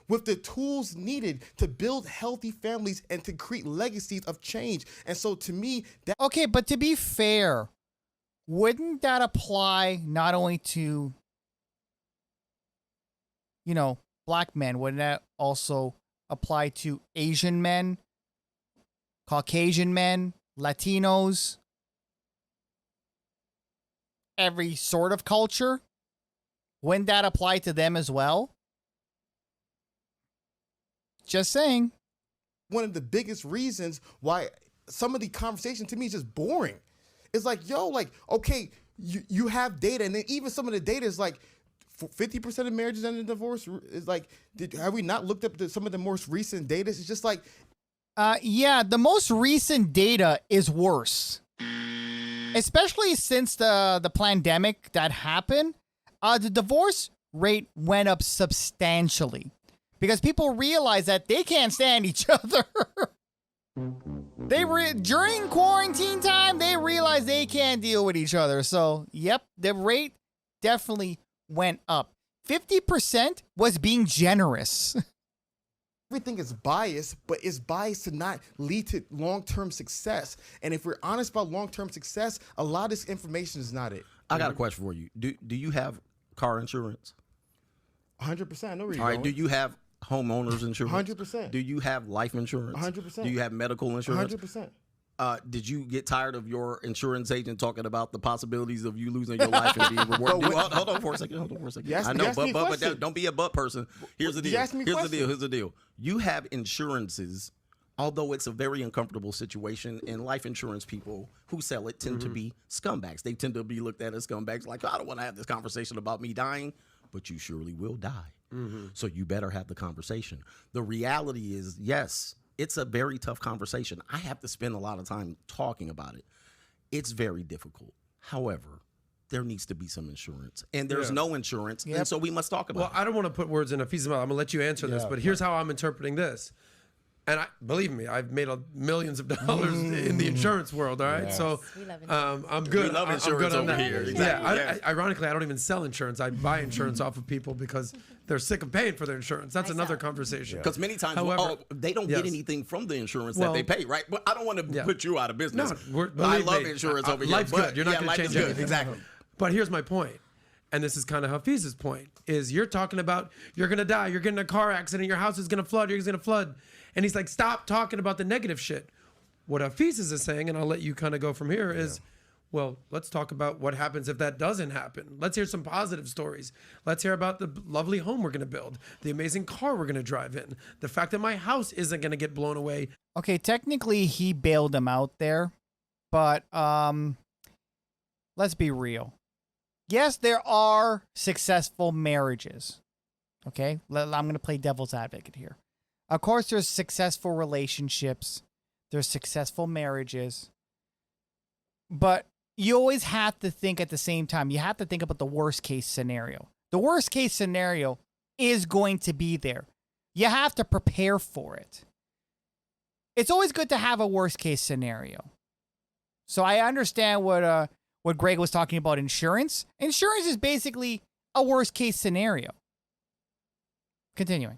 with the tools needed to build healthy families and to create legacies of change? And so to me, that Okay, but to be fair, wouldn't that apply not only to, black men? Wouldn't that also apply to Asian men, Caucasian men, Latinos? Every sort of culture? Wouldn't that apply to them as well? Just saying. one of the biggest reasons why some of the conversation to me is just boring. It's like, okay, you have data, and then even some of the data is like 50% of marriages end in divorce. Is like, have we not looked up some of the most recent data? It's just like, yeah, the most recent data is worse. Especially since the pandemic that happened, the divorce rate went up substantially because people realized that they can't stand each other. During quarantine time, they realized they can't deal with each other. So, yep, the rate definitely went up. 50% was being generous. everything is biased, but it's biased to not lead to long-term success. And if we're honest about long-term success, a lot of this information is not it. I got a question for you. Do you have car insurance? 100%. I know where you're All right. going. Do you have homeowners insurance? 100%. Do you have life insurance? 100%. Do you have medical insurance? 100%. Did you get tired of your insurance agent talking about the possibilities of you losing your life and being rewarded? Hold on for a second. I know, but don't be a but person. Here's the deal. Here's the deal. You have insurances, although it's a very uncomfortable situation, and life insurance people who sell it tend to be scumbags. They tend to be looked at as scumbags, like, I don't want to have this conversation about me dying, but you surely will die. So you better have the conversation. The reality is, yes, it's a very tough conversation. I have to spend a lot of time talking about it. It's very difficult. However, there needs to be some insurance. And there's no insurance, and so we must talk about it. Well, I don't want to put words in Afiz's mouth. I'm going to let you answer this, but here's how I'm interpreting this. And believe me, I've made millions of dollars in the insurance world. All right, so I'm good. We love insurance over here. Exactly. Yeah, ironically, I don't even sell insurance. I buy insurance off of people because they're sick of paying for their insurance. That's another conversation. Because many times, they don't get anything from the insurance that they pay, right? But I don't want to put you out of business. No, I love insurance over here. Life's good. You're not going to change anything. Exactly. But here's my point. And this is kind of Hafiz's point, is you're talking about you're going to die, you're getting in a car accident, your house is going to flood, you're going to flood. And he's like, stop talking about the negative shit. What Hafiz is saying, and I'll let you kind of go from here, is, well, let's talk about what happens if that doesn't happen. Let's hear some positive stories. Let's hear about the lovely home we're going to build, the amazing car we're going to drive in, the fact that my house isn't going to get blown away. Okay, technically he bailed him out there, but let's be real. Yes, there are successful marriages. Okay, I'm going to play devil's advocate here. Of course, there's successful relationships. There's successful marriages. But you always have to think at the same time, you have to think about the worst case scenario. The worst case scenario is going to be there. You have to prepare for it. It's always good to have a worst case scenario. So I understand what Greg was talking about insurance. Insurance is basically a worst case scenario. Continuing.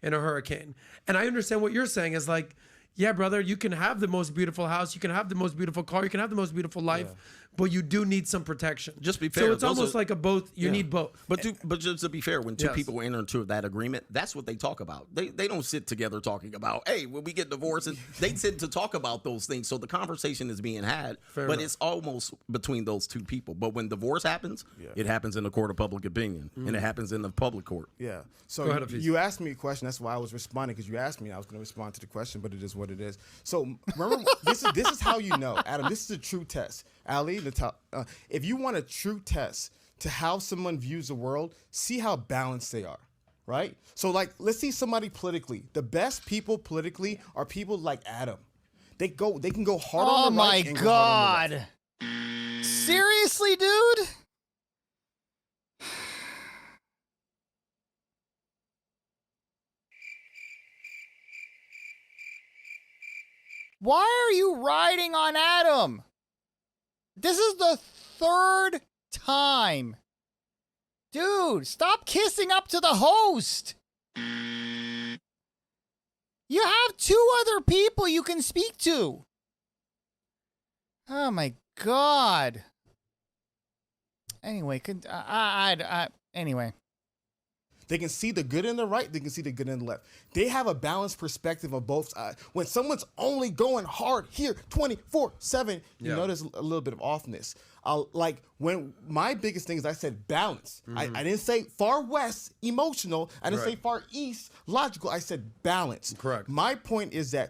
In a hurricane. And I understand what you're saying is like, yeah, brother, you can have the most beautiful house, you can have the most beautiful car, you can have the most beautiful life, but you do need some protection. Just be fair. So it's almost like a both. You need both. But just to be fair, when two people enter into that agreement, that's what they talk about. They don't sit together talking about, hey, when we get divorced, and they sit to talk about those things. So the conversation is being had, but it's almost between those two people. But when divorce happens, it happens in the court of public opinion, and it happens in the public court. Yeah. So you asked me a question. That's why I was responding, because you asked me. I was going to respond to the question, but it is what it is. So remember, this is how you know, Adam. This is a true test. Ali, if you want a true test to how someone views the world, see how balanced they are, right? So, like, let's see somebody politically. The best people politically are people like Adam. They can go hard on the right. Oh my God! Seriously, dude? Why are you riding on Adam? This is the third time. Dude, stop kissing up to the host. You have two other people you can speak to. Oh my God. Anyway, anyway. They can see the good in the right. They can see the good in the left. They have a balanced perspective of both sides. When someone's only going hard here 24/7, you notice a little bit of offness. Like when my biggest thing is, I said balance. I didn't say far west emotional. I didn't say far east logical. I said balance. Correct. My point is that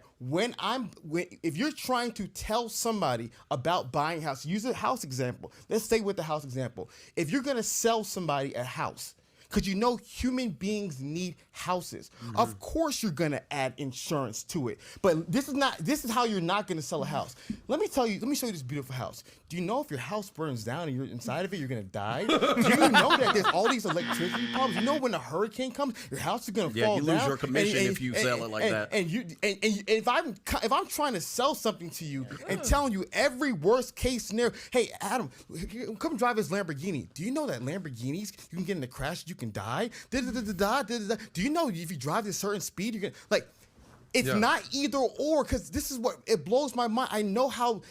if you're trying to tell somebody about buying a house, use a house example. Let's stay with the house example. If you're gonna sell somebody a house, because you know human beings need houses. Of course you're gonna add insurance to it. But this is how you're not gonna sell a house. Let me show you this beautiful house. Do you know if your house burns down and you're inside of it, you're gonna die? Do you know that there's all these electricity problems? You know when a hurricane comes, your house is gonna fall down. Yeah, you lose your commission if you sell it like that. And if I'm trying to sell something to you and telling you every worst case scenario, hey Adam, come drive this Lamborghini. Do you know that Lamborghinis, you can get in a crash, you can die. Do you know if you drive at a certain speed, you can like. It's not either or, because this is what it blows my mind. I know how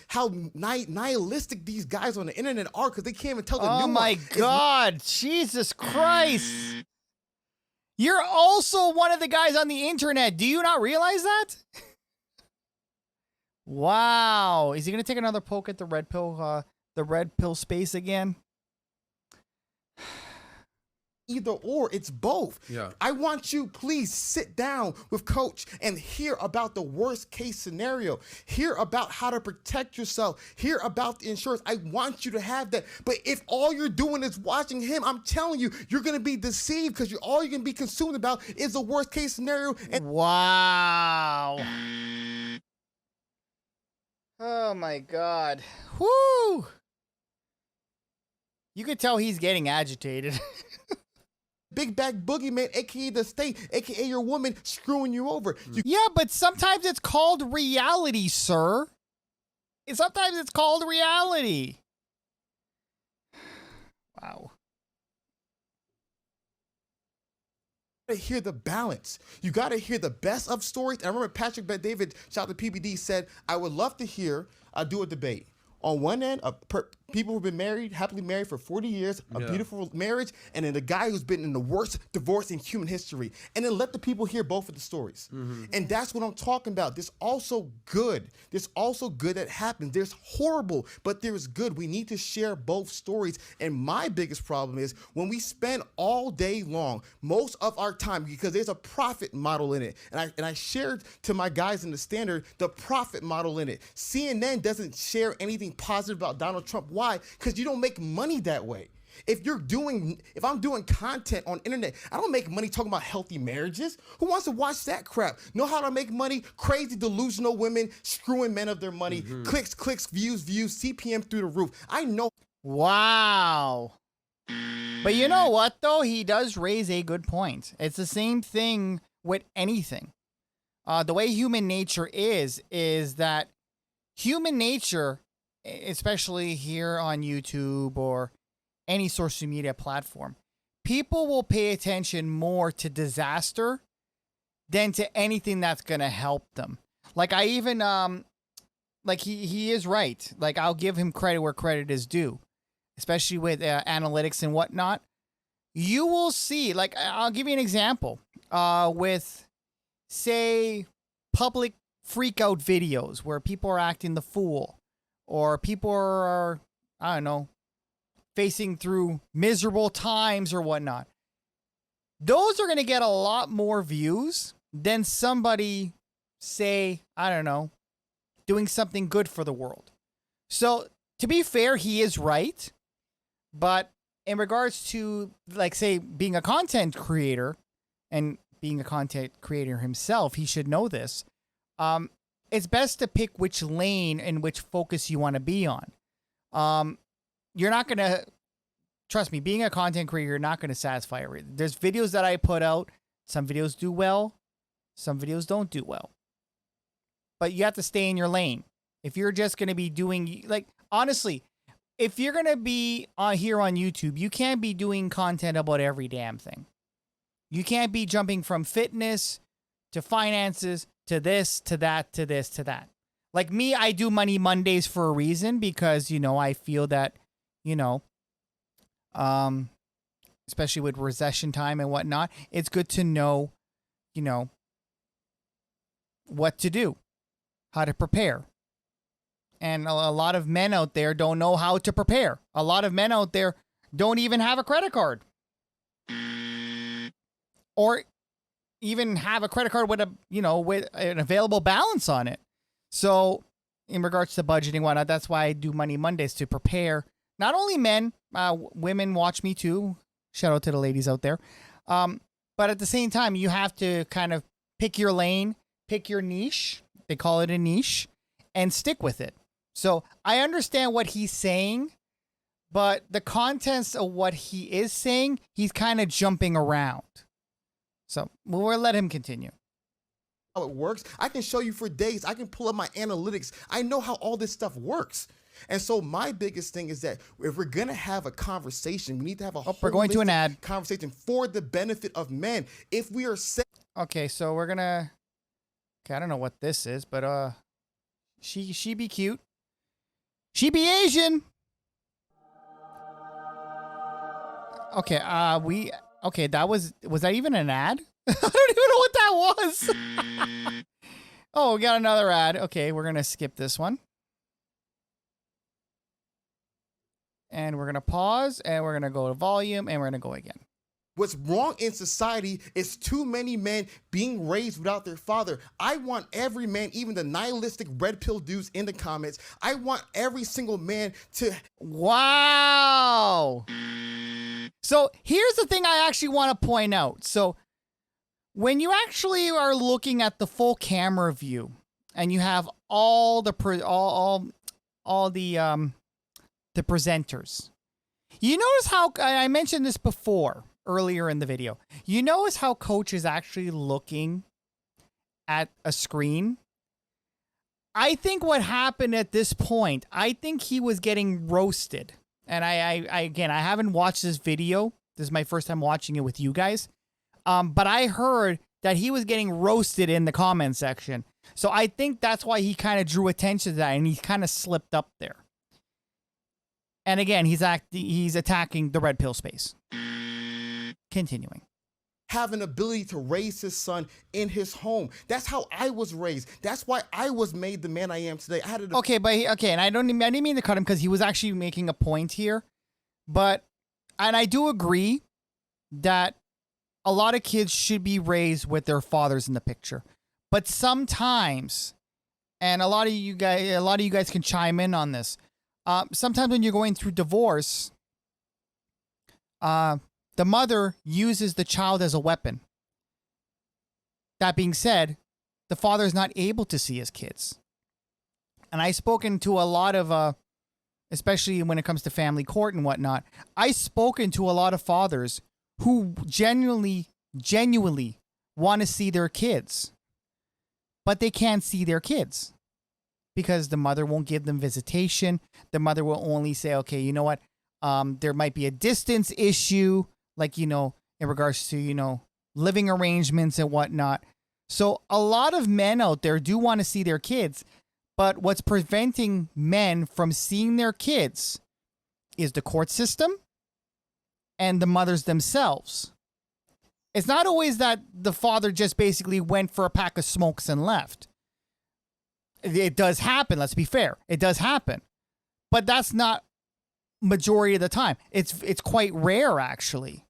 nihilistic these guys on the internet are, because they can't even tell the new. Oh my God, Jesus Christ! You're also one of the guys on the internet. Do you not realize that? Wow, is he gonna take another poke at the red pill space again? Either or, it's both. Yeah. I want you, please sit down with Coach and hear about the worst case scenario. Hear about how to protect yourself. Hear about the insurance. I want you to have that. But if all you're doing is watching him, I'm telling you, you're going to be deceived, because all you're going to be consumed about is the worst case scenario. And wow. Oh my God. Whoo. You could tell he's getting agitated. Big bag boogeyman, aka the state, aka your woman screwing you over. Yeah, but sometimes it's called reality, sir. Sometimes it's called reality. Wow. You gotta hear the balance. You gotta hear the best of stories. And I remember Patrick Bet-David, shout out to PBD, said, I would love to hear do a debate. On one end, people who've been married, happily married for 40 years, a beautiful marriage, and then the guy who's been in the worst divorce in human history. And then let the people hear both of the stories. And that's what I'm talking about. There's also good. There's also good that happens. There's horrible, but there's good. We need to share both stories. And my biggest problem is when we spend all day long, most of our time, because there's a profit model in it. And I shared to my guys in the Standard the profit model in it. CNN doesn't share anything positive about Donald Trump. Why? Because you don't make money that way. If I'm doing content on internet, I don't make money talking about healthy marriages. Who wants to watch that crap? Know how to make money? Crazy, delusional women screwing men of their money. Clicks, views, CPM through the roof. I know. Wow. But you know what, though? He does raise a good point. It's the same thing with anything. The way human nature is that human nature, especially here on YouTube or any social media platform, people will pay attention more to disaster than to anything that's going to help them. Like I even, like he is right. Like I'll give him credit where credit is due, especially with analytics and whatnot. You will see, like I'll give you an example with, say, public freak out videos where people are acting the fool, or people are, I don't know, facing through miserable times or whatnot. Those are going to get a lot more views than somebody, say, I don't know, doing something good for the world. So to be fair, he is right. But in regards to, like, say, being a content creator and being a content creator himself, he should know this. It's best to pick which lane and which focus you want to be on. You're not going to, trust me, being a content creator, you're not going to satisfy everything. There's videos that I put out. Some videos do well. Some videos don't do well. But you have to stay in your lane. If you're just going to be doing, like, honestly, if you're going to be here on YouTube, you can't be doing content about every damn thing. You can't be jumping from fitness to finances to this, to that, to this, to that. Like me, I do Money Mondays for a reason, because, you know, I feel that, you know, especially with recession time and whatnot, it's good to know, you know, what to do, how to prepare. And a lot of men out there don't know how to prepare. A lot of men out there don't even have a credit card. Or even have a credit card with with an available balance on it. So in regards to budgeting and whatnot, that's why I do Money Mondays, to prepare. Not only men, women watch me too. Shout out to the ladies out there. But at the same time, you have to kind of pick your lane, pick your niche. They call it a niche, and stick with it. So I understand what he's saying, but the contents of what he is saying, he's kind of jumping around. So we'll let him continue. How it works. I can show you for days. I can pull up my analytics. I know how all this stuff works. And so my biggest thing is that if we're going to have a conversation, we need to have a we're going to an holistic ad conversation for the benefit of men. If we are okay, so we're gonna. Okay, I don't know what this is, but she be cute. She be Asian. Okay, okay, was that even an ad? I don't even know what that was. Oh, we got another ad. Okay, we're gonna skip this one. And we're gonna pause, and we're gonna go to volume, and we're gonna go again. What's wrong in society is too many men being raised without their father. I want every man, even the nihilistic red pill dudes in the comments, I want every single man to... Wow. So here's the thing I actually want to point out. So when you actually are looking at the full camera view and you have all the presenters, you notice how I mentioned this before earlier in the video. You notice how Coach is actually looking at a screen. I think what happened at this point, I think he was getting roasted. And I haven't watched this video. This is my first time watching it with you guys. But I heard that he was getting roasted in the comment section. So I think that's why he kind of drew attention to that and he kind of slipped up there. And again, he's attacking the red pill space. Continuing. Have an ability to raise his son in his home. That's how I was raised. That's why I was made the man I am today. I had an and I didn't mean to cut him because he was actually making a point here. And I do agree that a lot of kids should be raised with their fathers in the picture. But sometimes, and a lot of you guys can chime in on this. Sometimes when you're going through divorce, the mother uses the child as a weapon. That being said, the father is not able to see his kids. And I've spoken to a lot of, especially when it comes to family court and whatnot, I've spoken to a lot of fathers who genuinely want to see their kids. But they can't see their kids because the mother won't give them visitation. The mother will only say, okay, you know what? There might be a distance issue. Like, in regards to, living arrangements and whatnot. So a lot of men out there do want to see their kids, but what's preventing men from seeing their kids is the court system and the mothers themselves. It's not always that the father just basically went for a pack of smokes and left. It does happen, let's be fair. It does happen. But that's not majority of the time. It's quite rare, actually,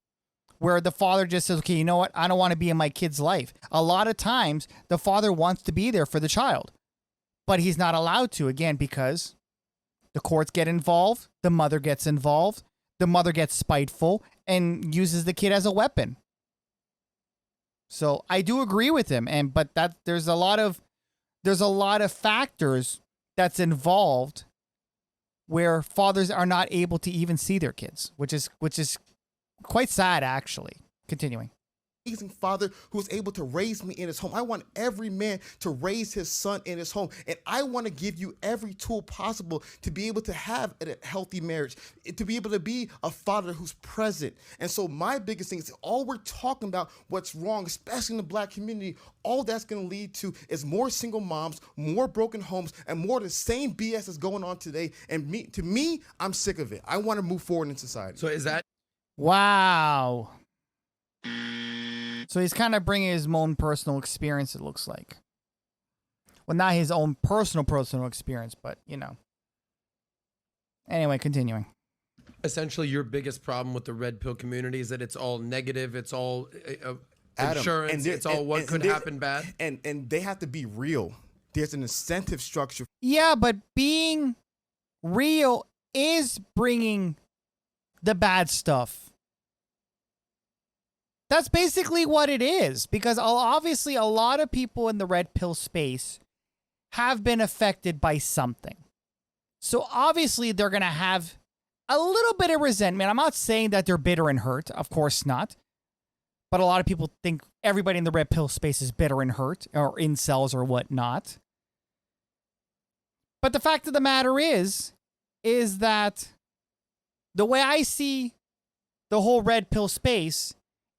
where the father just says, okay, you know what? I don't want to be in my kid's life. A lot of times, the father wants to be there for the child, but he's not allowed to, again, because the courts get involved, the mother gets involved, the mother gets spiteful, and uses the kid as a weapon. So I do agree with him, but there's a lot of factors that's involved where fathers are not able to even see their kids, which is quite sad, actually. Continuing. Amazing father who's able to raise me in his home. I want every man to raise his son in his home. And I want to give you every tool possible to be able to have a healthy marriage, to be able to be a father who's present. And so my biggest thing is all we're talking about what's wrong, especially in the black community, all that's going to lead to is more single moms, more broken homes, and more of the same BS that's going on today. And to me, I'm sick of it. I want to move forward in society. So is that... Wow. So he's kind of bringing his own personal experience, it looks like. Well, not his own personal experience, but, Anyway, continuing. Essentially, your biggest problem with the red pill community is that it's all negative, it's all Adam, insurance, it's all what could happen bad. And they have to be real. There's an incentive structure. Yeah, but being real is bringing the bad stuff. That's basically what it is, because obviously a lot of people in the red pill space have been affected by something. So obviously they're going to have a little bit of resentment. I'm not saying that they're bitter and hurt. Of course not. But a lot of people think everybody in the red pill space is bitter and hurt, or incels or whatnot. But the fact of the matter is is that the way I see the whole red pill space,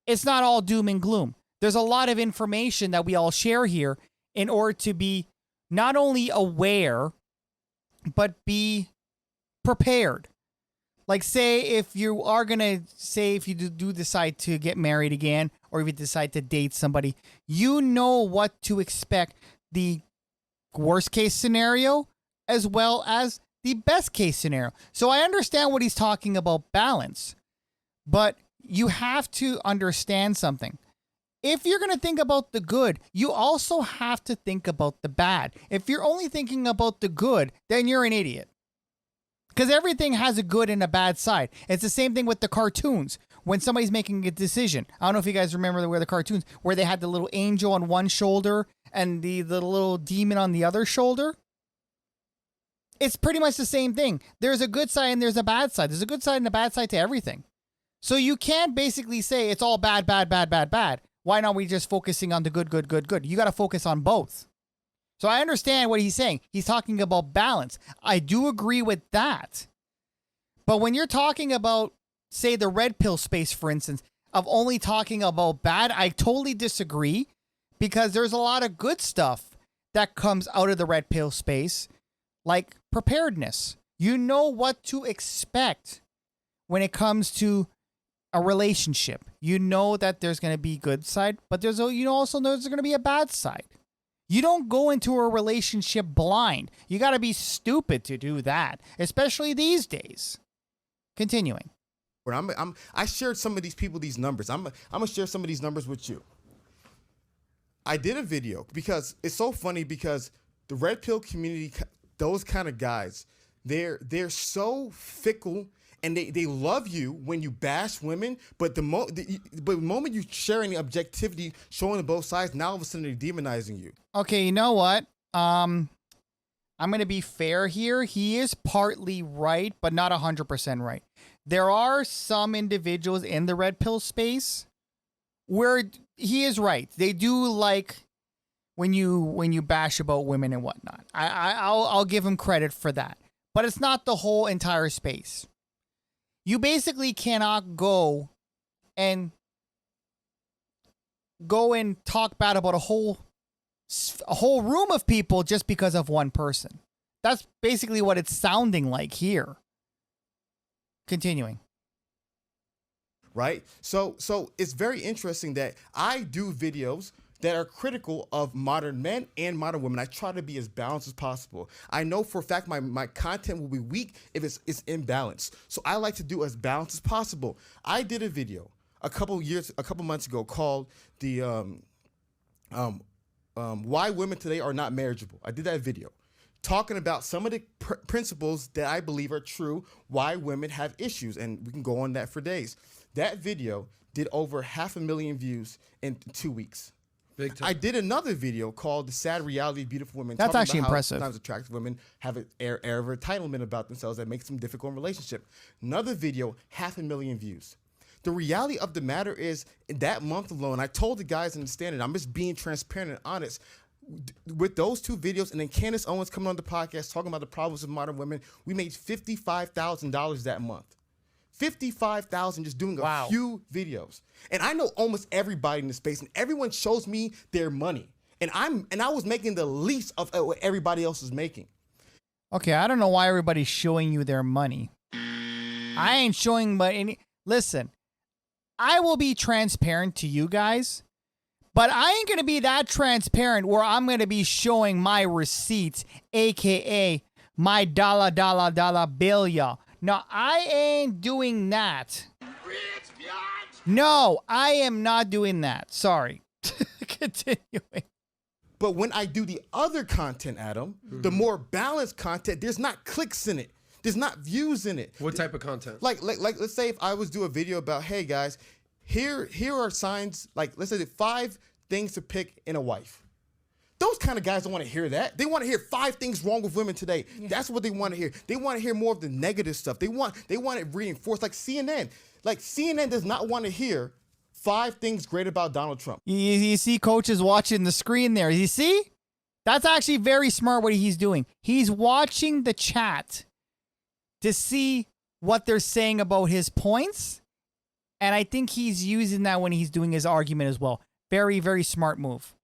it's not all doom and gloom. There's a lot of information that we all share here in order to be not only aware, but be prepared. Like, say if you are going to, say if you do decide to get married again, or if you decide to date somebody, you know what to expect, the worst case scenario as well as the best case scenario. So I understand what he's talking about, balance, but you have to understand something. If you're going to think about the good, you also have to think about the bad. If you're only thinking about the good, then you're an idiot. Because everything has a good and a bad side. It's the same thing with the cartoons. When somebody's making a decision, I don't know if you guys remember where the cartoons, where they had the little angel on one shoulder and the little demon on the other shoulder. It's pretty much the same thing. There's a good side and there's a bad side. There's a good side and a bad side to everything. So you can't basically say it's all bad, bad, bad, bad, bad. Why not we just focusing on the good, good, good, good? You got to focus on both. So I understand what he's saying. He's talking about balance. I do agree with that. But when you're talking about, say, the red pill space, for instance, of only talking about bad, I totally disagree, because there's a lot of good stuff that comes out of the red pill space, like preparedness. You know what to expect when it comes to a relationship. You know that there's going to be good side, but there's also know there's going to be a bad side. You don't go into a relationship blind. You got to be stupid to do that, especially these days. Continuing. I shared some of these people these numbers. I'm gonna share some of these numbers with you. I did a video because it's so funny, because the red pill community, those kind of guys, they're so fickle. And they love you when you bash women, but the moment you share any objectivity, showing both sides, now all of a sudden they're demonizing you. Okay, you know what? I'm going to be fair here. He is partly right, but not 100% right. There are some individuals in the red pill space where he is right. They do like when you bash about women and whatnot. I'll give him credit for that. But it's not the whole entire space. You basically cannot go and talk bad about a whole room of people just because of one person. That's basically what it's sounding like here. Continuing. Right? So it's very interesting that I do videos that are critical of modern men and modern women. I try to be as balanced as possible. I know for a fact my content will be weak if it's imbalanced. So I like to do as balanced as possible. I did a video a couple months ago called the Why Women Today Are Not Marriageable. I did that video talking about some of the principles that I believe are true, why women have issues, and we can go on that for days. That video did over 500,000 views in 2 weeks. I did another video called The Sad Reality of Beautiful Women. That's actually impressive. Sometimes attractive women have an air of entitlement about themselves that makes them difficult in relationship. Another video, 500,000 views. The reality of the matter is, in that month alone, I told the guys in the Standard, I'm just being transparent and honest. With those two videos, and then Candace Owens coming on the podcast talking about the problems of modern women, we made $55,000 that month. $55,000 just doing a few videos. And I know almost everybody in the space, and everyone shows me their money. And I was making the least of what everybody else is making. Okay, I don't know why everybody's showing you their money. I ain't showing but any. Listen, I will be transparent to you guys, but I ain't gonna be that transparent where I'm gonna be showing my receipts, aka my dollar bill, y'all. No, I ain't doing that. No, I am not doing that. Sorry. Continuing. But when I do the other content, Adam, the more balanced content, there's not clicks in it. There's not views in it. What type of content? Like let's say if I was do a video about, hey guys, here are signs, like let's say the 5 things to pick in a wife. Those kind of guys don't want to hear that. They want to hear 5 things wrong with women today. Yeah. That's what they want to hear. They want to hear more of the negative stuff. They want it reinforced, like CNN. Like CNN does not want to hear 5 things great about Donald Trump. You see Coach is watching the screen there. You see? That's actually very smart what he's doing. He's watching the chat. to see what they're saying about his points. And I think he's using that when he's doing his argument as well. Very, very smart move.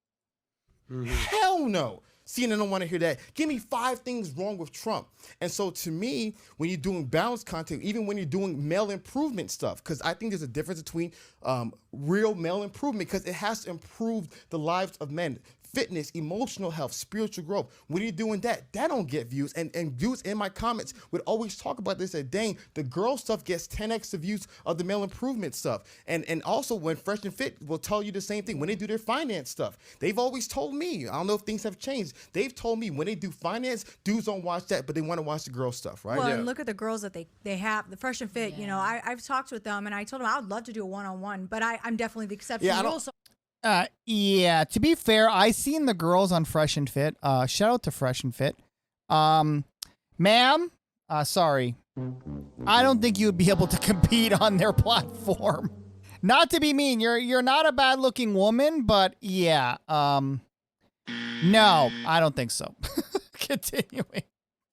Hell no. CNN don't want to hear that. Give me 5 things wrong with Trump. And so to me, when you're doing balanced content, even when you're doing male improvement stuff, because I think there's a difference between real male improvement, because it has to improve the lives of men. Fitness, emotional health, spiritual growth. When you're doing that, that don't get views. And dudes in my comments would always talk about this, that dang, the girl stuff gets 10x the views of the male improvement stuff. And also when Fresh and Fit will tell you the same thing. When they do their finance stuff, they've always told me, I don't know if things have changed, they've told me when they do finance, dudes don't watch that, but they want to watch the girl stuff, right? Well, and look at the girls that they have, the Fresh and Fit, you know, I've talked with them and I told them I would love to do a one-on-one, but I'm definitely the exception. Yeah, to be fair, I seen the girls on Fresh and Fit. Shout out to Fresh and Fit. Ma'am, sorry. I don't think you would be able to compete on their platform. Not to be mean, you're not a bad looking woman, but yeah, no, I don't think so. Continuing.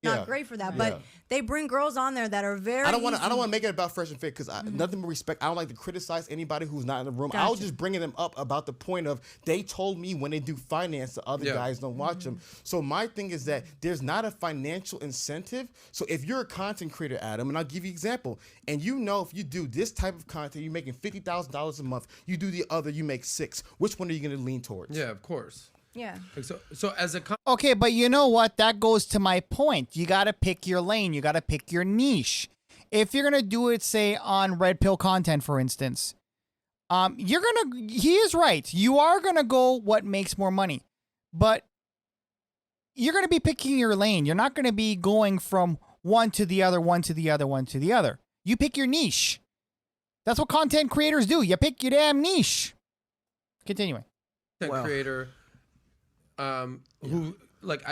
Not great for that, but they bring girls on there that are very. I don't want to make it about Fresh and Fit because nothing but respect. I don't like to criticize anybody who's not in the room. I was just bringing them up about the point of they told me when they do finance, the other guys don't watch them. So my thing is that there's not a financial incentive. So if you're a content creator, Adam, and I'll give you an example, and you know if you do this type of content, you're making $50,000 a month. You do the other, you make $6,000. Which one are you going to lean towards? Yeah, of course. Yeah. So as a okay, but you know what? That goes to my point. You got to pick your lane. You got to pick your niche. If you're gonna do it, say on Red Pill content, for instance, he is right. You are gonna go what makes more money, but you're gonna be picking your lane. You're not gonna be going from one to the other, one to the other, one to the other. You pick your niche. That's what content creators do. You pick your damn niche. Continuing. Creator. Who like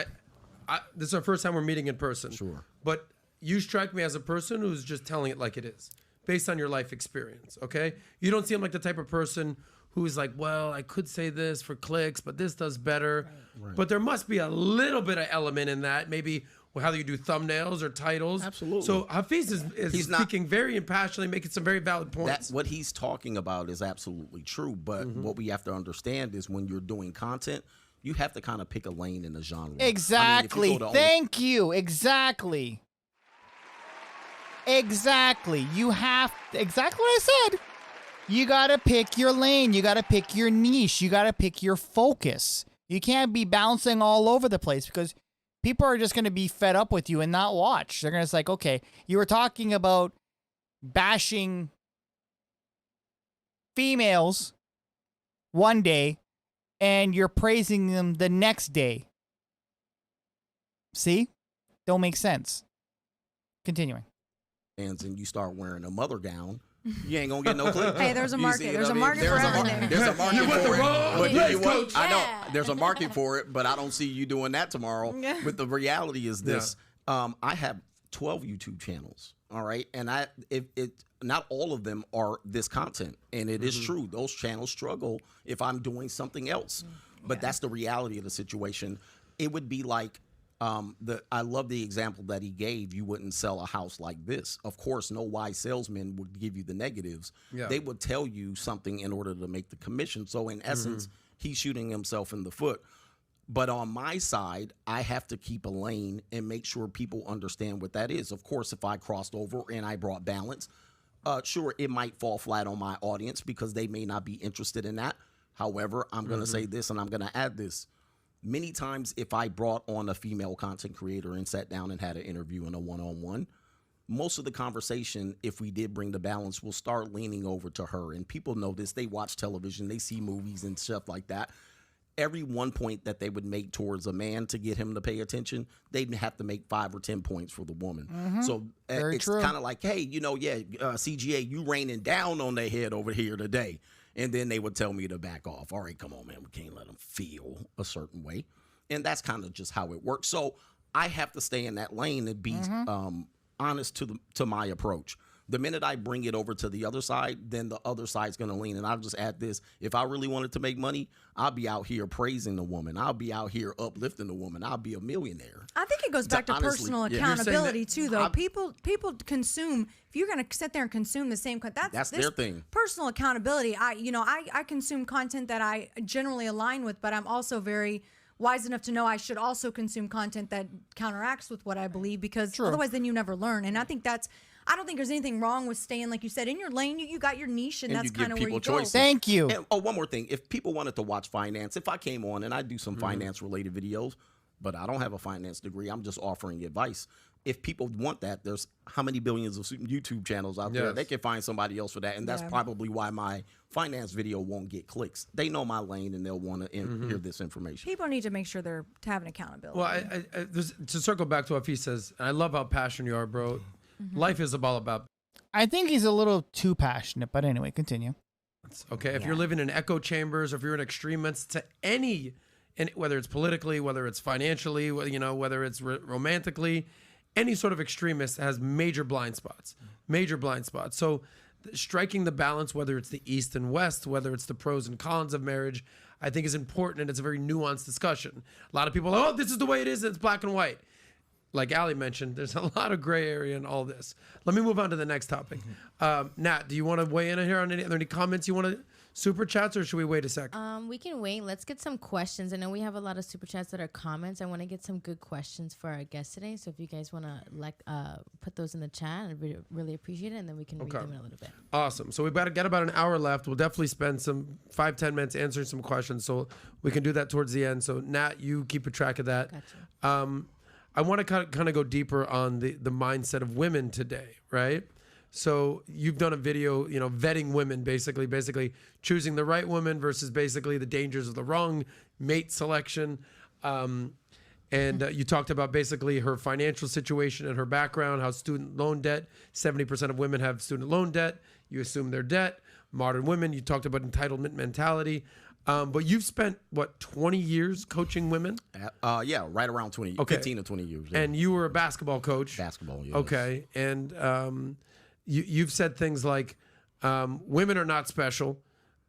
I this is our first time we're meeting in person. Sure. But you strike me as a person who's just telling it like it is, based on your life experience. Okay. You don't seem like the type of person who's like, well, I could say this for clicks, but this does better. Right. But there must be a little bit of element in that. Maybe how you do thumbnails or titles. Absolutely. So Hafiz is speaking very impassionately, making some very valid points. That's what he's talking about is absolutely true. But what we have to understand is when you're doing content, you have to kind of pick a lane in the genre. Exactly. Thank you. Exactly. You have exactly what I said. You got to pick your lane. You got to pick your niche. You got to pick your focus. You can't be bouncing all over the place because people are just going to be fed up with you and not watch. They're going to say, okay, you were talking about bashing females one day and you're praising them the next day. See? Don't make sense. Continuing. And you start wearing a mother gown, you ain't gonna get no clicks. Hey, there's a market. There's a market for everything. There's a market for it. But coach. I know there's a market for it, but I don't see you doing that tomorrow. But the reality is this: I have 12 YouTube channels. All right, and not all of them are this content, and it is true. Those channels struggle if I'm doing something else, but that's the reality of the situation. It would be like. I love the example that he gave. You wouldn't sell a house like this. Of course, no wise salesman would give you the negatives. Yeah. They would tell you something in order to make the commission. So in essence, he's shooting himself in the foot. But on my side, I have to keep a lane and make sure people understand what that is. Of course, if I crossed over and I brought balance, sure, it might fall flat on my audience because they may not be interested in that. However, I'm going to say this and I'm going to add this. Many times if I brought on a female content creator and sat down and had an interview in a one-on-one, most of the conversation, if we did bring the balance, will start leaning over to her. And people know this. They watch television. They see movies and stuff like that. Every 1 point that they would make towards a man to get him to pay attention, they'd have to make 5 or 10 points for the woman. So it's kind of like, hey, CGA, you raining down on their head over here today. And then they would tell me to back off. All right, come on, man. We can't let them feel a certain way. And that's kind of just how it works. So I have to stay in that lane and be honest to my approach. The minute I bring it over to the other side, then the other side's going to lean. And I'll just add this. If I really wanted to make money, I'll be out here praising the woman. I'll be out here uplifting the woman. I'll be a millionaire. I think it goes back to honestly, personal yeah. accountability too, though. People consume. If you're going to sit there and consume the same content, that's their thing. Personal accountability. I consume content that I generally align with, but I'm also very wise enough to know I should also consume content that counteracts with what I believe, because otherwise then you never learn. And I think I don't think there's anything wrong with staying, like you said, in your lane. You got your niche, and that's kind of where you go. Thank you. And, one more thing. If people wanted to watch finance, if I came on and I do some finance-related videos, but I don't have a finance degree, I'm just offering advice. If people want that, there's how many billions of YouTube channels out there? They can find somebody else for that, and that's probably why my finance video won't get clicks. They know my lane, and they'll want to hear this information. People need to make sure they're having accountability. Well, to circle back to what he says, and I love how passionate you are, bro. Life is all about. I think he's a little too passionate, but anyway, continue. Okay, if you're living in echo chambers, or if you're an extremist to whether it's politically, whether it's financially, whether it's romantically, any sort of extremist has major blind spots. So striking the balance, whether it's the East and West, whether it's the pros and cons of marriage, I think is important, and it's a very nuanced discussion. A lot of people are, this is the way it is, it's black and white. Like Ali mentioned, there's a lot of gray area in all this. Let me move on to the next topic. Nat, do you want to weigh in here on any comments you want to super chats, or should we wait a sec? We can wait. Let's get some questions. I know we have a lot of super chats that are comments. I want to get some good questions for our guests today. So if you guys want to put those in the chat, I'd really appreciate it, and then we can read them in a little bit. Awesome. So we've got about an hour left. We'll definitely spend some 5-10 minutes answering some questions. So we can do that towards the end. So Nat, you keep a track of that. Gotcha. I want to kind of go deeper on the mindset of women today, right? So you've done a video, vetting women, basically choosing the right woman versus basically the dangers of the wrong mate selection. And you talked about basically her financial situation and her background, how student loan debt, 70% of women have student loan debt. You assume their debt. Modern women, you talked about entitlement mentality. But you've spent, 20 years coaching women? Yeah, right around 20, 15 to 20 years. Yeah. And you were a basketball coach. Basketball, yes. Okay. And you've said things like, women are not special.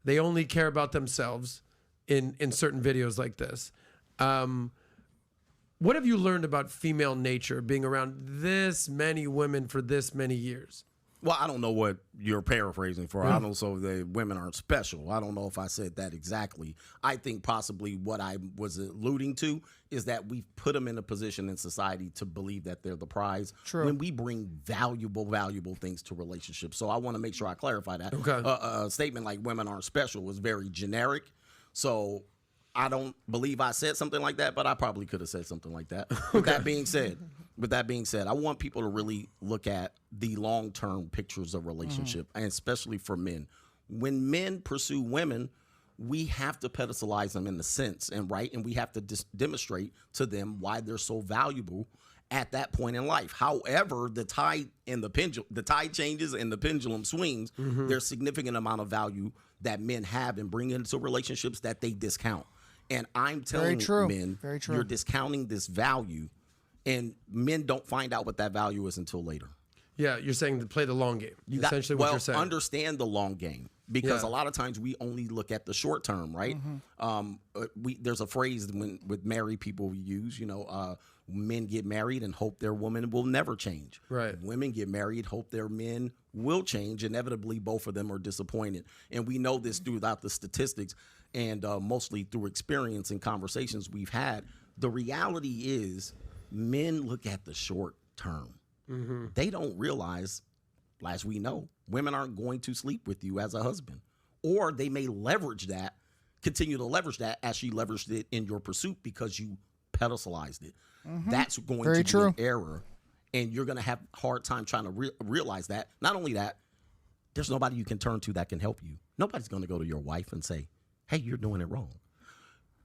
They only care about themselves in certain videos like this. What have you learned about female nature being around this many women for this many years? Well, I don't know what you're paraphrasing for. I don't know, so the women aren't special. I don't know if I said that exactly. I think possibly what I was alluding to is that we've put them in a position in society to believe that they're the prize. True. When we bring valuable things to relationships. So I want to make sure I clarify that. Okay. A statement like women aren't special was very generic. So I don't believe I said something like that, but I probably could have said something like that. With that being said, I want people to really look at the long-term pictures of relationship, and especially for men. When men pursue women, we have to pedestalize them in the sense, and we have to demonstrate to them why they're so valuable at that point in life. However, the tide changes and the pendulum swings. There's significant amount of value that men have and bring into relationships that they discount. And I'm telling men, you're discounting this value, and men don't find out what that value is until later. Yeah, you're saying to play the long game. Essentially what you're saying. Understand the long game, because a lot of times we only look at the short term, right? There's a phrase with married people we use, men get married and hope their woman will never change. Right. Women get married, hope their men will change. Inevitably, both of them are disappointed. And we know this throughout the statistics and mostly through experience and conversations we've had. The reality is men look at the short term. They don't realize, as we know, women aren't going to sleep with you as a husband. Or they may continue to leverage that as she leveraged it in your pursuit because you pedestalized it. That's going to be an error. And you're going to have a hard time trying to realize that. Not only that, there's nobody you can turn to that can help you. Nobody's going to go to your wife and say, hey, you're doing it wrong.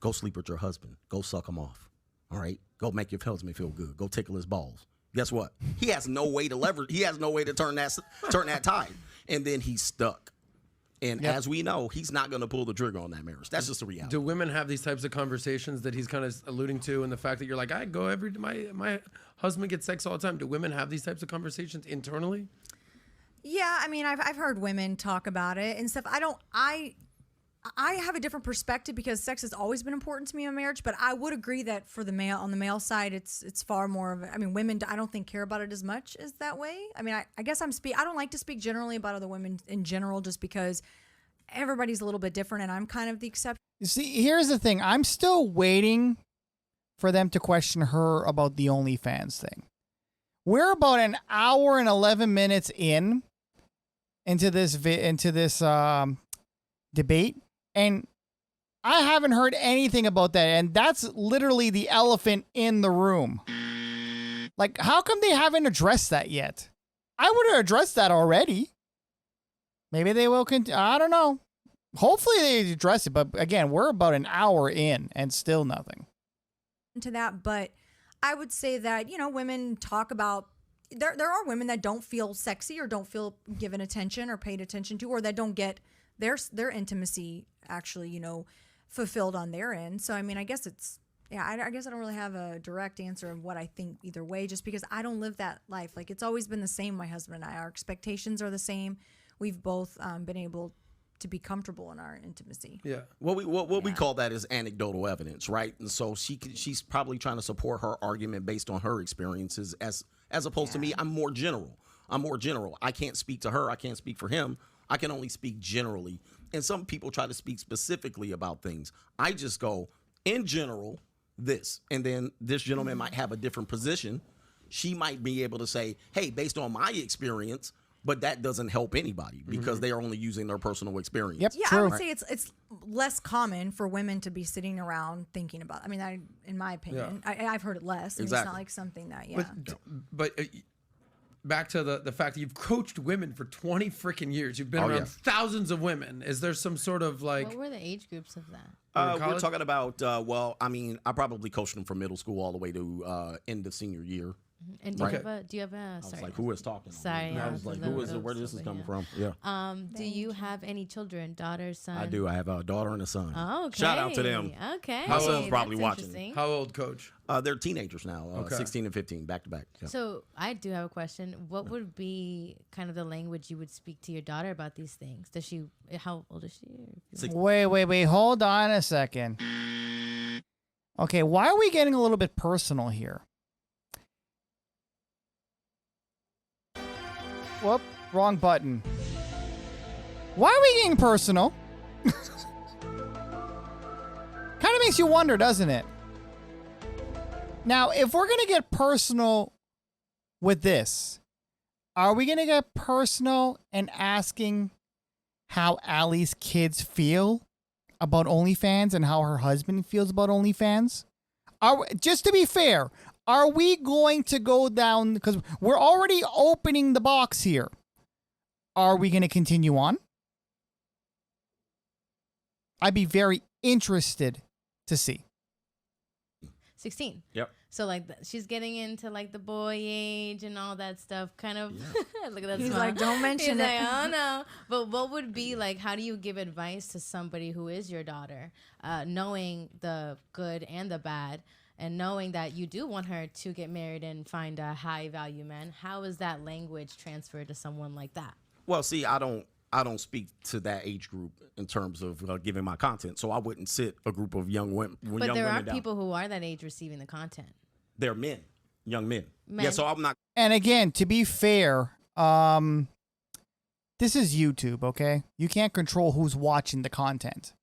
Go sleep with your husband. Go suck him off. All right? Go make your husband feel good. Go tickle his balls. Guess what? He has no way to leverage. He has no way to turn that tide. And then he's stuck. And as we know, he's not going to pull the trigger on that marriage. That's just the reality. Do women have these types of conversations that he's kind of alluding to, and the fact that you're like, I go my husband gets sex all the time. Do women have these types of conversations internally? Yeah, I mean, I've heard women talk about it and stuff. I have a different perspective because sex has always been important to me in marriage, but I would agree that for the male side, it's far more of women I don't think care about it as much as that way. I mean, I guess I don't like to speak generally about other women in general just because everybody's a little bit different and I'm kind of the exception. You see, here's the thing. I'm still waiting for them to question her about the OnlyFans thing. We're about an hour and 11 minutes into this debate, and I haven't heard anything about that, and that's literally the elephant in the room. Like, how come they haven't addressed that yet? I would have addressed that already. Maybe they will continue. I don't know. Hopefully they address it, but again, we're about an hour in and still nothing. To that, but I would say that, women talk about, there are women that don't feel sexy or don't feel given attention or paid attention to, or that don't get their intimacy actually, fulfilled on their end. So, I mean, I guess I guess I don't really have a direct answer of what I think either way, just because I don't live that life. Like, it's always been the same, my husband and I. Our expectations are the same. We've both been able to be comfortable in our intimacy. Yeah. What we call that is anecdotal evidence, right? And so she's probably trying to support her argument based on her experiences as opposed to me. I'm more general. I can't speak to her. I can't speak for him. I can only speak generally. And some people try to speak specifically about things. I just go, in general, this. And then this gentleman might have a different position. She might be able to say, hey, based on my experience, but that doesn't help anybody because they are only using their personal experience. Yep, yeah, true. I would say it's less common for women to be sitting around thinking about. I mean, in my opinion, I've heard it less. And It's not like something that, But back to the fact that you've coached women for 20 freaking years. You've been around thousands of women. Is there some sort of like... What were the age groups of that? We're talking about, I probably coached them from middle school all the way to end of senior year. And do you have a I was like, who is talking? Sorry. I was like, who is it? Where does this come from? Yeah. Do you have any children, daughters, son? I do. I have a daughter and a son. Oh, okay. Shout out to them. Okay. My son's probably watching. How old, Coach? They're teenagers now, 16 and 15, back to back. Yeah. So I do have a question. What would be kind of the language you would speak to your daughter about these things? How old is she? Wait. Hold on a second. Okay, why are we getting a little bit personal here? Whoop, wrong button. Why are we getting personal? Kind of makes you wonder, doesn't it? Now, if we're going to get personal with this, are we going to get personal and asking how Allie's kids feel about OnlyFans and how her husband feels about OnlyFans? Just to be fair, are we going to go down, because we're already opening the box here. Are we going to continue on? I'd be very interested to see. 16. Yep. So like she's getting into like the boy age and all that stuff. Kind of. Yeah. Look at that. He's smile. like, don't mention He's it. Like, oh no. But what would be like? How do you give advice to somebody who is your daughter, knowing the good and the bad, and knowing that you do want her to get married and find a high value man? How is that language transferred to someone like that? Well, see, I don't speak to that age group in terms of giving my content. So I wouldn't sit a group of young women. But there are people who are that age receiving the content. They're men, young men. Yeah, so I'm not. And again, to be fair, this is YouTube, okay? You can't control who's watching the content.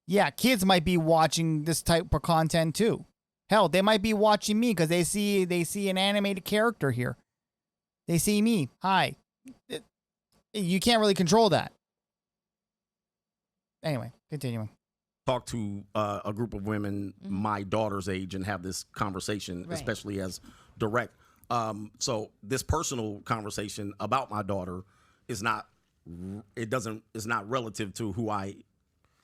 Yeah, kids might be watching this type of content too. Hell, they might be watching me because they see an animated character here. They see me. Hi. You can't really control that. Anyway, continuing. Talk to a group of women my daughter's age and have this conversation, right, especially as direct. So this personal conversation about my daughter is not relative to who I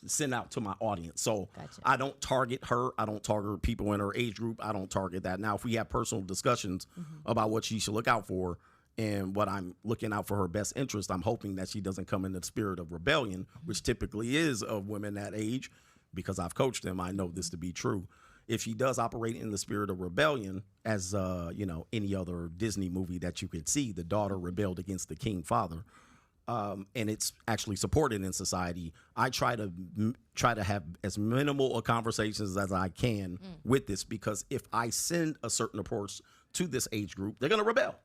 send out to my audience. So gotcha. I don't target her. I don't target people in her age group. I don't target that. Now, if we have personal discussions about what she should look out for, and what I'm looking out for her best interest, I'm hoping that she doesn't come in the spirit of rebellion, which typically is of women that age, because I've coached them. I know this to be true. if she does operate in the spirit of rebellion, as any other Disney movie that you could see, the daughter rebelled against the king father, and it's actually supported in society. I try to have as minimal conversations as I can with this, because if I send a certain approach to this age group, they're going to rebel.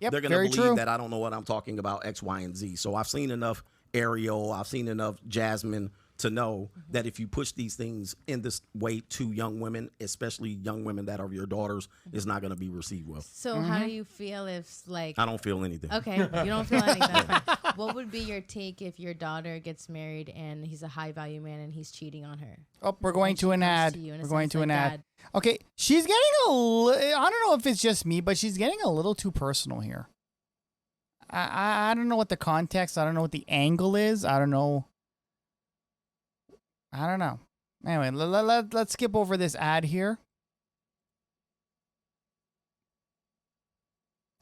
Yep, They're going to believe that I don't know what I'm talking about, X, Y, and Z. So I've seen enough Ariel, I've seen enough Jasmine to know that if you push these things in this way to young women, especially young women that are your daughters, it's not going to be received well. So how do you feel if, like... I don't feel anything. Okay, you don't feel anything. That's fine. What would be your take if your daughter gets married and he's a high-value man and he's cheating on her? Oh, we're going to an ad. We're going to an ad. Okay, she's getting I don't know if it's just me, but she's getting a little too personal here. I don't know what the context, I don't know what the angle is. I don't know. Anyway, let's skip over this ad here.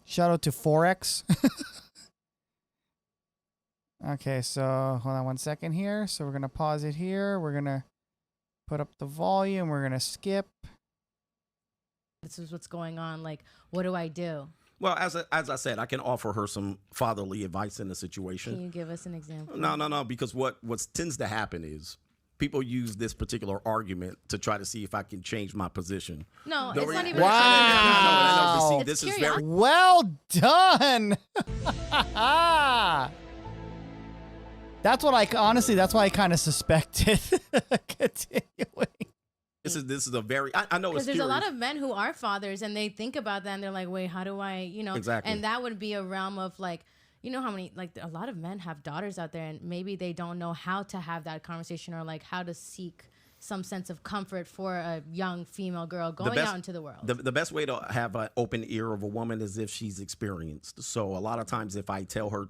Shout out to Forex. Okay, so hold on one second here. So we're going to pause it here. We're going to put up the volume. We're going to skip. This is what's going on. Like, what do I do? Well, as I said, I can offer her some fatherly advice in the situation. Can you give us an example? No, because what tends to happen is people use this particular argument to try to see if I can change my position. No, it's not even. Wow. No, this is very well done. That's what that's what I kind of suspected. Continuing. This is a very, I know it's because there's a lot of men who are fathers and they think about that and they're like, wait, how do I, Exactly. And that would be a realm of like, how many, like a lot of men have daughters out there and maybe they don't know how to have that conversation or like how to seek some sense of comfort for a young female girl going out into the world. The best way to have an open ear of a woman is if she's experienced. So a lot of times if I tell her,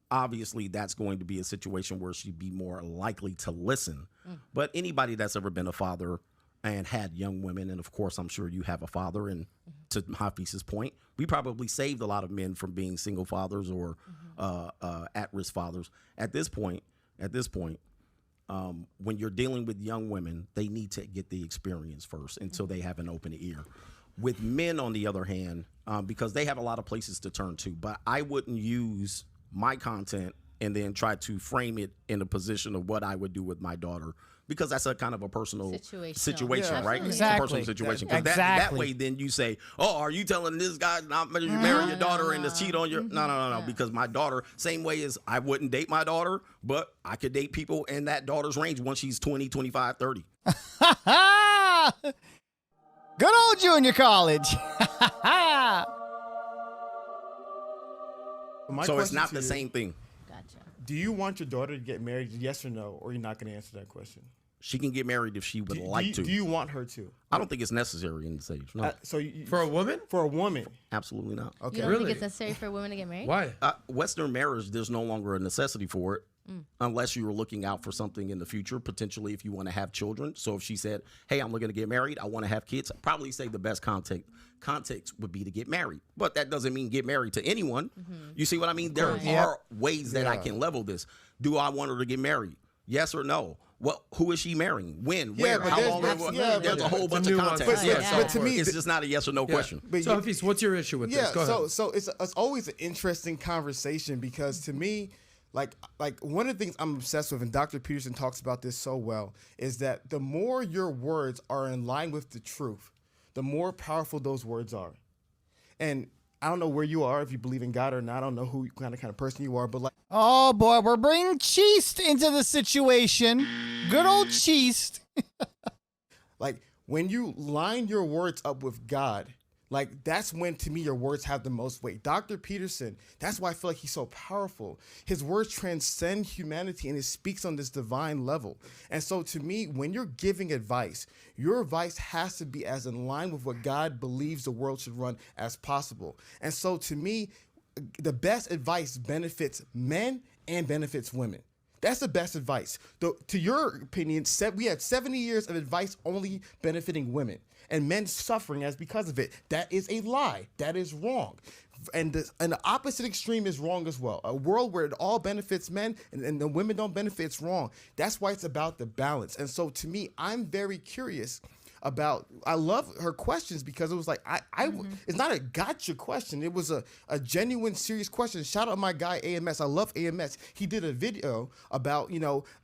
obviously that's going to be a situation where she'd be more likely to listen. But anybody that's ever been a father and had young women, and of course I'm sure you have a father, and to Hafiz's point, we probably saved a lot of men from being single fathers or at-risk fathers. At this point, when you're dealing with young women, they need to get the experience first until they have an open ear. With men, on the other hand, because they have a lot of places to turn to, but I wouldn't use my content and then try to frame it in a position of what I would do with my daughter, because that's a kind of a personal situation, Yeah, right? exactly. It's a personal situation. That way, then you say, oh, are you telling this guy not to marry your daughter and to cheat on your... No. Because my daughter, same way as I wouldn't date my daughter, but I could date people in that daughter's range once she's 20, 25, 30. Good old junior college. So it's not the same thing. Gotcha. Do you want your daughter to get married, yes or no, or you're not going to answer that question? She can get married if she would like to. Do you want her to? I don't think it's necessary in this age. No. For a woman? For a woman. Absolutely not. Okay. You don't think it's necessary for women to get married? Why? Western marriage, there's no longer a necessity for it. Unless you were looking out for something in the future, potentially if you want to have children. So if she said, hey, I'm looking to get married, I want to have kids, I'd probably say the best context would be to get married. But that doesn't mean get married to anyone. You see what I mean? There are ways that I can level this. Do I want her to get married? Yes or no? Well, who is she marrying? When? Where? How long? There's a whole bunch of context. But to me, it's just not a yes or no question. So, Hafiz, what's your issue with this? Go ahead. So it's always an interesting conversation, because to me, like one of the things I'm obsessed with, and Dr. Peterson talks about this so well, is that the more your words are in line with the truth, the more powerful those words are. And I don't know where you are, if you believe in God or not. I don't know who kind of person you are, but like, oh boy, we're bringing Cheest into the situation. Good old Cheest. like when you line your words up with God, like that's when, to me, your words have the most weight. Dr. Peterson, that's why I feel like he's so powerful. His words transcend humanity and it speaks on this divine level. And so to me, when you're giving advice, your advice has to be as in line with what God believes the world should run as possible. And so to me, the best advice benefits men and benefits women. That's the best advice. To your opinion, we had 70 years of advice only benefiting women and men suffering as because of it. That is a lie. That is wrong. And the opposite extreme is wrong as well. A world where it all benefits men and the women don't benefit, it's wrong. That's why it's about the balance. And so to me, I'm very curious about, I love her questions because it was like, it's not a gotcha question. It was a genuine, serious question. Shout out my guy, AMS. I love AMS. He did a video about,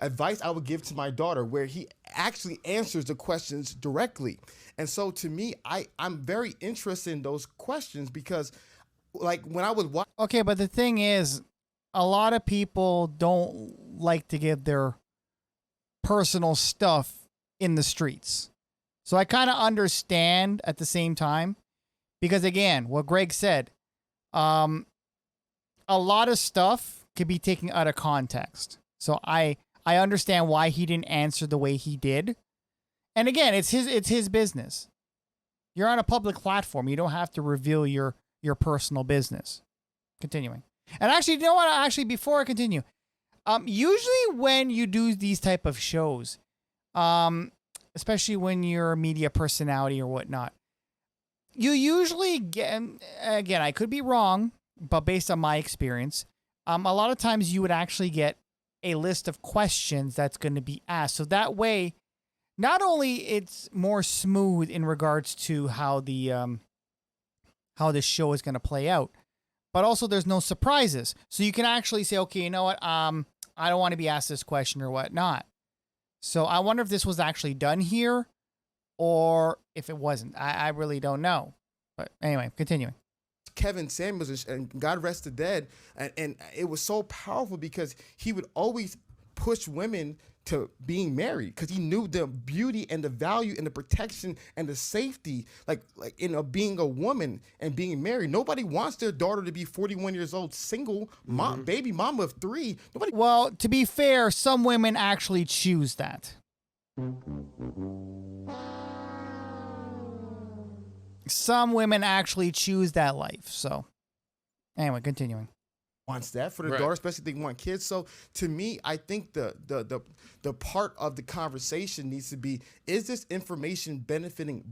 advice I would give to my daughter where he actually answers the questions directly. And so to me, I'm very interested in those questions because like when I would watch. Okay, but the thing is, a lot of people don't like to give their personal stuff in the streets. So I kind of understand at the same time, because again, what Greg said, a lot of stuff could be taken out of context. So I understand why he didn't answer the way he did. And again, it's his business. You're on a public platform. You don't have to reveal your personal business. Continuing. And actually, you know what? Actually, before I continue, usually when you do these type of shows, especially when you're a media personality or whatnot, you usually get, again, I could be wrong, but based on my experience, a lot of times you would actually get a list of questions that's going to be asked. So that way, not only it's more smooth in regards to how the show is going to play out, but also there's no surprises. So you can actually say, okay, you know what? I don't want to be asked this question or whatnot. So I wonder if this was actually done here or if it wasn't. I really don't know. But anyway, continuing. Kevin Samuels, and God rest the dead. And it was so powerful because he would always push women to being married because he knew the beauty and the value and the protection and the safety, like being a woman and being married. Nobody wants their daughter to be 41 years old, single, mom, baby mama of 3. Nobody. Well, to be fair, some women actually choose that. Some women actually choose that life. So, anyway, continuing. Wants that for their daughter, especially if they want kids. So to me, I think the part of the conversation needs to be, is this information benefiting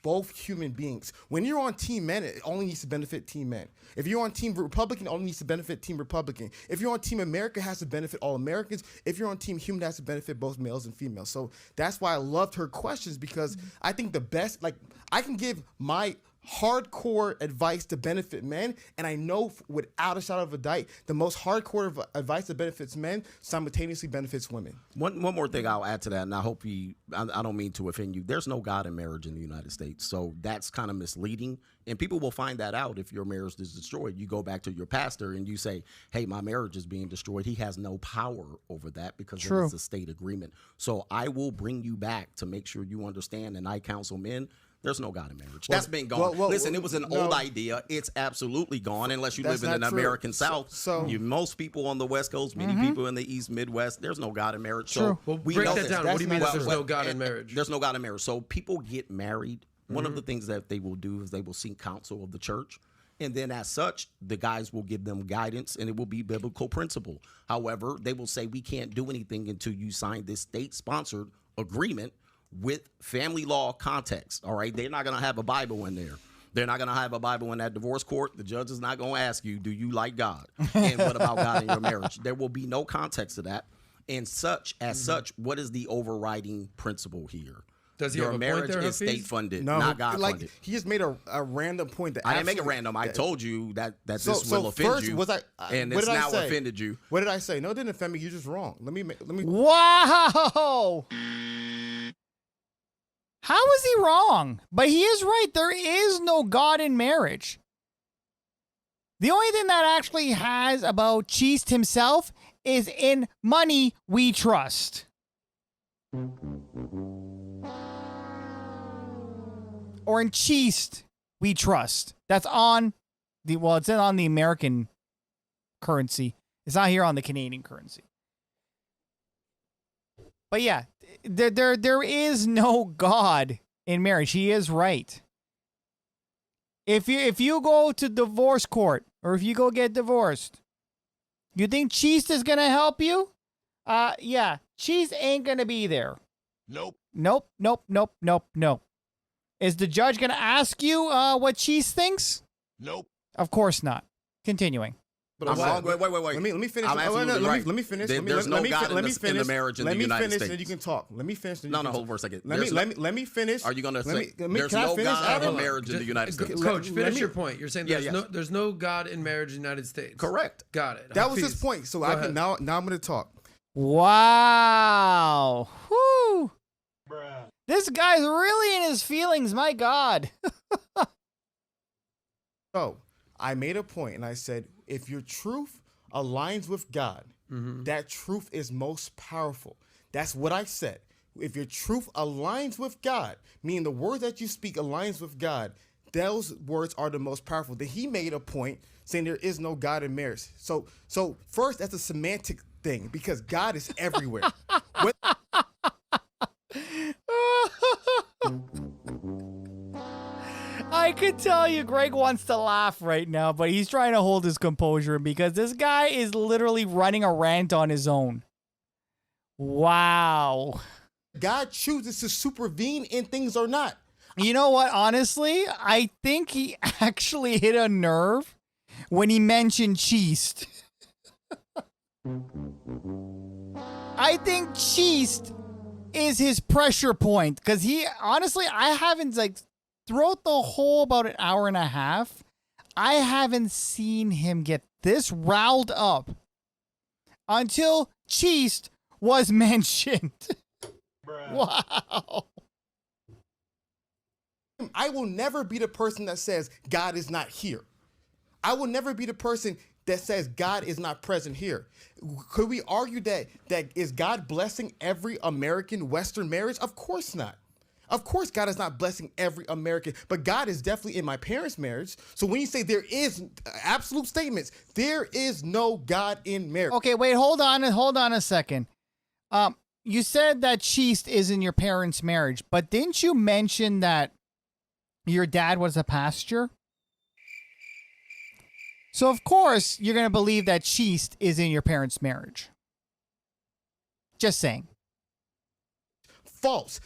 both human beings? When you're on Team Men, it only needs to benefit Team Men. If you're on Team Republican, it only needs to benefit Team Republican. If you're on Team America, it has to benefit all Americans. If you're on Team Human, it has to benefit both males and females. So that's why I loved her questions, because I think the best, like, I can give my hardcore advice to benefit men, and I know without a shadow of a doubt, the most hardcore advice that benefits men simultaneously benefits women. One more thing I'll add to that, and I hope I don't mean to offend you. There's no God in marriage in the United States, so that's kind of misleading, and people will find that out if your marriage is destroyed. You go back to your pastor and you say, hey, my marriage is being destroyed. He has no power over that because it's a state agreement. So I will bring you back to make sure you understand, and I counsel men, there's no God in marriage. That's been gone. Listen, it was an old idea. It's absolutely gone unless you live in an American South. Most people on the West Coast, many people in the East Midwest, there's no God in marriage. So we break that down. What do you mean there's no God in marriage? There's no God in marriage. So people get married. One of the things that they will do is they will seek counsel of the church. And then as such, the guys will give them guidance and it will be biblical principle. However, they will say we can't do anything until you sign this state-sponsored agreement with family law context. All right. They're not going to have a Bible in there. They're not going to have a Bible in that divorce court. The judge is not going to ask you, do you like God? And what about God in your marriage? There will be no context to that. And such, what is the overriding principle here? Does he your have a marriage point there, is state funded, no, not God like, funded. He just made a random point that I didn't make it random. I told you that this will offend first, you, and what it's did I now say? offended you. What did I say? No, it didn't offend me. You're just wrong. Let me. Wow. How is he wrong? But he is right. There is no God in marriage. The only thing that actually has about Cheest himself is in money we trust. Or in Cheest we trust. That's on it's on the American currency. It's not here on the Canadian currency. But yeah, there is no God in marriage. He is right. If you go to divorce court or if you go get divorced, you think Cheest is gonna help you? Yeah, Cheest ain't gonna be there. Nope. Is the judge gonna ask you what Cheest thinks? Nope. Of course not. Continuing. But wait. Let me finish. I'm absolutely right. Let me finish. There's no God in the marriage in the United States. Let me finish, and you can talk. Let me finish. No, hold for a second. Let me finish. Are you going to say there's can I no finish, God in Adam? marriage in the United States? Coach, finish your point. You're saying Yeah, there's no God in marriage in the United States. Correct. Got it. That was his point. So I can now I'm going to talk. Wow. Whoo. This guy's really in his feelings. My God. So I made a point, and I said, if your truth aligns with God, that truth is most powerful. That's what I said. If your truth aligns with God, meaning the word that you speak aligns with God, those words are the most powerful. Then he made a point saying there is no God in marriage. So first, that's a semantic thing because God is everywhere. I could tell you Greg wants to laugh right now, but he's trying to hold his composure because this guy is literally running a rant on his own. Wow. God chooses to supervene in things or not. You know what? Honestly, I think he actually hit a nerve when he mentioned Cheest. I think Cheest is his pressure point because I haven't throughout the whole about an hour and a half, I haven't seen him get this riled up until Cheest was mentioned. Wow. I will never be the person that says God is not here. I will never be the person that says God is not present here. Could we argue that is God blessing every American Western marriage? Of course not. Of course, God is not blessing every American, but God is definitely in my parents' marriage. So when you say there is absolute statements, there is no God in marriage. Okay, wait, hold on a second. You said that Cheest is in your parents' marriage, but didn't you mention that your dad was a pastor? So of course you're going to believe that Cheest is in your parents' marriage. Just saying. False.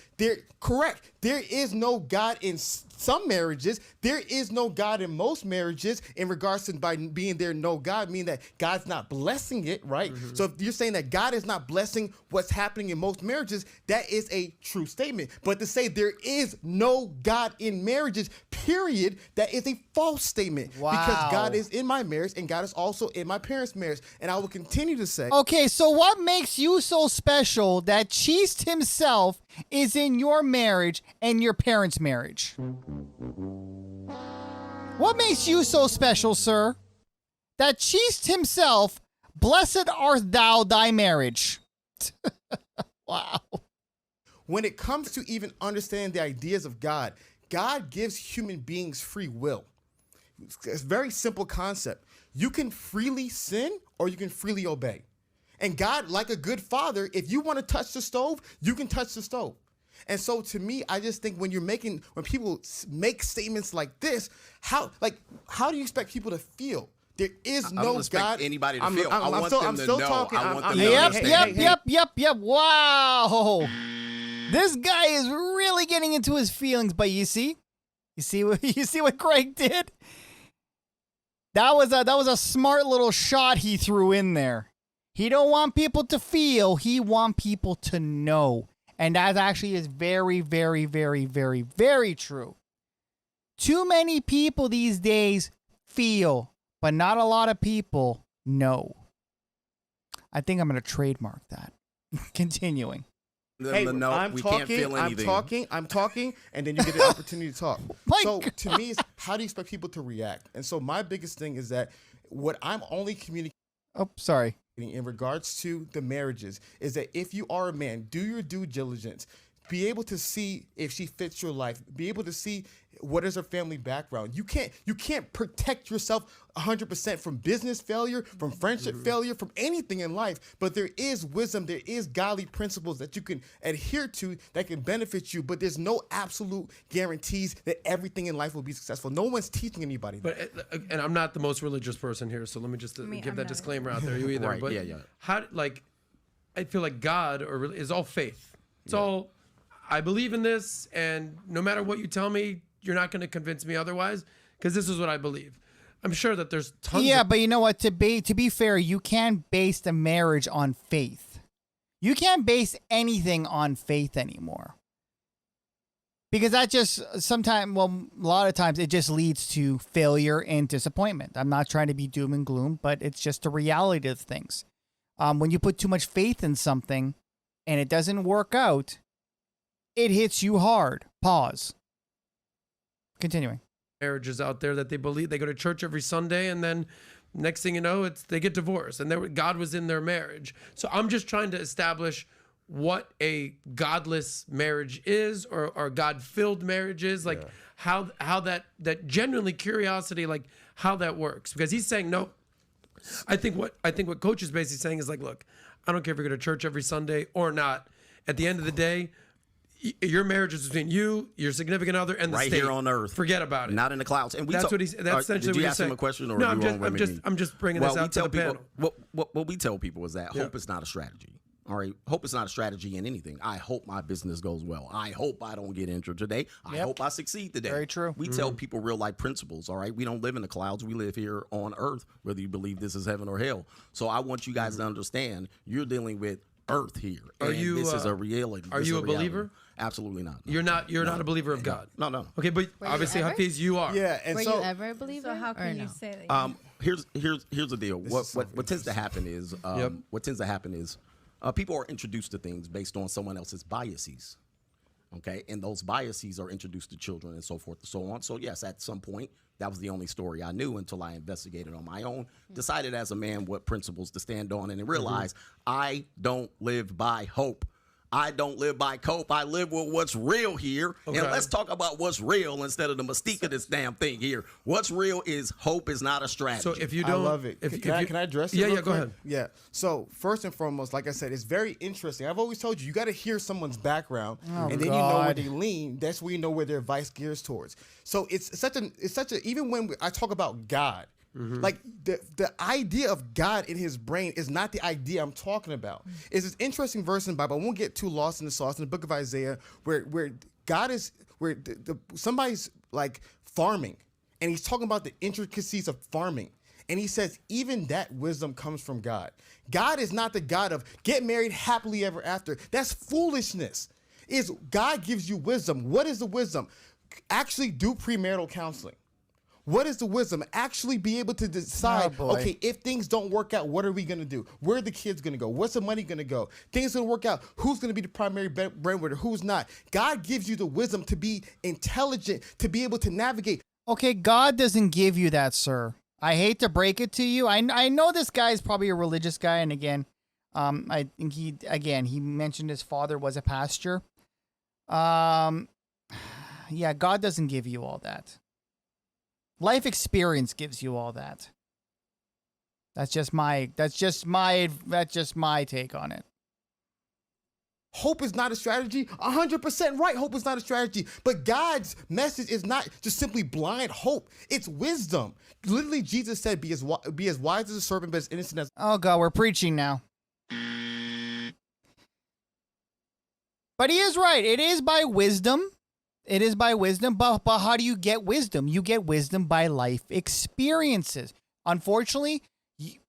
Correct. There is no God in some marriages. There is no God in most marriages in regards to by being there no God, meaning that God's not blessing it, right? So if you're saying that God is not blessing what's happening in most marriages, that is a true statement. But to say there is no God in marriages, period, that is a false statement. Wow. Because God is in my marriage and God is also in my parents' marriage. And I will continue to say. Okay, so what makes you so special that Cheest himself is in your marriage and your parents' marriage? What makes you so special, sir, that Cheest himself, blessed art thou thy marriage? Wow. When it comes to even understanding the ideas of God, God gives human beings free will. It's a very simple concept. You can freely sin or you can freely obey. And God, like a good father, if you want to touch the stove, you can touch the stove. And so to me, I just think when people make statements like this, how do you expect people to feel? There is no God. I don't expect anybody to feel. I want them to know. I want them to Yep, understand. Yep. Wow. This guy is really getting into his feelings, but you see what Craig did? That was a smart little shot he threw in there. He don't want people to feel, he want people to know. And that actually is very, very, very, very, very true. Too many people these days feel, but not a lot of people know. I think I'm going to trademark that. Continuing. Hey, I'm talking, and then you get the opportunity to talk. To me, it's how do you expect people to react? And so my biggest thing is that what I'm only communicating. Oh, sorry. In regards to the marriages is that if you are a man, do your due diligence. Be able to see if she fits your life. Be able to see what is her family background. You can't protect yourself 100% from business failure, from friendship failure, from anything in life. But there is wisdom, there is godly principles that you can adhere to that can benefit you. But there's no absolute guarantees that everything in life will be successful. No one's teaching anybody that. But and I'm not the most religious person here, so let me just give that disclaimer out there. You either, right? But yeah. How I feel like God is all faith. It's all. I believe in this, and no matter what you tell me, you're not going to convince me otherwise, because this is what I believe. I'm sure that there's tons. Yeah, but you know what? To be fair, you can't base the marriage on faith. You can't base anything on faith anymore. Because that just sometimes, well, a lot of times it just leads to failure and disappointment. I'm not trying to be doom and gloom, but it's just the reality of things. When you put too much faith in something and it doesn't work out, it hits you hard. Pause. Continuing. Marriages out there that they believe, they go to church every Sunday, and then next thing you know, they get divorced, and God was in their marriage. So I'm just trying to establish what a godless marriage is, or God-filled marriage is, like how that genuinely curiosity, like how that works. Because he's saying no. I think what Coach is basically saying is like, look, I don't care if you go to church every Sunday or not. At the end of the day, your marriage is between you, your significant other, and the state. Right here on earth. Forget about it. Not in the clouds. And that's essentially did what you he's ask saying. him a question, or no, I'm just bringing this out to the panel. What we tell people is that hope is not a strategy. All right, hope is not a strategy in anything. I hope my business goes well. I hope I don't get injured today. I hope I succeed today. Very true. We tell people real life principles. All right, we don't live in the clouds. We live here on earth, whether you believe this is heaven or hell. So I want you guys to understand you're dealing with earth here. This is a reality. Are you a believer? Absolutely not. No. You're not a believer of God. No. Okay, but obviously, Hafiz, you are. Yeah, and Were so you ever a believer? So how can you no? say that? here's the deal. What tends to happen is people are introduced to things based on someone else's biases. Okay, and those biases are introduced to children and so forth and so on. So yes, at some point, that was the only story I knew until I investigated on my own, decided as a man what principles to stand on, and realized I don't live by hope. I don't live by cope. I live with what's real here. Okay. And let's talk about what's real instead of the mystique of this damn thing here. What's real is hope is not a strategy. So if you don't, I love it. Can I address it? Yeah, go ahead. Yeah. So first and foremost, like I said, it's very interesting. I've always told you got to hear someone's background, and then you know where they lean. That's where you know where their advice gears towards. So it's such a even when I talk about God. Like the idea of God in his brain is not the idea I'm talking about. It's this interesting verse in the Bible. I won't get too lost in the sauce in the book of Isaiah, where God is somebody's like farming, and he's talking about the intricacies of farming. And he says, even that wisdom comes from God. God is not the God of get married happily ever after. That's foolishness. God gives you wisdom. What is the wisdom? Actually do premarital counseling. What is the wisdom? Actually be able to decide, okay, if things don't work out, what are we going to do? Where are the kids going to go? What's the money going to go? Things going to work out. Who's going to be the primary breadwinner? Who's not? God gives you the wisdom to be intelligent, to be able to navigate. Okay, God doesn't give you that, sir. I hate to break it to you. I know this guy is probably a religious guy, and again, I think he mentioned his father was a pastor. Yeah, God doesn't give you all that. Life experience gives you all that. That's just my take on it. Hope is not a strategy. 100% right. Hope is not a strategy. But God's message is not just simply blind hope. It's wisdom. Literally, Jesus said, be as wise as a serpent, but as innocent as... Oh, God, we're preaching now. But he is right. It is by wisdom. It is by wisdom, but how do you get wisdom? You get wisdom by life experiences. Unfortunately,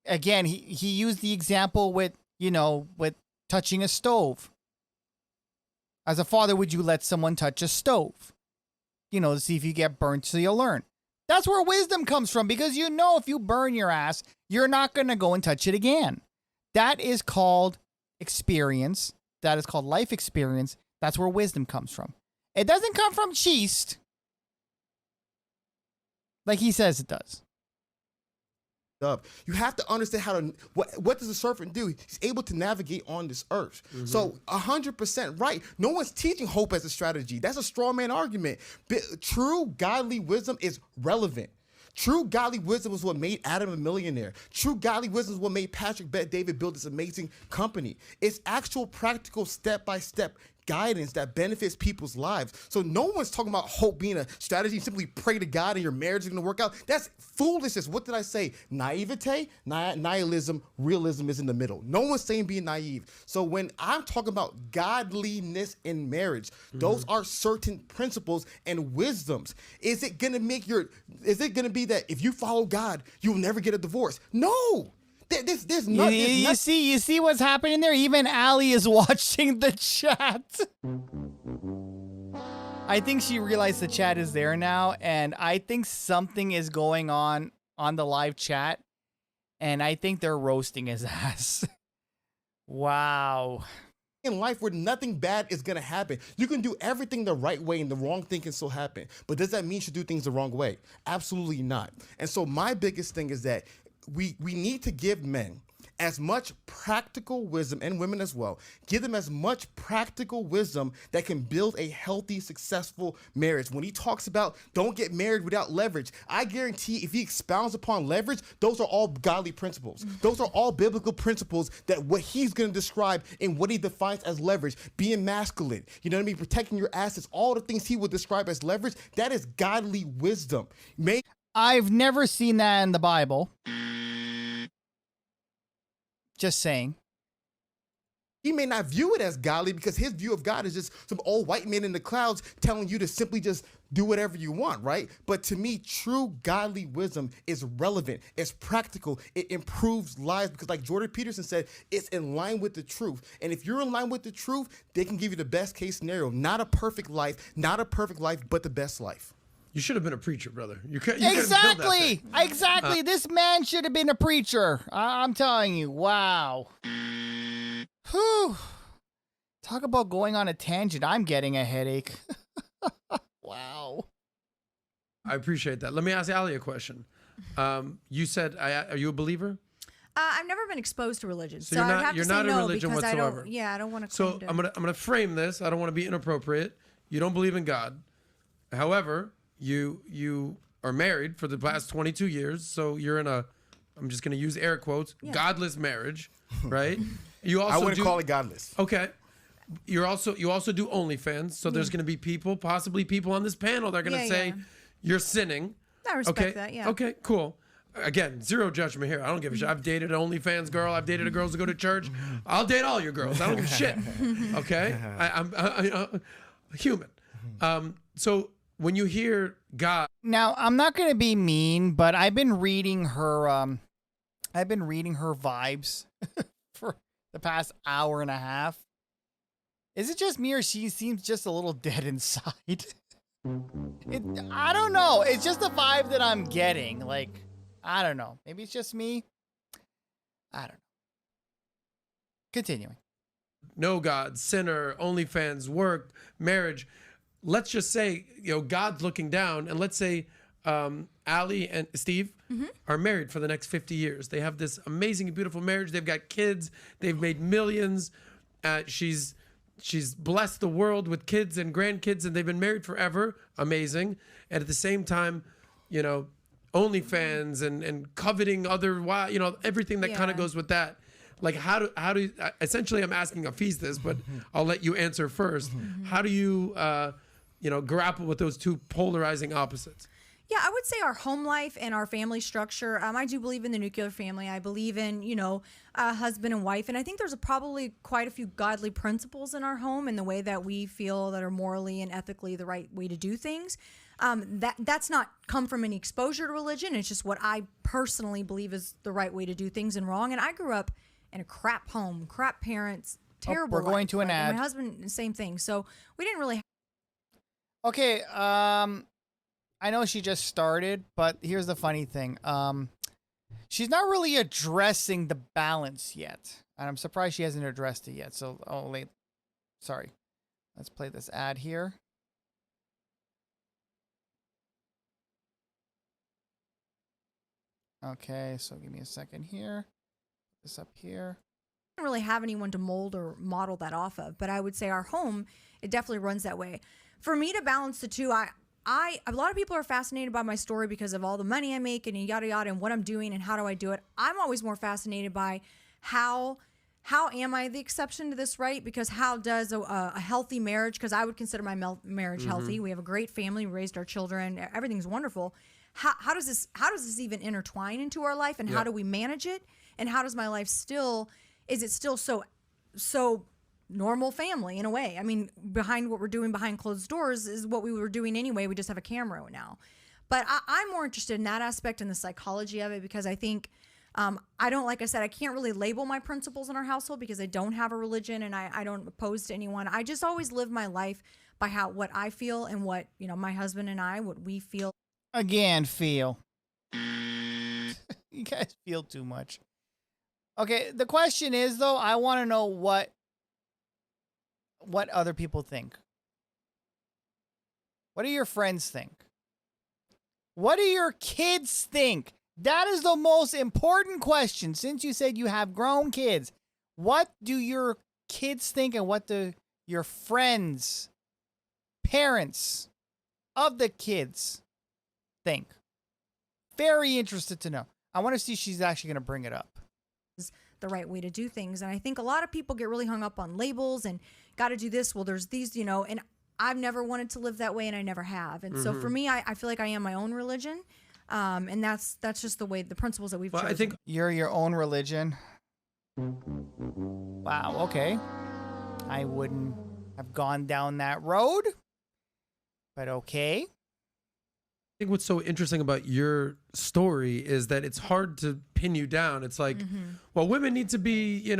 again, he used the example with touching a stove. As a father, would you let someone touch a stove? To see if you get burnt so you'll learn. That's where wisdom comes from, because if you burn your ass, you're not going to go and touch it again. That is called experience. That is called life experience. That's where wisdom comes from. It doesn't come from cheese, like he says it does. You have to understand what does a serpent do? He's able to navigate on this earth. So 100% right. No one's teaching hope as a strategy. That's a straw man argument. True godly wisdom is relevant. True godly wisdom is what made Adam a millionaire. True godly wisdom is what made Patrick Bet David build this amazing company. It's actual practical step-by-step guidance that benefits people's lives. So no one's talking about hope being a strategy. Simply pray to God and your marriage is going to work out. That's foolishness. What did I say? Naivete, nihilism, realism is in the middle. No one's saying being naive. So when I'm talking about godliness in marriage, those are certain principles and wisdoms. Is it going to be that if you follow God, you'll never get a divorce? No. There's nothing. You see what's happening there? Even Allie is watching the chat. I think she realized the chat is there now, and I think something is going on the live chat, and I think they're roasting his ass. Wow. In life where nothing bad is going to happen. You can do everything the right way and the wrong thing can still happen. But does that mean you should do things the wrong way? Absolutely not. And so my biggest thing is that we need to give men as much practical wisdom, and women as well, give them as much practical wisdom that can build a healthy, successful marriage. When he talks about don't get married without leverage, I guarantee if he expounds upon leverage, those are all godly principles. Those are all biblical principles that what he's going to describe in what he defines as leverage, being masculine, you know what I mean, protecting your assets, all the things he would describe as leverage, that is godly wisdom. I've never seen that in the Bible. Just saying. He may not view it as godly because his view of God is just some old white man in the clouds telling you to simply just do whatever you want, right? But to me, true godly wisdom is relevant. It's practical. It improves lives because like Jordan Peterson said, it's in line with the truth. And if you're in line with the truth, they can give you the best case scenario. Not a perfect life, but the best life. You should have been a preacher, brother. You Exactly. This man should have been a preacher. I'm telling you. Wow. Whew. Talk about going on a tangent. I'm getting a headache. Wow. I appreciate that. Let me ask Allie a question. You said, are you a believer? I've never been exposed to religion, so you're not in religion whatsoever. I don't want to. So I'm gonna frame this. I don't want to be inappropriate. You don't believe in God. However, you are married for the past 22 years, so you're in a, I'm just going to use air quotes, godless marriage, right? You also I wouldn't call it godless. Okay. You also do OnlyFans, so there's going to be possibly people on this panel that are going to say you're sinning. I respect that, yeah. Okay, cool. Again, zero judgment here. I don't give a shit. I've dated an OnlyFans girl. I've dated a girls who go to church. I'll date all your girls. I don't give a shit. Okay? I'm human. So when you hear God, now I'm not going to be mean, but I've been reading her vibes for the past hour and a half. Is it just me or she seems just a little dead inside? I don't know. It's just the vibe that I'm getting. Like, I don't know. Maybe it's just me. I don't know. Continuing. No God, sinner, OnlyFans, work, marriage. Let's just say, God's looking down, and let's say Allie and Steve are married for the next 50 years. They have this amazing, beautiful marriage. They've got kids. They've made millions. She's blessed the world with kids and grandkids, and they've been married forever. Amazing. And at the same time, OnlyFans and coveting other, everything that kind of goes with that. Like how do essentially I'm asking Hafiz this, but I'll let you answer first. How do you grapple with those two polarizing opposites? Yeah, I would say our home life and our family structure. I do believe in the nuclear family. I believe in, husband and wife. And I think there's probably quite a few godly principles in our home and the way that we feel that are morally and ethically the right way to do things. That's not come from any exposure to religion. It's just what I personally believe is the right way to do things and wrong. And I grew up in a crap home, crap parents, terrible we're going life. to an ad. My husband, same thing. So we didn't really. Okay, I know she just started, but here's the funny thing. She's not really addressing the balance yet. And I'm surprised she hasn't addressed it yet. So, sorry. Let's play this ad here. Okay, so give me a second here. Put this up here. I don't really have anyone to mold or model that off of, but I would say our home, it definitely runs that way. For me to balance the two, a lot of people are fascinated by my story because of all the money I make and yada yada and what I'm doing and how do I do it. I'm always more fascinated by how how am I the exception to this, right? Because how does a healthy marriage, because I would consider my marriage healthy. We have a great family, we raised our children, everything's wonderful. How does this even intertwine into our life, and how do we manage it? And how does my life is it still so normal family in a way? I mean, behind what we're doing behind closed doors is what we were doing anyway. We just have a camera now. But I'm more interested in that aspect and the psychology of it, because I think like I said, I can't really label my principles in our household because I don't have a religion and I don't oppose to anyone. I just always live my life by what I feel and what, my husband and I, what we feel. Again, feel. You guys feel too much. Okay, the question is, though, I want to know what other people think. What do your friends think? What do your kids think? That is the most important question. Since you said you have grown kids, what do your kids think, and what do your friends, parents of the kids think? Very interested to know. I want to see if she's actually going to bring it up. The right way to do things. And I think a lot of people get really hung up on labels and got to do this. Well, there's these, and I've never wanted to live that way, and I never have. And so for me, I feel like I am my own religion. And that's just the way, the principles that we've chosen. I think you're your own religion. Wow. Okay. I wouldn't have gone down that road, but okay. I think what's so interesting about your story is that it's hard to pin you down. It's like, well, women need to be,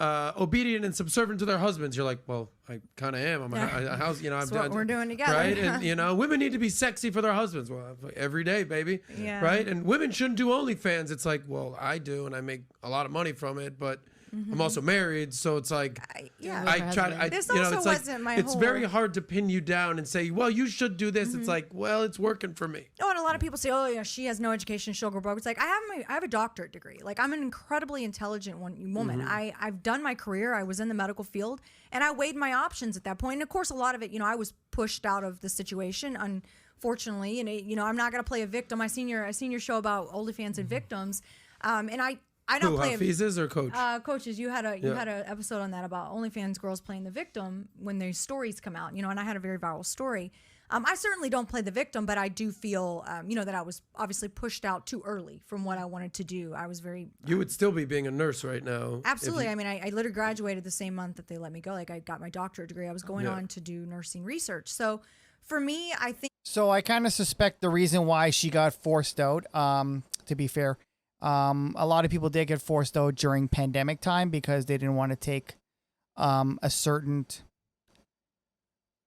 obedient and subservient to their husbands. You're like, well, I kind of am. I'm a house, That's what we're doing together. Right? And, women need to be sexy for their husbands. Well, every day, baby. Yeah. Right? And women shouldn't do OnlyFans. It's like, well, I do, and I make a lot of money from it, but I'm also married, so it's like it's very hard to pin you down and say, well, you should do this. It's like, well, it's working for me. Oh, and a lot of people say, oh, yeah, she has no education, she'll go broke. It's like, I have a doctorate degree. Like, I'm an incredibly intelligent woman. I've done my career. I was in the medical field, and I weighed my options at that point. And of course, a lot of it, I was pushed out of the situation, unfortunately. And I'm not going to play a victim. I seen your show about OnlyFans and victims, and I don't play Hafiz's or Coach? Coaches. You had a episode on that about OnlyFans girls playing the victim when their stories come out. And I had a very viral story. I certainly don't play the victim, but I do feel that I was obviously pushed out too early from what I wanted to do. I was very. You would still be being a nurse right now. Absolutely. I mean, I literally graduated the same month that they let me go. Like, I got my doctorate degree. I was going on to do nursing research. So for me, I think. So I kind of suspect the reason why she got forced out. To be fair. A lot of people did get forced out during pandemic time because they didn't want to take a certain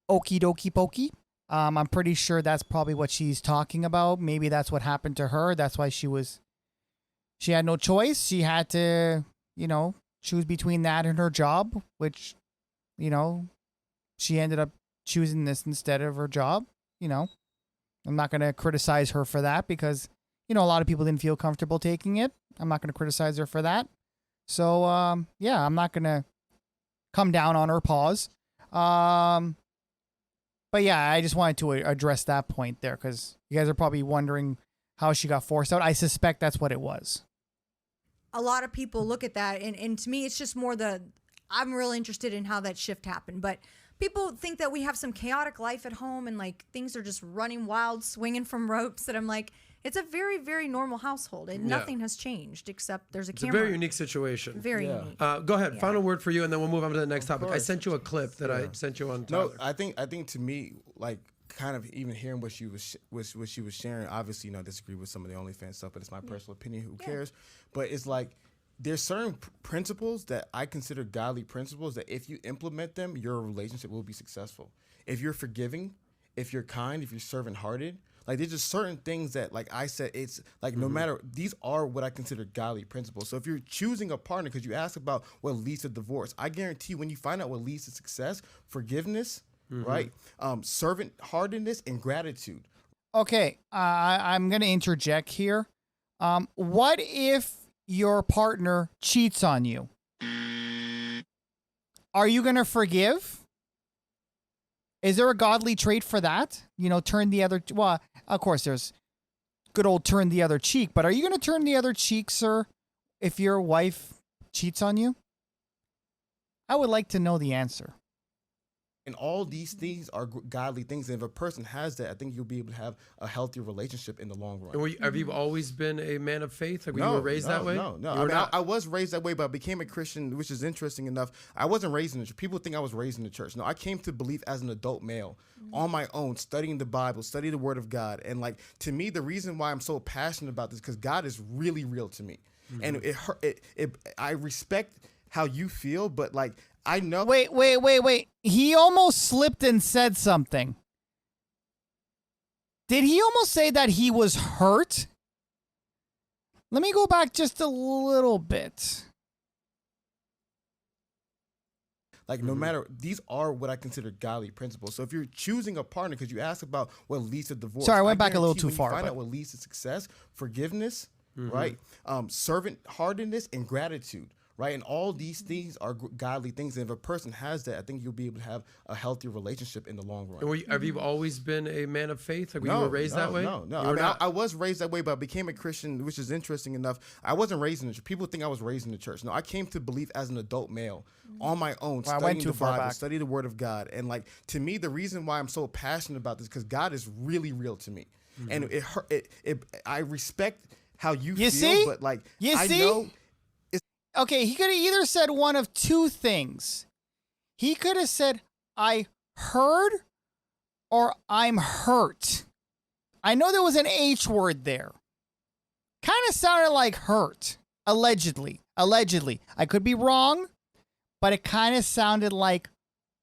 okie dokie pokey. I'm pretty sure that's probably what she's talking about. Maybe that's what happened to her. That's why she had no choice. She had to, choose between that and her job, which, she ended up choosing this instead of her job. I'm not going to criticize her for that because a lot of people didn't feel comfortable taking it. I'm not going to criticize her for that. So, I'm not going to come down on her pause. But yeah, I just wanted to address that point there because you guys are probably wondering how she got forced out. I suspect that's what it was. A lot of people look at that, and to me, it's just more I'm really interested in how that shift happened. But people think that we have some chaotic life at home and like things are just running wild, swinging from ropes. And I'm like, it's a very, very normal household, and nothing has changed except there's a camera. It's a very unique situation. Very unique. Go ahead. Final word for you, and then we'll move on to the next topic. I sent you a clip that I sent you on Tyler. No, I think to me, like, kind of even hearing what she was sharing. Obviously, disagree with some of the OnlyFans stuff, but it's my personal opinion. Who cares? But it's like there's certain principles that I consider godly principles that if you implement them, your relationship will be successful. If you're forgiving, if you're kind, if you're servant-hearted. Like, there's just certain things that, like I said, it's like no matter, these are what I consider godly principles. So if you're choosing a partner, because you asked about what leads to divorce, I guarantee when you find out what leads to success, forgiveness, right? Servant-heartedness and gratitude. Okay, I'm going to interject here. What if your partner cheats on you? Are you going to forgive? Is there a godly trait for that? Turn the other... Well, of course, there's good old turn the other cheek. But are you going to turn the other cheek, sir, if your wife cheats on you? I would like to know the answer. And all these things are godly things. And if a person has that, I think you'll be able to have a healthy relationship in the long run. And have you always been a man of faith? Like, you were raised that way? No. I mean, I was raised that way, but I became a Christian, which is interesting enough. I wasn't raised in the church. People think I was raised in the church. No, I came to believe as an adult male on my own, studying the Bible, studying the Word of God. And like, to me, the reason why I'm so passionate about this, because God is really real to me. And I respect how you feel, but like, I know. Wait. He almost slipped and said something. Did he almost say that he was hurt? Let me go back just a little bit. Like, no matter, these are what I consider godly principles. So if you're choosing a partner, because you asked about what leads to divorce. Sorry, I went back a little too far. Find out what leads to success, forgiveness, right? Servant-heartedness and gratitude. Right. And all these things are godly things. And if a person has that, I think you'll be able to have a healthy relationship in the long run. And have you always been a man of faith? Like, you were raised that way? No. I mean, I was raised that way, but I became a Christian, which is interesting enough. I wasn't raised in the church. People think I was raised in the church. No, I came to believe as an adult male on my own, studying the Bible, studying the Word of God. And like, to me, the reason why I'm so passionate about this, because God is really real to me. And I respect how you feel, see? But like, I know. Okay, he could have either said one of two things. He could have said, I heard, or I'm hurt. I know there was an H word there. Kind of sounded like hurt. Allegedly. I could be wrong, but it kind of sounded like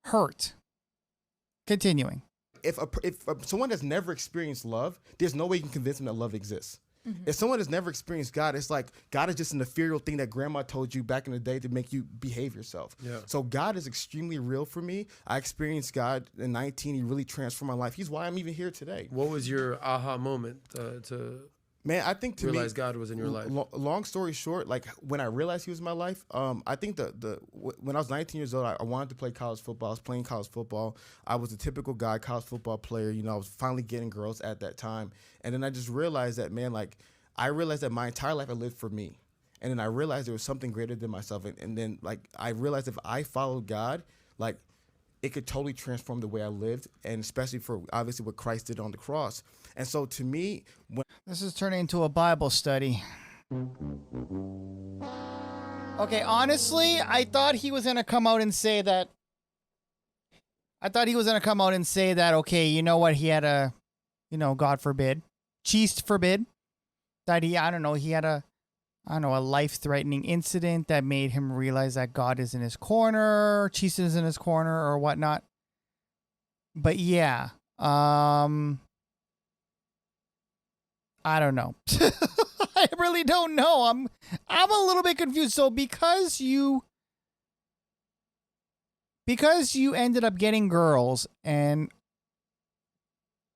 hurt. Continuing. If someone has never experienced love, there's no way you can convince them that love exists. If someone has never experienced God, it's like God is just an ethereal thing that grandma told you back in the day to make you behave yourself. Yeah. So God is extremely real for me. I experienced God in 19. He really transformed my life. He's why I'm even here today. What was your aha moment Man, I think to realize God was in your life? Long story short, like when I realized He was in my life, I think when I was 19 years old, I wanted to play college football. I was playing college football. I was a typical guy, college football player. You know, I was finally getting girls at that time. And then I just realized that, man, like I realized that my entire life I lived for me. And then I realized there was something greater than myself. And then like I realized if I followed God, like it could totally transform the way I lived, and especially for obviously what Christ did on the cross. And so to me, this is turning into a Bible study. Okay, honestly, I thought he was going to come out and say that. Okay, you know what? He had a, God forbid, cheese forbid, that he had a life-threatening incident that made him realize that God is in his corner, cheese is in his corner, or whatnot. But yeah, I don't know. I really don't know. I'm a little bit confused. So because you ended up getting girls and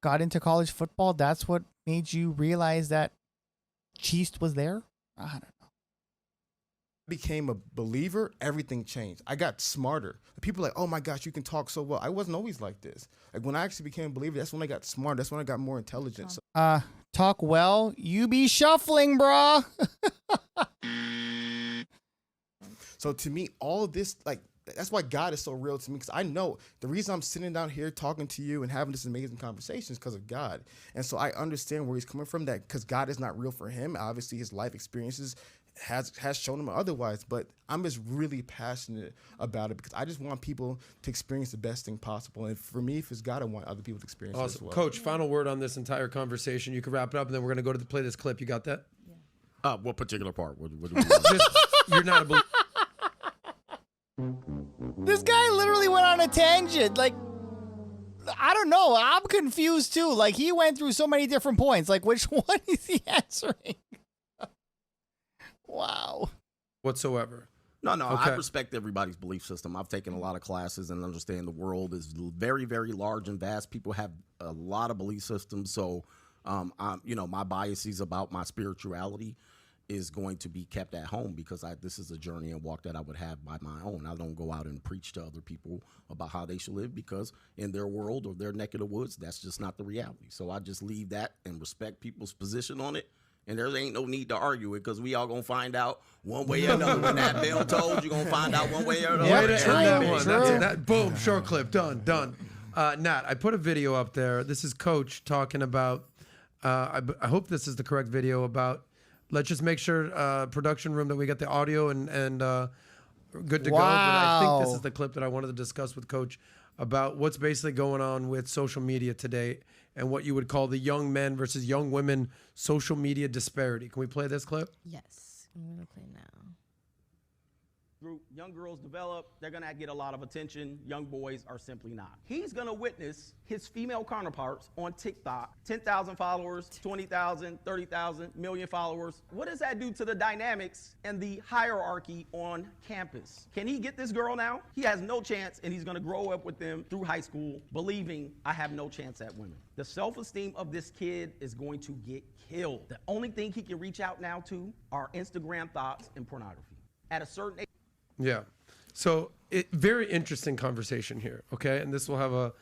got into college football, that's what made you realize that Cheest was there? I don't know. Became a believer, everything changed. I got smarter. People are like, oh my gosh, you can talk so well. I wasn't always like this. Like when I actually became a believer, that's when I got smarter. That's when I got more intelligent. Talk well, you be shuffling, brah. So to me, all of this, like, that's why God is so real to me, because I know the reason I'm sitting down here talking to you and having this amazing conversation is because of God. And so I understand where he's coming from, that because God is not real for him. Obviously, his life experiences has shown him otherwise, but I'm just really passionate about it because I just want people to experience the best thing possible. And for me, if it's God, I want other people to experience it as well. Coach, final word on this entire conversation. You can wrap it up, and then we're going to go to play this clip. You got that? Yeah. What particular part? What you're not a believer. This guy literally went on a tangent. Like, I don't know. I'm confused too. Like, he went through so many different points. Like, which one is he answering? Wow. Whatsoever. No, okay. I respect everybody's belief system. I've taken a lot of classes and understand the world is very, very large and vast. People have a lot of belief systems. So, my biases about my spirituality is going to be kept at home because this is a journey and walk that I would have by my own. I don't go out and preach to other people about how they should live because in their world or their neck of the woods, that's just not the reality. So I just leave that and respect people's position on it And there ain't no need to argue it because we all going to find out one way or another. When that bell tolls, you're going to find out one way or another. Way to end that one. That's boom, short clip, done. Nat, I put a video up there. This is Coach talking about, I hope this is the correct video about, let's just make sure production room that we get the audio and good to go. But I think this is the clip that I wanted to discuss with Coach about what's basically going on with social media today and what you would call the young men versus young women social media disparity. Can we play this clip? Yes, I'm going to play now. Young girls develop, they're going to get a lot of attention. Young boys are simply not. He's going to witness his female counterparts on TikTok, 10,000 followers, 20,000, 30,000, million followers. What does that do to the dynamics and the hierarchy on campus? Can he get this girl now? He has no chance, and he's going to grow up with them through high school believing I have no chance at women. The self-esteem of this kid is going to get killed. The only thing he can reach out now to are Instagram thoughts and pornography. At a certain age. Yeah. So very interesting conversation here. Okay. And this will have a,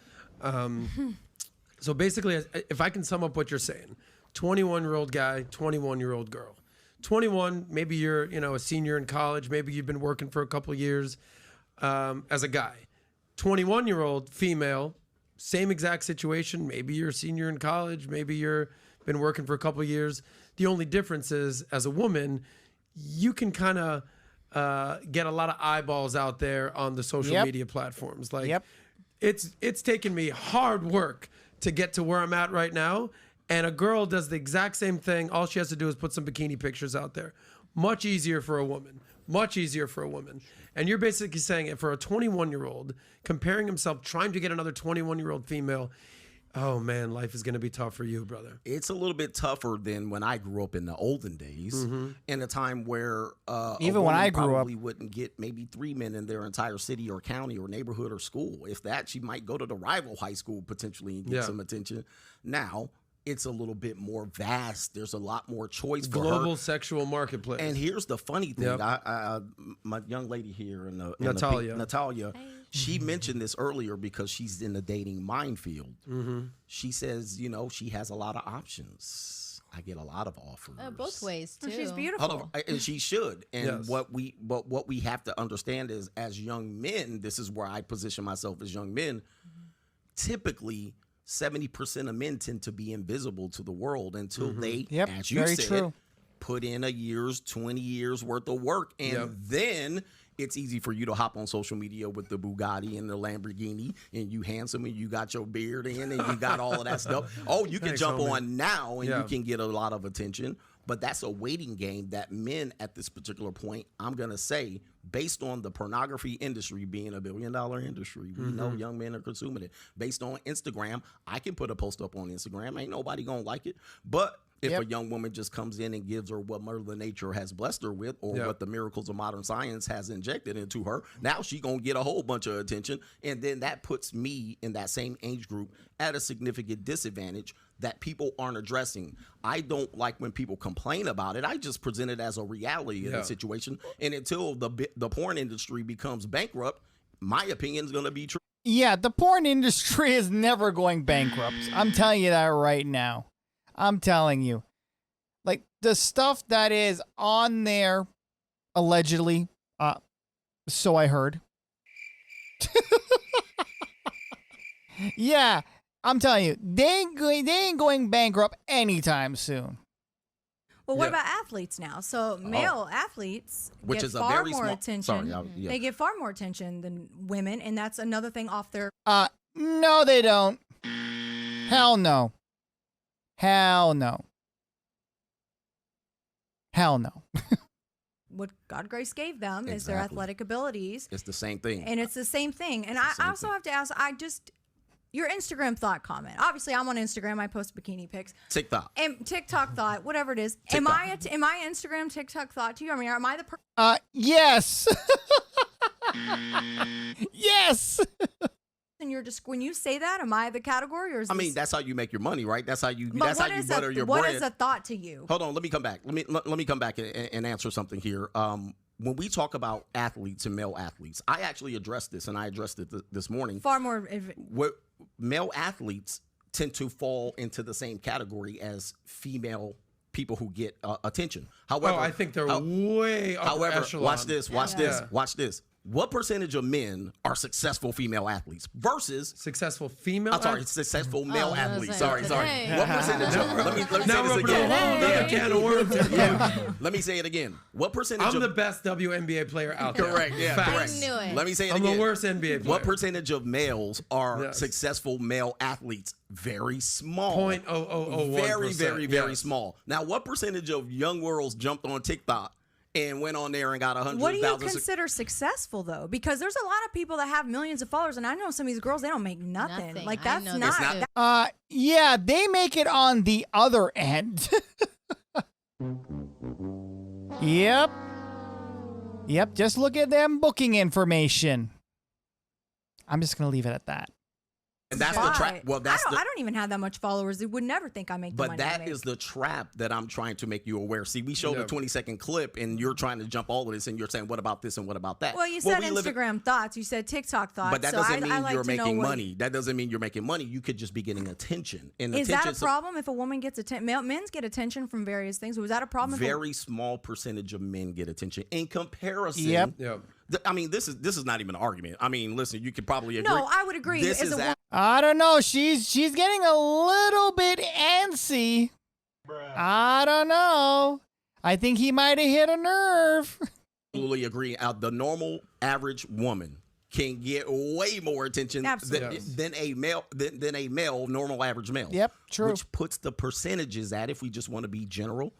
so basically if I can sum up what you're saying, 21-year-old guy, 21-year-old girl, 21, maybe you're, a senior in college. Maybe you've been working for a couple of years, as a guy, 21-year-old female, same exact situation. Maybe you're a senior in college. Maybe you're been working for a couple of years. The only difference is as a woman, you can kind of, get a lot of eyeballs out there on the social media platforms. Like it's taken me hard work to get to where I'm at right now. And a girl does the exact same thing. All she has to do is put some bikini pictures out there. Much easier for a woman. Much easier for a woman. And you're basically saying it for a 21-year-old, comparing himself, trying to get another 21-year-old female. Oh, man, life is going to be tough for you, brother. It's a little bit tougher than when I grew up in the olden days, in a time where even when I grew up, probably wouldn't get maybe 3 men in their entire city or county or neighborhood or school. If that, she might go to the rival high school potentially and get some attention. Now, it's a little bit more vast. There's a lot more choice for her. Global sexual marketplace. And here's the funny thing. My young lady here, Natalia, she mentioned this earlier because she's in the dating minefield. She says, she has a lot of options. I get a lot of offers. Both ways, too. She's beautiful. And she should. And what we have to understand is, as young men, this is where I position myself as young men, typically 70% of men tend to be invisible to the world until they, as you said, put in a year's, 20 years worth of work. And then it's easy for you to hop on social media with the Bugatti and the Lamborghini, and you handsome and you got your beard in and you got all of that stuff. Oh, you can jump on now and you can get a lot of attention. But that's a waiting game that men at this particular point, I'm going to say, based on the pornography industry being $1 billion industry, we know young men are consuming it. Based on Instagram, I can put a post up on Instagram. Ain't nobody going to like it. But if a young woman just comes in and gives her what Mother Nature has blessed her with, or what the miracles of modern science has injected into her, now she going to get a whole bunch of attention. And then that puts me in that same age group at a significant disadvantage that people aren't addressing. I don't like when people complain about it. I just present it as a reality in the situation. And until the porn industry becomes bankrupt, my opinion is going to be true. Yeah, the porn industry is never going bankrupt. I'm telling you that right now. I'm telling you. Like, the stuff that is on there, allegedly, so I heard. Yeah, I'm telling you, they ain't going bankrupt anytime soon. Well, what about athletes now? So male athletes get far more attention. They get far more attention than women, and that's another thing off their... No, they don't. Hell no. Hell no. Hell no. What God grace gave them is their athletic abilities. It's the same thing. And it's the same thing. And I also have to ask, your Instagram thought comment. Obviously, I'm on Instagram. I post bikini pics. TikTok. And TikTok thought, whatever it is. Am I Instagram TikTok thought to you? I mean, am I the yes. Yes. And you're just, when you say that, am I the category, or is I mean, that's how you make your money, right? That's how you butter your bread. What is a thought to you? Hold on, let me come back. Let me come back and answer something here. When we talk about athletes and male athletes, I actually addressed this, and I addressed it this morning. Far more. Male athletes tend to fall into the same category as female people who get attention. However, I think they're way upper echelon. Watch this. Watch this. What percentage of men are successful female athletes versus successful female? I'm sorry, successful male athletes. Sorry. Today. What percentage? Let me say this again. Let me say it again. What percentage? I'm the best WNBA player out there. Correct. Yeah. Correct. I knew it. Let me say it I'm again. the worst NBA player. What percentage of males are successful male athletes? Very small. 0.0001%. Very small. Now, what percentage of young girls jumped on TikTok and went on there and got 100,000? What do you consider successful, though? Because there's a lot of people that have millions of followers, and I know some of these girls, they don't make nothing. Like, that's not. Yeah, they make it on the other end. Yep. Just look at them booking information. I'm just going to leave it at that. And that's the trap. Well, I don't even have that much followers. They would never think I make the money. But that is the trap that I'm trying to make you aware. See, we showed a 20-second clip, and you're trying to jump all of this, and you're saying, what about this and what about that? Well, you said Instagram thoughts. You said TikTok thoughts. But that doesn't mean you're making money. That doesn't mean you're making money. You could just be getting attention. And is that a problem if a woman gets attention? Men get attention from various things. Was that a problem? Very small percentage of men get attention. In comparison, Yep. I mean, this is not even an argument. I mean, listen, you could probably agree. No, I would agree. I don't know. She's getting a little bit antsy. I don't know. I think he might have hit a nerve. Absolutely agree. The normal average woman can get way more attention than a male normal average male. Yep, true. Which puts the percentages at, if we just want to be general,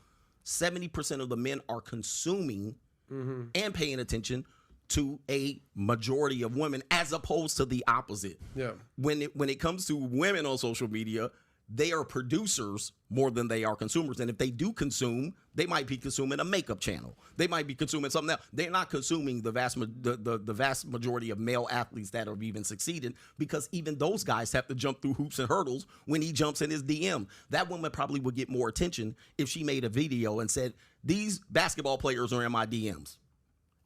70% of the men are consuming and paying attention to a majority of women, as opposed to the opposite. Yeah. When it comes to women on social media, they are producers more than they are consumers. And if they do consume, they might be consuming a makeup channel. They might be consuming something else. They're not consuming the vast majority of male athletes that have even succeeded, because even those guys have to jump through hoops and hurdles when he jumps in his DM. That woman probably would get more attention if she made a video and said, these basketball players are in my DMs,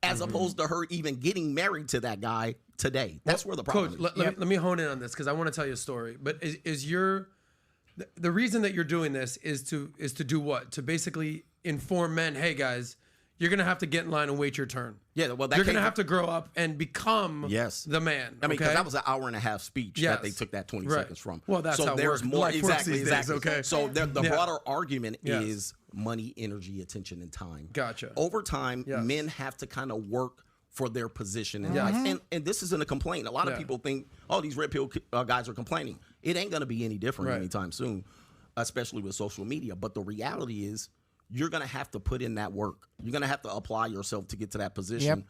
as opposed to her even getting married to that guy today. That's where the problem is. Coach, let me hone in on this, because I want to tell you a story. But is the reason that you're doing this is to do what? To basically inform men, hey guys, you're gonna have to get in line and wait your turn. Yeah, well, you're gonna have to grow up and become the man. I mean, because that was an hour and a half speech that they took that 20 seconds from. Well, that's how there's more. Life Exactly. Okay. So the broader argument is money, energy, attention, and time. Gotcha. Over time, men have to kind of work for their position in life. And this isn't a complaint. A lot of people think, oh, these red pill guys are complaining. It ain't going to be any different anytime soon, especially with social media. But the reality is, you're going to have to put in that work. You're going to have to apply yourself to get to that position.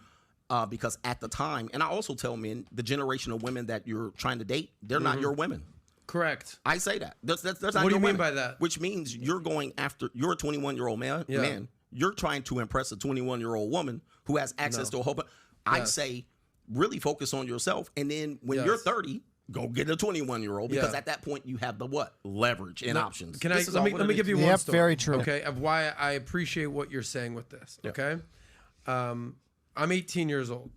Because at the time, and I also tell men, the generation of women that you're trying to date, they're not your women. Correct. I say that. That's not what do you mean by that? Which means you're a 21-year-old man. You're trying to impress a 21-year-old woman who has access to a whole bunch. I say, really focus on yourself. And then when you're 30, go get a 21-year-old, because at that point you have the leverage and options. Let me give you one story. Very true. Okay, of why I appreciate what you're saying with this. Okay, I'm 18 years old.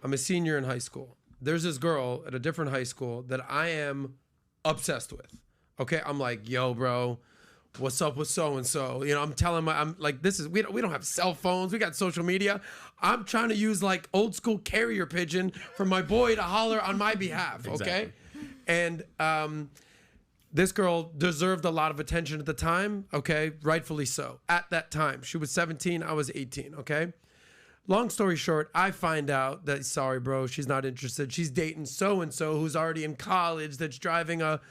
I'm a senior in high school. There's this girl at a different high school that I am obsessed with. Okay, I'm like, yo, bro, what's up with so and so? You know, I'm telling I'm like, we don't have cell phones. We got social media. I'm trying to use like old school carrier pigeon for my boy to holler on my behalf. Okay, and this girl deserved a lot of attention at the time. Okay, rightfully so. At that time, she was 17. I was 18. Okay. Long story short, I find out that, sorry, bro, she's not interested. She's dating so and so who's already in college, that's driving a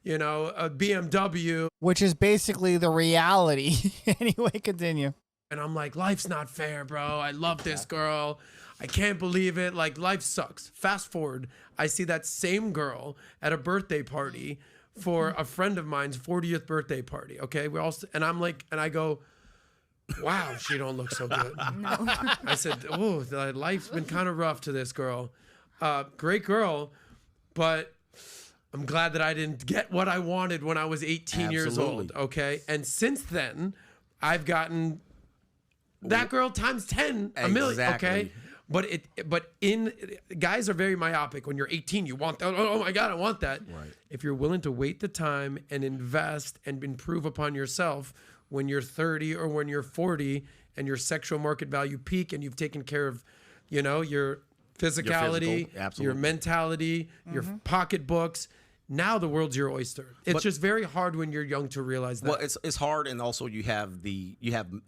BMW. Which is basically the reality. Anyway, continue. And I'm like, life's not fair, bro. I love this girl. I can't believe it. Like, life sucks. Fast forward, I see that same girl at a birthday party for a friend of mine's 40th birthday party. Okay, I'm like, and I go, wow, she don't look so good. No. I said, oh, life's been kind of rough to this girl. Great girl, but I'm glad that I didn't get what I wanted when I was 18 years old. Okay, and since then, I've gotten that girl times 10, a million. Okay, but guys are very myopic. When you're 18, you want that. Oh my God, I want that. Right. If you're willing to wait the time and invest and improve upon yourself, when you're 30 or when you're 40 and your sexual market value peak and you've taken care of, your physicality, your mentality, your pocketbooks. Now the world's your oyster. It's just very hard when you're young to realize that. Well, it's hard, and also you have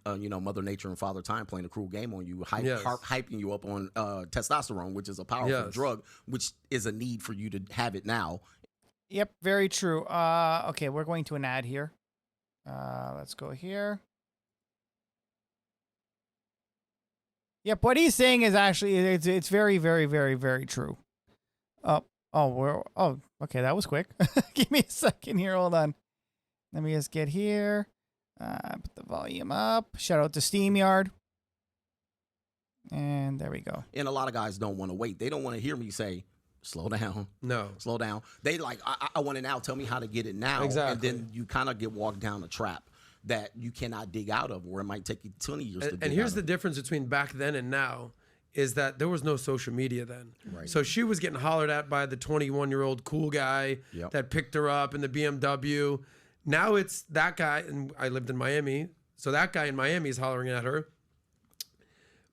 Mother Nature and Father Time playing a cruel game on you, hyping you up on testosterone, which is a powerful drug, which is a need for you to have it now. Yep, very true. Okay, we're going to an ad here. Let's go here. Yep, what he's saying is actually it's very, very, very, very true. Okay, that was quick. Give me a second here. Hold on. Let me just get here. Put the volume up. Shout out to SteamYard. And there we go. And a lot of guys don't want to wait. They don't want to hear me say, slow down. No. Slow down. They like, I want it now. Tell me how to get it now. Exactly. And then you kind of get walked down a trap that you cannot dig out of, where it might take you 20 years to dig out of. And here's the difference between back then and now is that there was no social media then. Right. So she was getting hollered at by the 21-year-old cool guy that picked her up in the BMW. Now it's that guy, and I lived in Miami, so that guy in Miami is hollering at her.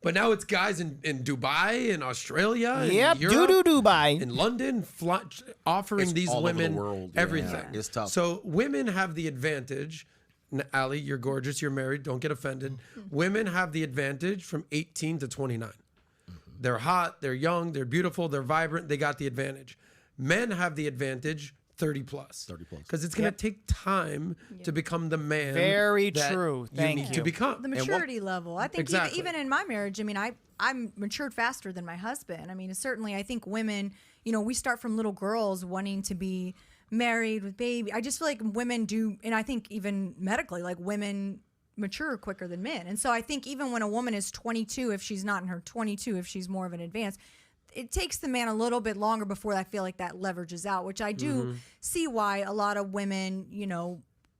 But now it's guys in Dubai, in Australia, in Europe, Dubai, in London, offering these women world, everything. It's tough. So women have the advantage. Allie, you're gorgeous, you're married, don't get offended. Women have the advantage from 18 to 29. They're hot, they're young, they're beautiful, they're vibrant, they got the advantage. Men have the advantage 30 plus. 30 plus. Because it's going to take time to become the man. Very true. Thank you. To become. The maturity level. I think even in my marriage, I mean, I'm matured faster than my husband. I mean, certainly I think women, we start from little girls wanting to be married with baby. I just feel like women do, and I think even medically, like women mature quicker than men. And so I think even when a woman is 22, if she's not in her 22, if she's more of an advanced, it takes the man a little bit longer before I feel like that leverages out, which I do see why a lot of women,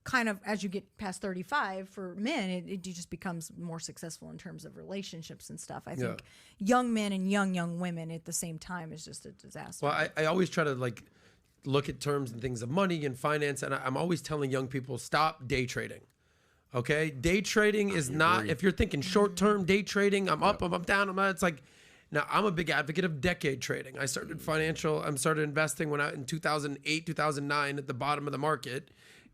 kind of as you get past 35 for men, it just becomes more successful in terms of relationships and stuff. I think young men and young women at the same time is just a disaster. Well, I always try to look at terms and things of money and finance. And I'm always telling young people, stop day trading. Okay. Day trading is not, if you're thinking short-term day trading, I'm up, I'm down, it's like, now I'm a big advocate of decade trading. I started investing in 2008, 2009 at the bottom of the market.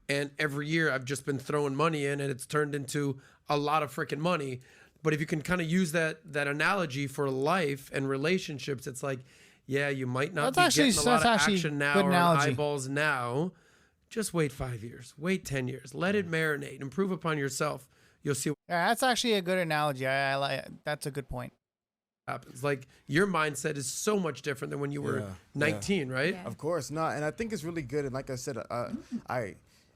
And every year I've just been throwing money in, and it's turned into a lot of freaking money. But if you can kind of use that analogy for life and relationships, it's like, yeah, you might not be getting a lot of action now or eyeballs now. Just wait 5 years, wait 10 years, let it marinate, improve upon yourself. You'll see. Yeah, that's actually a good analogy. I like. That's a good point. Happens. Like your mindset is so much different than when you were 19, right? Of course not. And I think it's really good. And like I said,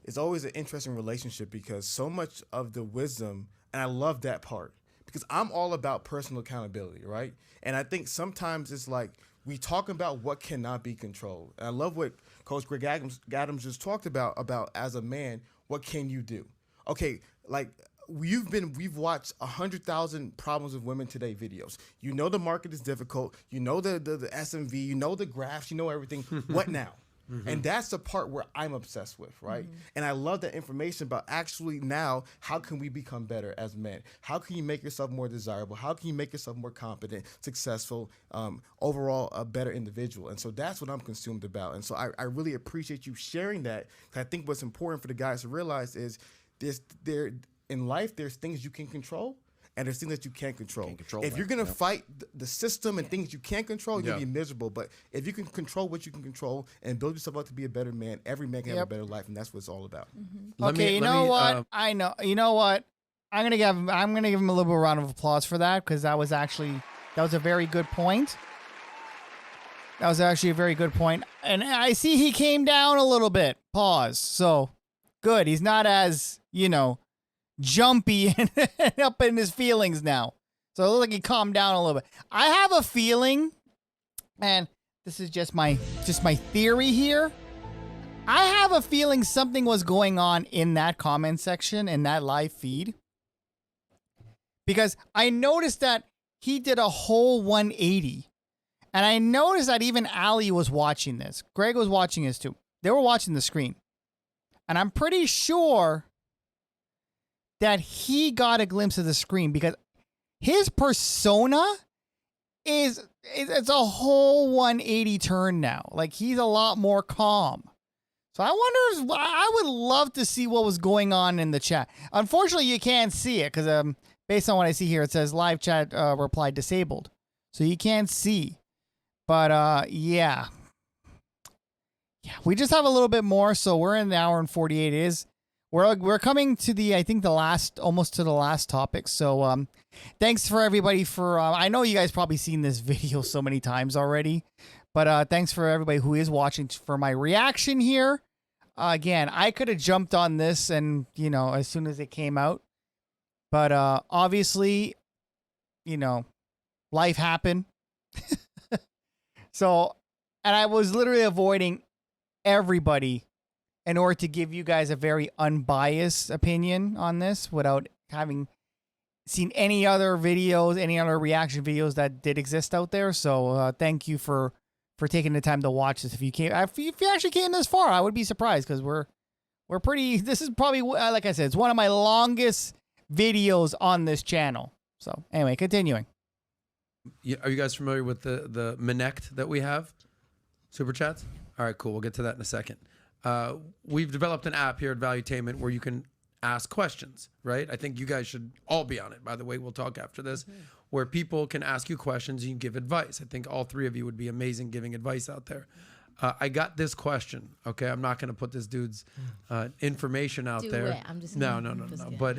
it's always an interesting relationship because so much of the wisdom, and I love that part because I'm all about personal accountability, right? And I think sometimes it's like we talk about what cannot be controlled. And I love what Coach Greg Adams just talked about as a man, what can you do? Okay, like we've watched 100,000 Problems with Women Today videos. You know the market is difficult. You know the SMV. You know the graphs. You know everything. What now? And that's the part where I'm obsessed with, right? And I love that information about actually now, how can we become better as men? How can you make yourself more desirable? How can you make yourself more competent, successful, overall a better individual? And so that's what I'm consumed about. And so I really appreciate you sharing that. I think what's important for the guys to realize is in life, there's things you can control. And there's things that you can't control. If you're going to fight the system and things you can't control, you're going to be miserable. But if you can control what you can control and build yourself up to be a better man, every man can have a better life, and that's what it's all about. Okay, you know what? I know. You know what? I'm gonna give him a little bit of round of applause for that because that was a very good point. That was actually a very good point. And I see he came down a little bit. Pause. So good. He's not as, jumpy and up in his feelings now. So it looks like he calmed down a little bit. I have a feeling, and this is just my theory here. I have a feeling something was going on in that comment section, in that live feed. Because I noticed that he did a whole 180. And I noticed that even Ali was watching this. Greg was watching this too. They were watching the screen. And I'm pretty sure that he got a glimpse of the screen, because his persona it's a whole 180 turn now. Like, he's a lot more calm. So I would love to see what was going on in the chat. Unfortunately, you can't see it because based on what I see here, it says live chat reply disabled. So you can't see. But yeah. Yeah, we just have a little bit more, so we're in the hour and 48. It is. We're coming to almost to the last topic. So thanks for everybody for I know you guys probably seen this video so many times already, but thanks for everybody who is watching for my reaction here. Again, I could have jumped on this and, as soon as it came out, but obviously, life happened. So, and I was literally avoiding everybody in order to give you guys a very unbiased opinion on this without having seen any other videos, any other reaction videos that did exist out there. So thank you for taking the time to watch this. If you actually came this far, I would be surprised because we're pretty. This is probably, like I said, it's one of my longest videos on this channel. So anyway, continuing. Are you guys familiar with the Minect that we have? Super chats? All right, cool. We'll get to that in a second. We've developed an app here at Valuetainment where you can ask questions, right? I think you guys should all be on it. By the way, we'll talk after this, where people can ask you questions and you can give advice. I think all three of you would be amazing giving advice out there. I got this question. Okay, I'm not going to put this dude's information out there. I'm just no. But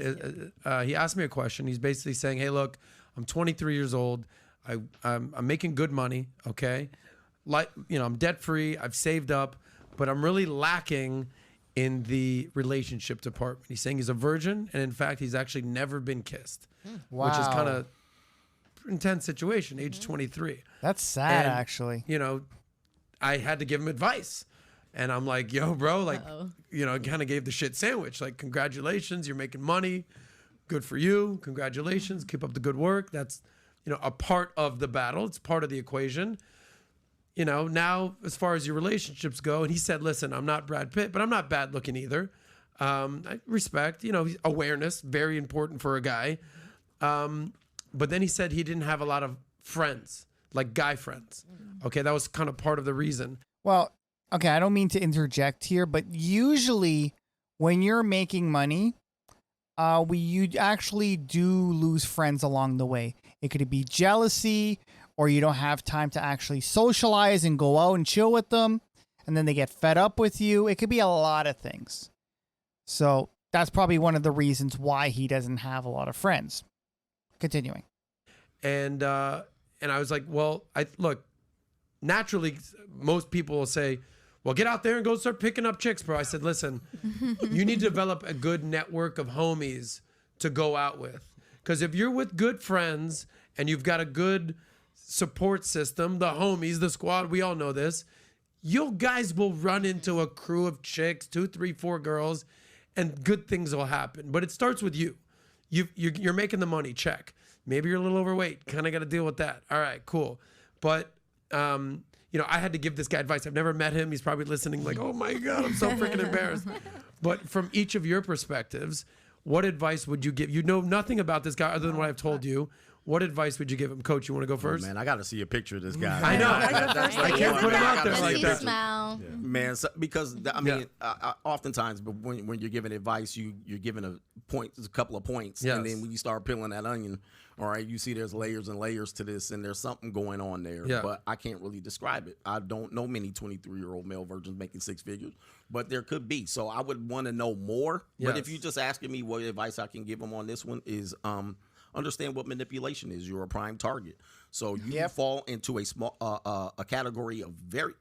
he asked me a question. He's basically saying, "Hey, look, I'm 23 years old. I'm making good money. Okay, I'm debt free. I've saved up, but I'm really lacking in the relationship department." He's saying he's a virgin, and in fact, he's actually never been kissed, which is kind of intense situation. Age 23. That's sad, actually. I had to give him advice, and I'm like, "Yo, bro, kind of gave the shit sandwich. Like, congratulations, you're making money. Good for you. Congratulations. Keep up the good work. That's, a part of the battle. It's part of the equation." Now as far as your relationships go, and he said, "Listen, I'm not Brad Pitt, but I'm not bad looking either. I respect, awareness, very important for a guy." But then he said he didn't have a lot of friends, like guy friends. Okay, that was kind of part of the reason. Well, okay, I don't mean to interject here, but usually when you're making money, you actually do lose friends along the way. It could be jealousy, or you don't have time to actually socialize and go out and chill with them, and then they get fed up with you. It could be a lot of things. So that's probably one of the reasons why he doesn't have a lot of friends. Continuing. And I was like, well, look, naturally, most people will say, well, get out there and go start picking up chicks, bro. I said, listen, you need to develop a good network of homies to go out with. Because if you're with good friends and you've got a good support system, the homies, the squad, we all know this, you guys will run into a crew of chicks, 2, 3, 4 girls, and good things will happen. But it starts with you. You're making the money, check. Maybe you're a little overweight, kind of got to deal with that. All right, cool. But I had to give this guy advice. I've never met him. He's probably listening like, oh my God, I'm so freaking embarrassed. But from each of your perspectives, what advice would you give? You know nothing about this guy other than what I've told you. What advice would you give him? Coach, you want to go first? Oh, man, I got to see a picture of this guy. I know. I can't put him out there like that. Smile. Yeah. Man, because oftentimes, but when you're giving advice, you're giving a couple of points, and then when you start peeling that onion, all right, you see there's layers and layers to this, and there's something going on there. Yeah. But I can't really describe it. I don't know many 23-year-old male virgins making 6 figures, but there could be. So I would want to know more. Yes. But if you're just asking me what advice I can give them on this one is understand what manipulation is. You're a prime target. So you fall into a small a category of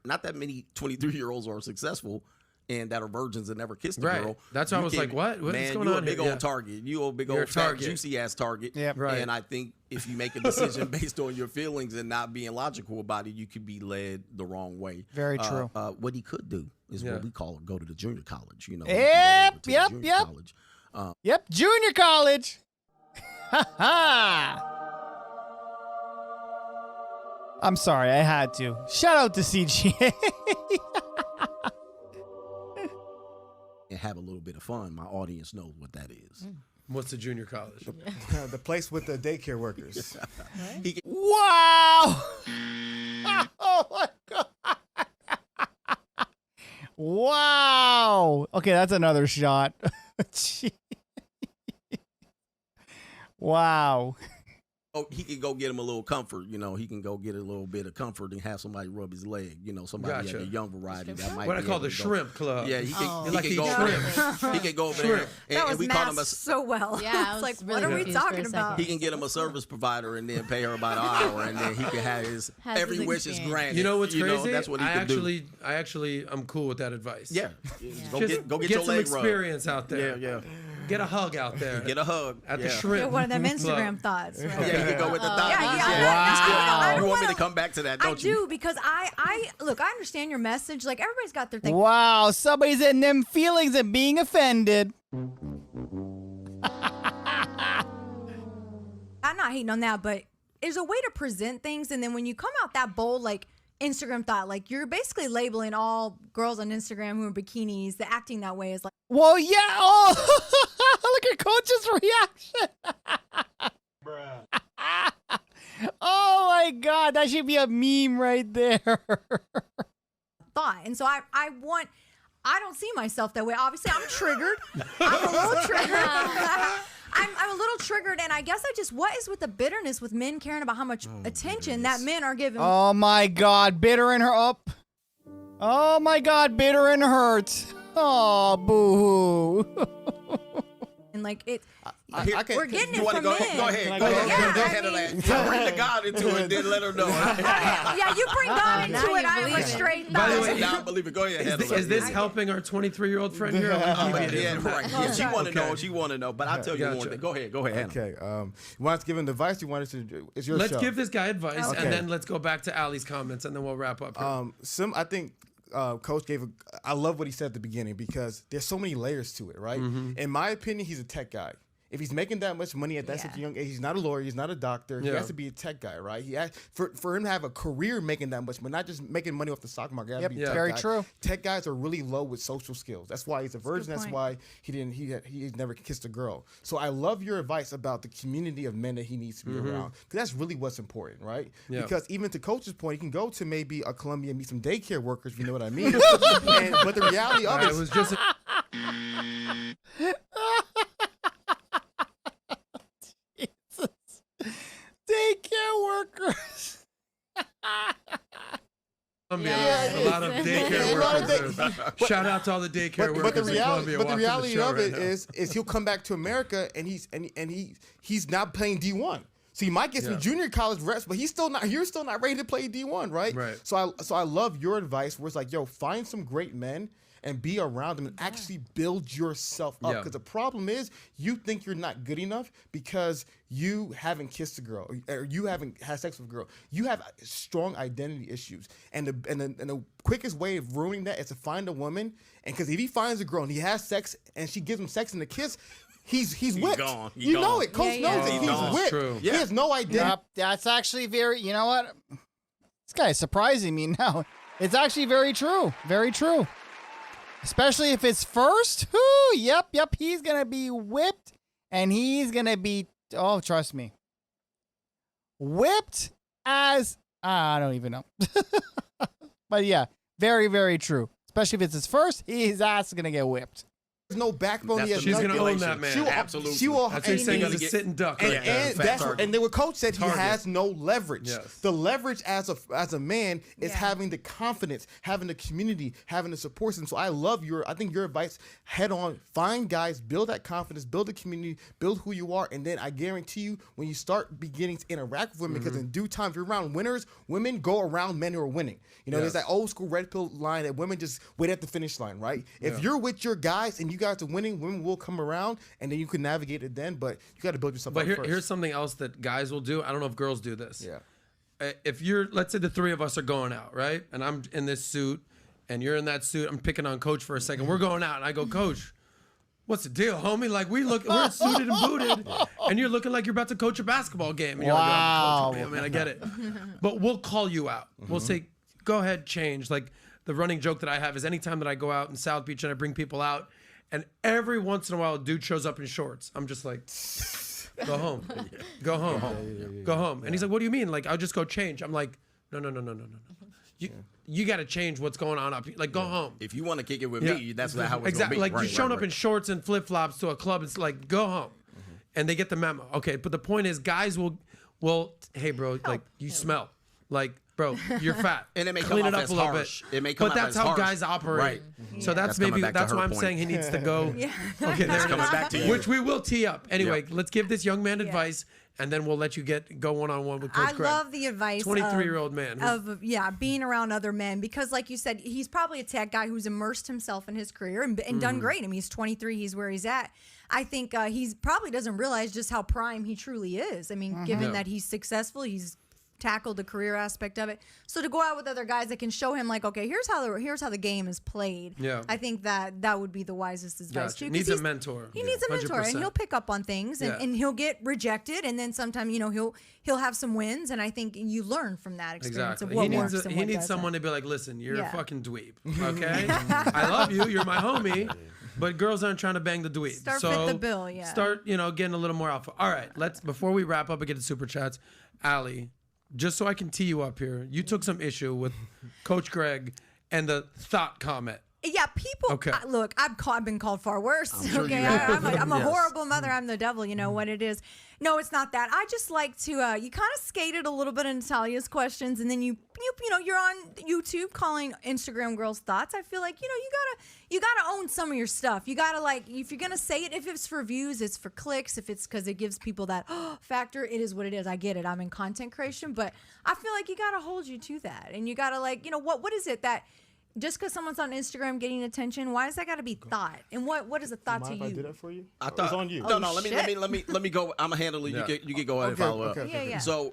not that many 23-year-olds are successful and that are virgins and never kissed a girl. That's why I was like, what? What's going on? You're a big old target. You're a big old fat, juicy ass target. Yep. Right. And I think if you make a decision based on your feelings and not being logical about it, you could be led the wrong way. Very true. What he could do is what we call go to the junior college. Yep. College. Yep. Junior college. Ha ha. I'm sorry, I had to. Shout out to CGA. And have a little bit of fun. My audience knows what that is. What's the junior college? The place with the daycare workers. Wow. Oh my God. Wow. Okay, that's another shot. Wow. Oh, he can go get him a little comfort. You know, he can go get a little bit of comfort and have somebody rub his leg. You know, somebody at the young variety that might. What I call the shrimp club. Yeah, he can. Like He can go over there. He can go over there. That was we call him masked so well. Yeah, it's like, really what are we confused for a talking about? second. He can get him a service provider and then pay her about an hour, and then he can have his every wish is granted. You know what's crazy? That's what he can do. I'm cool with that advice. Yeah. Go get your some leg experience out there. Yeah. Get a hug out there. Get a hug at the shrimp. Get one of them Instagram thoughts. Right? Yeah, you can go with the thoughts. Yeah. You want me to come back to that, don't you? I do, because I look, I understand your message. Like, everybody's got their thing. Wow, somebody's in them feelings and being offended. I'm not hating on that, but there's a way to present things, and then when you come out that bold, like Instagram thought, like you're basically labeling all girls on Instagram who are in bikinis, the acting that way is like. Well, yeah. Oh, look at Coach's reaction. Oh my God, that should be a meme right there. Thought, and so I don't see myself that way. Obviously, I'm triggered. I'm a little triggered. I'm a little triggered, and I guess what is with the bitterness with men caring about how much attention that men are giving? Oh my God, bitter and her up. Oh my God, bitter and hurt. Oh, boo-hoo. And like it, we're getting it from men. Go ahead. Go ahead of that. Bring the God into it, then let her know. Yeah, you bring God into it. I am straight. By the way, now I believe it. Go ahead. Is this helping our 23-year-old friend here? Yeah, she want to know. She want to know. But I'll tell you one thing. Go ahead. Okay. You want to give him advice? You want us to? It's your show. Let's give this guy advice, and then let's go back to Ali's comments, and then we'll wrap up here. I think Coach gave I love what he said at the beginning, because there's so many layers to it, right? In my opinion, he's a tech guy. If he's making that much money at that such a young age, he's not a lawyer, he's not a doctor. He has to be a tech guy, right? For him to have a career making that much, but not just making money off the stock market. Yep, very true. Tech guys are really low with social skills. That's why he's a virgin. That's why he never kissed a girl. So I love your advice about the community of men that he needs to be around, because that's really what's important, right? Yeah. Because even to Coach's point, he can go to maybe a Columbia and meet some daycare workers, if you know what I mean. But the reality of it was just. Daycare workers. A lot of daycare workers. Shout out to all the daycare workers. But the reality of it is he'll come back to America and he's not playing D1. So he might get some junior college reps, but you're still not ready to play D1, right? Right. So I love your advice, where it's like, yo, find some great men and be around them and actually build yourself up. Because the problem is, you think you're not good enough because you haven't kissed a girl or you haven't had sex with a girl. You have strong identity issues. And the quickest way of ruining that is to find a woman. And because if he finds a girl and he has sex and she gives him sex and a kiss, he's whipped. Gone. You know it. Coach knows it. He's whipped. True. He has no identity. Yep, that's actually very, you know what? This guy is surprising me now. It's actually very true. Very true. Especially if it's first. Whoo, yep. He's going to be whipped, and he's going to be, oh, trust me, whipped as, I don't even know. But yeah, very, very true. Especially if it's his first, his ass is going to get whipped. There's no backbone. She's going to own that man. Absolutely. She will. That's what he's saying. He's a sitting duck. And then what Coach said, he has no leverage. Yes. The leverage as a man is having the confidence, having the community, having the support system. So I think your advice, head on, find guys, build that confidence, build the community, build who you are, and then I guarantee you, when you start beginning to interact with women, because in due time, if you're around winners, women go around men who are winning. You know, there's that old school red pill line that women just wait at the finish line, right? If you're with your guys and you guys are winning, women will come around, and then you can navigate it then, but you got to build yourself up first. Here's something else that guys will do. I don't know if girls do this. Yeah. If let's say the three of us are going out, right? And I'm in this suit, and you're in that suit. I'm picking on Coach for a second. We're going out, and I go, Coach, what's the deal, homie? Like, we're suited and booted, and you're looking like you're about to coach a basketball game. And you're wow. like, oh, man, I get it. But we'll call you out. We'll say, go ahead, change. Like, the running joke that I have is anytime that I go out in South Beach and I bring people out, and every once in a while a dude shows up in shorts. I'm just like, go home. Go home. Go home. And he's like, what do you mean? Like, I'll just go change. I'm like, no. You got to change what's going on up here. Like, go home. If you want to kick it with me, that's how it's exactly. going to be. Like, you showing up in shorts and flip-flops to a club, it's like, go home. And they get the memo. Okay, but the point is, guys will, hey, bro, like, you smell. Like, bro, you're fat. And it may clean come it off up as a little harsh. bit. It may come but out that's as how harsh. guys operate. Right. So that's maybe that's why I'm point. saying he needs to go. Yeah. Okay, there That's coming back to you. Which we will tee up. Anyway, let's give this young man advice, and then we'll let you go one-on-one with Coach I Greg. love the advice 23-year-old man. of being around other men, because like you said, he's probably a tech guy who's immersed himself in his career and done great. I mean, he's 23, he's where he's at. I think he probably doesn't realize just how prime he truly is. I mean, given that he's successful, he's tackled the career aspect of it. So to go out with other guys that can show him like, okay, here's how the game is played. Yeah. I think that would be the wisest advice too. Needs a mentor. He needs a mentor, 100%. and he'll pick up on things, and he'll get rejected, and then sometimes he'll have some wins, and I think you learn from that experience of what works and what He needs doesn't. someone to be like, listen, you're a fucking dweeb, okay? I love you, you're my homie, but girls aren't trying to bang the dweeb. Start so fit the bill, yeah. Start, getting a little more alpha. All right, before we wrap up and get to super chats, Allie, just so I can tee you up here, you took some issue with Coach Greg and the thought comment. Yeah, people. Okay. Look, I've been called far worse. sure Okay, you have. I'm a horrible mother. I'm the devil. You know what it is. No, it's not that. I just like to. You kind of skated a little bit in Natalia's questions, and then you're on YouTube calling Instagram girls thoughts. I feel like you gotta own some of your stuff. You gotta, like, if you're gonna say it, if it's for views, it's for clicks. If it's because it gives people that factor, it is what it is. I get it. I'm in content creation, but I feel like you gotta hold you to that, and you gotta, like, what is it that. Just because someone's on Instagram getting attention, why does that got to be thought? And what is a thought to you? I did that for you? I thought it was on you. No, let me go. I'm gonna handle it. You can go ahead and follow up. Yeah. So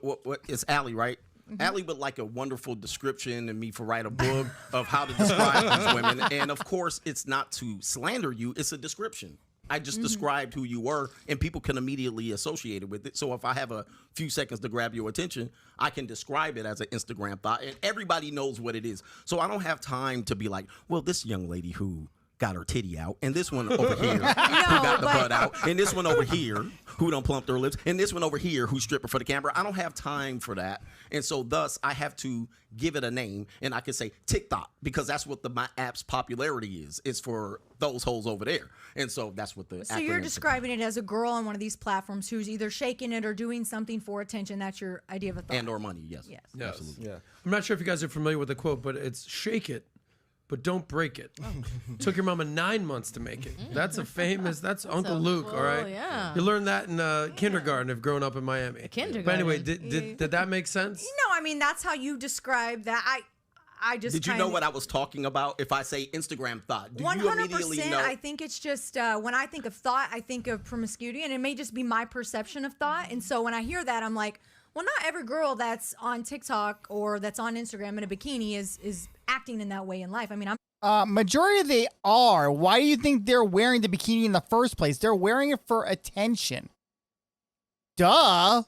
what it's Allie, right? Allie would like a wonderful description and me for write a book of how to describe these women. And of course, it's not to slander you. It's a description. I just described who you were, and people can immediately associate it with it. So if I have a few seconds to grab your attention, I can describe it as an Instagram thought, and everybody knows what it is. So I don't have time to be like, well, this young lady who got her titty out, and this one over here who got the butt out, and this one over here who done plumped her lips, and this one over here who stripped her for the camera. I don't have time for that. And so thus I have to give it a name, and I can say TikTok, because that's what my app's popularity is. It's for those hoes over there. And so that's what the So you're describing it as a girl on one of these platforms who's either shaking it or doing something for attention. That's your idea of a thought. and or money, yes. Yes. Absolutely. Yeah. I'm not sure if you guys are familiar with the quote, but it's shake it, but don't break it. Took your mama 9 months to make it. That's that's Uncle Luke, all right? Yeah. You learned that in kindergarten if growing up in Miami. Kindergarten. But anyway, did that make sense? No, I mean, that's how you describe that. I just Did you know what I was talking about? If I say Instagram thought, do you immediately 100%. know? I think it's just when I think of thought, I think of promiscuity, and it may just be my perception of thought. And so when I hear that, I'm like, well, not every girl that's on TikTok or that's on Instagram in a bikini is acting in that way in life. I mean, Majority they are. Why do you think they're wearing the bikini in the first place? They're wearing it for attention. Duh.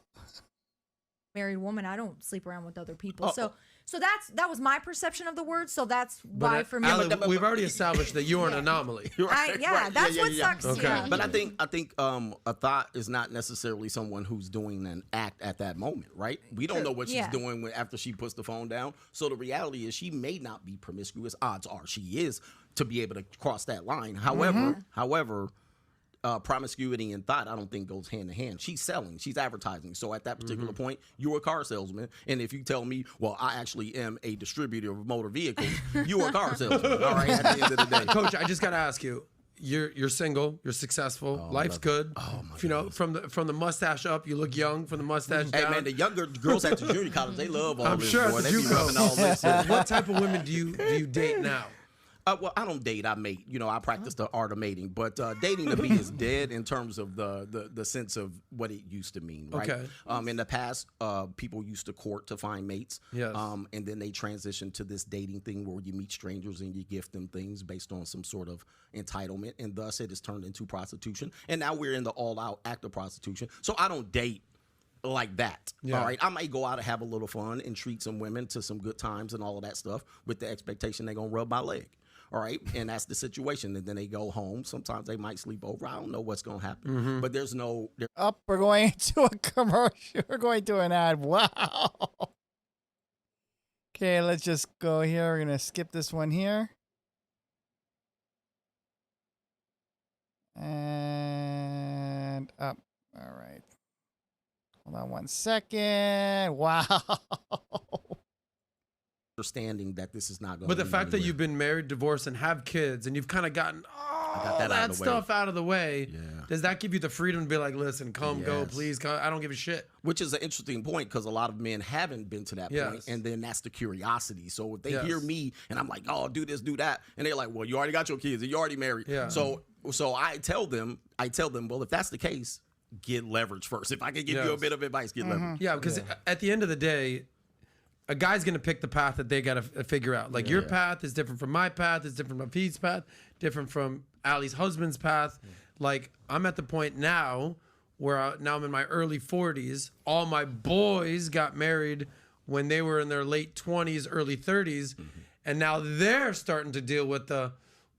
married woman. I don't sleep around with other people. So that was my perception of the word. So that's why for me. We've already established that you're an anomaly. That's what sucks. Okay. Yeah. But I think a thought is not necessarily someone who's doing an act at that moment, right? We don't know what she's doing after she puts the phone down. So the reality is she may not be promiscuous. Odds are she is to be able to cross that line. However, promiscuity and thought I don't think goes hand in hand. She's selling, she's advertising. So at that particular point, you're a car salesman. And if you tell me, well, I actually am a distributor of motor vehicles, you're a car salesman. All right, at the end of the day. Coach, I just gotta ask you. You're single. You're successful. Life's good. Oh my goodness. From the mustache up, you look young. From the mustache down. Hey man, the younger girls at the junior college, they love all I'm this. sure Boy. They you be go. loving all this. What type of women do you date now? Well, I don't date. I mate. I practice the art of mating. But dating to me is dead in terms of the sense of what it used to mean. Right? Okay. In the past, people used to court to find mates. Yes. And then they transitioned to this dating thing where you meet strangers and you gift them things based on some sort of entitlement, and thus it has turned into prostitution. And now we're in the all-out act of prostitution. So I don't date like that. Yeah. All right. I might go out and have a little fun and treat some women to some good times and all of that stuff with the expectation they're gonna rub my leg. All right. And that's the situation. And then they go home. Sometimes they might sleep over. I don't know what's going to happen. But there's no. We're going to a commercial. We're going to an ad. Wow. Okay, let's just go here. We're going to skip this one here. And up. All right. Hold on 1 second. Wow. Understanding that this is not going. But the fact that you've been married, divorced, and have kids, and you've kind of gotten that stuff out of the way, does that give you the freedom to be like, listen, come, go, please, come. I don't give a shit. Which is an interesting point because a lot of men haven't been to that point, and then that's the curiosity. So if they hear me and I'm like, oh, do this, do that, and they're like, well, you already got your kids, and you already married. So I tell them, well, if that's the case, get leverage first. If I can give you a bit of advice, get leverage. Yeah, because at the end of the day, a guy's going to pick the path that they got to figure out. Like your path is different from my path, is different from Pete's path, different from Allie's husband's path. Like I'm at the point now where now I'm in my early 40s. All my boys got married when they were in their late 20s, early 30s. And now they're starting to deal with the,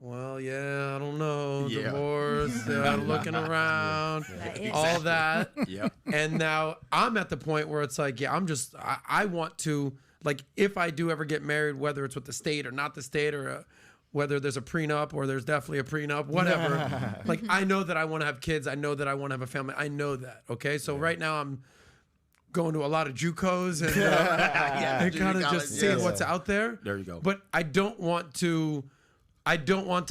well, yeah, I don't know, divorce, looking around, all that. And now I'm at the point where it's like, I want to, like, if I do ever get married, whether it's with the state or not the state, or whether there's a prenup or there's definitely a prenup, whatever. Like, I know that I want to have kids. I know that I want to have a family. I know that, okay? So right now I'm going to a lot of JUCOs and kind of just seeing what's out there. There you go. But I don't want to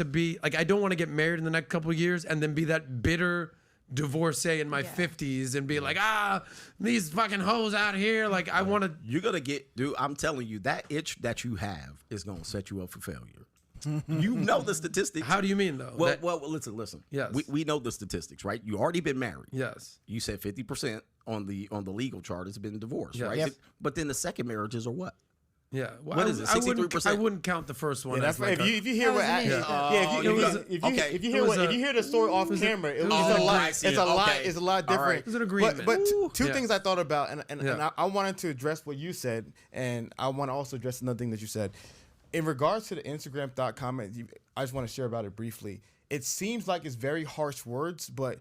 be like, I don't want to get married in the next couple of years and then be that bitter divorcee in my 50s and be like, these fucking hoes out here. Like, I want to. You're going to get, dude, I'm telling you, that itch that you have is going to set you up for failure. You know the statistics. How do you mean, though? Well, listen. Yes. We know the statistics, right? You already been married. Yes. You said 50% on the legal chart has been divorced, right? Yep. But then the second marriages are what? Yeah. Well, what is it? 63%. I wouldn't count the first one. That's right. If you hear if you hear the story off camera, it's a lot different. Right. It's an agreement. But two things I thought about, and I wanted to address what you said, and I want to also address another thing that you said. In regards to the Instagram thought comment, I just want to share about it briefly. It seems like it's very harsh words, but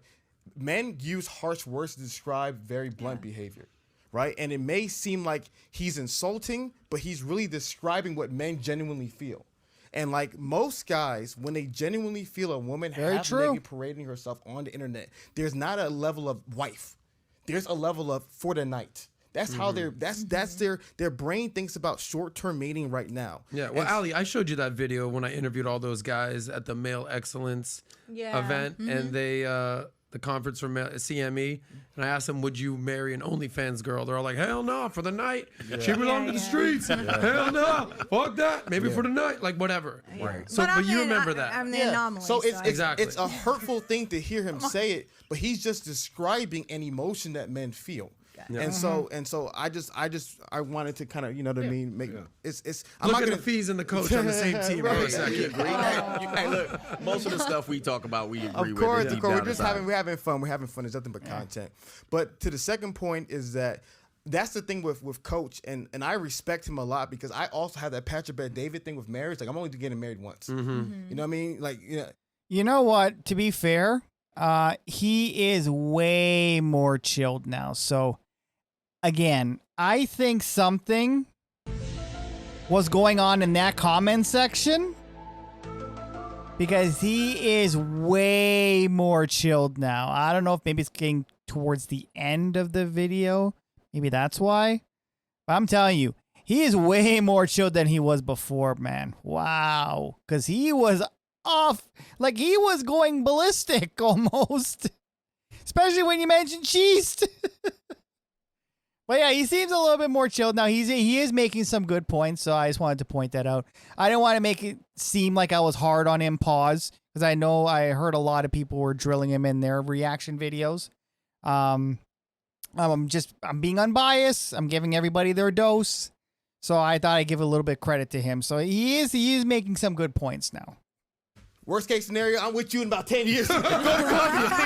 men use harsh words to describe very blunt behavior. Right? And it may seem like he's insulting, but he's really describing what men genuinely feel. And like most guys, when they genuinely feel a woman half-naked parading herself on the internet, there's not a level of wife. There's a level of for the night. That's how that's their brain thinks about short-term mating right now. Yeah. Well, Allie, I showed you that video when I interviewed all those guys at the Male Excellence event, and they the conference from CME, and I asked them, would you marry an OnlyFans girl? They're all like, hell no, for the night. She belonged to the streets. Hell no, fuck that. Maybe for the night, like whatever. Right. So, but you remember that. I'm the anomaly. So it's a hurtful thing to hear him say it, but he's just describing an emotion that men feel. Yeah. And so I wanted to kind of, you know what I mean, make it's I'm look not at the fees and the coach on the same team for a second. Hey, look, most of the stuff we talk about, we agree with. Of course, we're having fun. We're having fun. It's nothing but content. But to the second point is that's the thing with Coach, and I respect him a lot because I also have that Patrick Bet-David thing with marriage. Like, I'm only getting married once. You know what I mean? Like, you know what? To be fair, he is way more chilled now. So again, I think something was going on in that comment section because he is way more chilled now. I don't know if maybe it's getting towards the end of the video. Maybe that's why. But I'm telling you, he is way more chilled than he was before, man. Wow. Because he was off. Like, he was going ballistic almost. Especially when you mentioned cheese. But yeah, he seems a little bit more chilled now. He is making some good points, so I just wanted to point that out. I didn't want to make it seem like I was hard on him, because I know I heard a lot of people were drilling him in their reaction videos. I'm being unbiased. I'm giving everybody their dose. So I thought I'd give a little bit of credit to him. So he is making some good points now. Worst case scenario, I'm with you in about 10 years. Go to Columbia.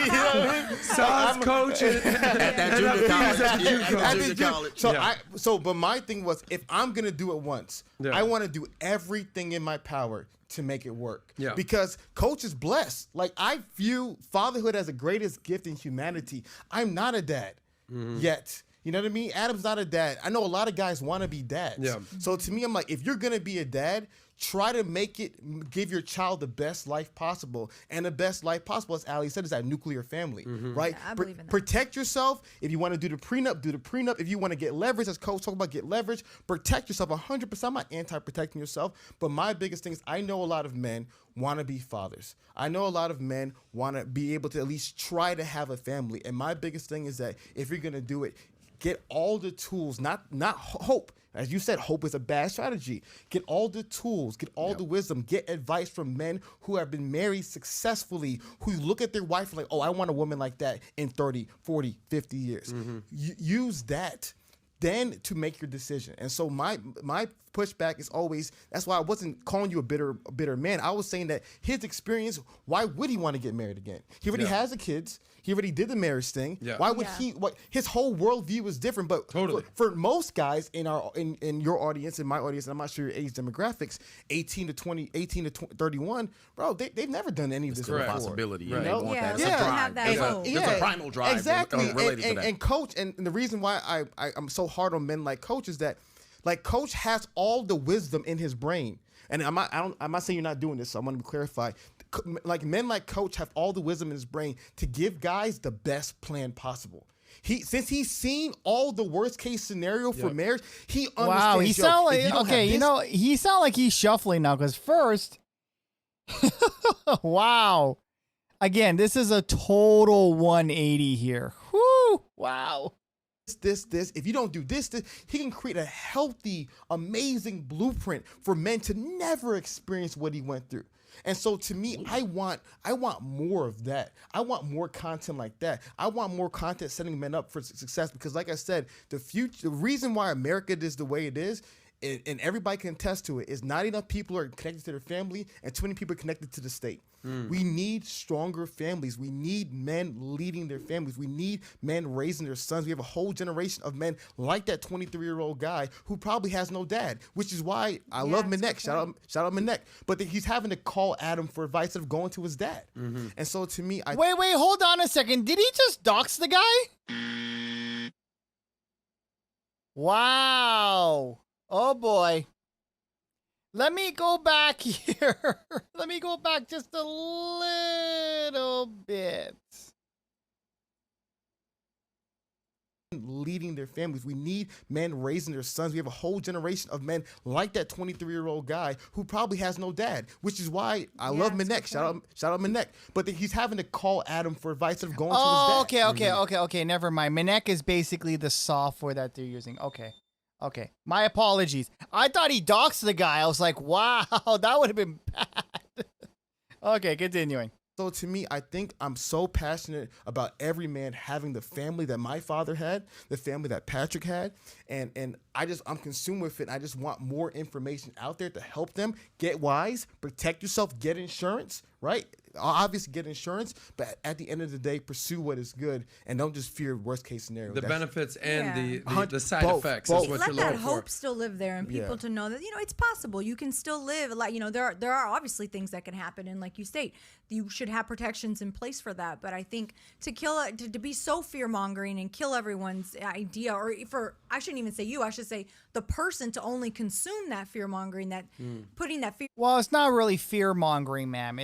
You know what I mean? Sauce coach at that junior college. But my thing was, if I'm gonna do it once, I want to do everything in my power to make it work. Yeah. Because Coach is blessed. Like, I view fatherhood as the greatest gift in humanity. I'm not a dad yet. You know what I mean? Adam's not a dad. I know a lot of guys want to be dads. Yeah. So to me, I'm like, if you're gonna be a dad, try to give your child the best life possible. And the best life possible, as Ali said, is that nuclear family, right? Yeah, I believe in that. Protect yourself. If you want to do the prenup, do the prenup. If you want to get leverage, as Coach talked about, get leverage. Protect yourself 100%. I'm not anti-protecting yourself, but my biggest thing is I know a lot of men want to be fathers. I know a lot of men want to be able to at least try to have a family. And my biggest thing is that if you're going to do it, get all the tools, not hope. As you said, hope is a bad strategy. Get all the tools, get all the wisdom, get advice from men who have been married successfully, who look at their wife like, oh, I want a woman like that in 30, 40, 50 years. Use that then to make your decision. And so my pushback is always, that's why I wasn't calling you a bitter man. I was saying that his experience, why would he want to get married again? He already has the kids. He already did the marriage thing. Yeah. Why would he? His whole worldview is different. But for most guys in your audience, in my audience, and I'm not sure your age demographics, 18 to 31, bro, they've never done any of this before. Possibility. You know? They want that. It's a primal drive. Exactly. Related to that. And Coach, and the reason why I'm so hard on men like Coach is that, like, Coach has all the wisdom in his brain. And I'm not saying you're not doing this, so I want to clarify. Like, men like Coach have all the wisdom in his brain to give guys the best plan possible. Since he's seen all the worst case scenario for marriage, he understands. Wow, he sound like he sound like he's shuffling now. Because first, wow, again, this is a total 180 here. Whoo, wow. This, if you don't do this, he can create a healthy, amazing blueprint for men to never experience what he went through. And so to me, I want more of that. I want more content like that. I want more content setting men up for success, because like I said, the reason why America is the way it is, and everybody can attest to it, is not enough people are connected to their family and too many people are connected to the state. We need stronger families. We need men leading their families. We need men raising their sons. We have a whole generation of men like that 23-year-old guy who probably has no dad, which is why I love Minek. Shout out Minek. But he's having to call Adam for advice instead of going to his dad. And so to me, wait, hold on a second. Did he just dox the guy? Wow. Oh boy. Let me go back here. Let me go back just a little bit. Leading their families. We need men raising their sons. We have a whole generation of men like that 23-year-old guy who probably has no dad, which is why I love Minek. Shout out Minek. But he's having to call Adam for advice instead of going to his dad. Okay. Never mind. Minek is basically the software that they're using. Okay, my apologies. I thought he doxed the guy. I was like, wow, that would have been bad. Okay, continuing. So to me, I think I'm so passionate about every man having the family that my father had, the family that Patrick had, and I'm consumed with it. I just want more information out there to help them get wise, protect yourself, get insurance, right? Obviously get insurance, but at the end of the day, pursue what is good and don't just fear worst case scenario. The benefits and the side effects is what you're looking for. Let that hope still live there, and people to know that, it's possible. You can still live. Like, there are obviously things that can happen, and like you state, you should have protections in place for that. But I think to be so fear mongering and kill everyone's idea, or I shouldn't even say you, I should say the person to only consume that fear mongering, that putting that fear. Well, it's not really fear mongering, ma'am.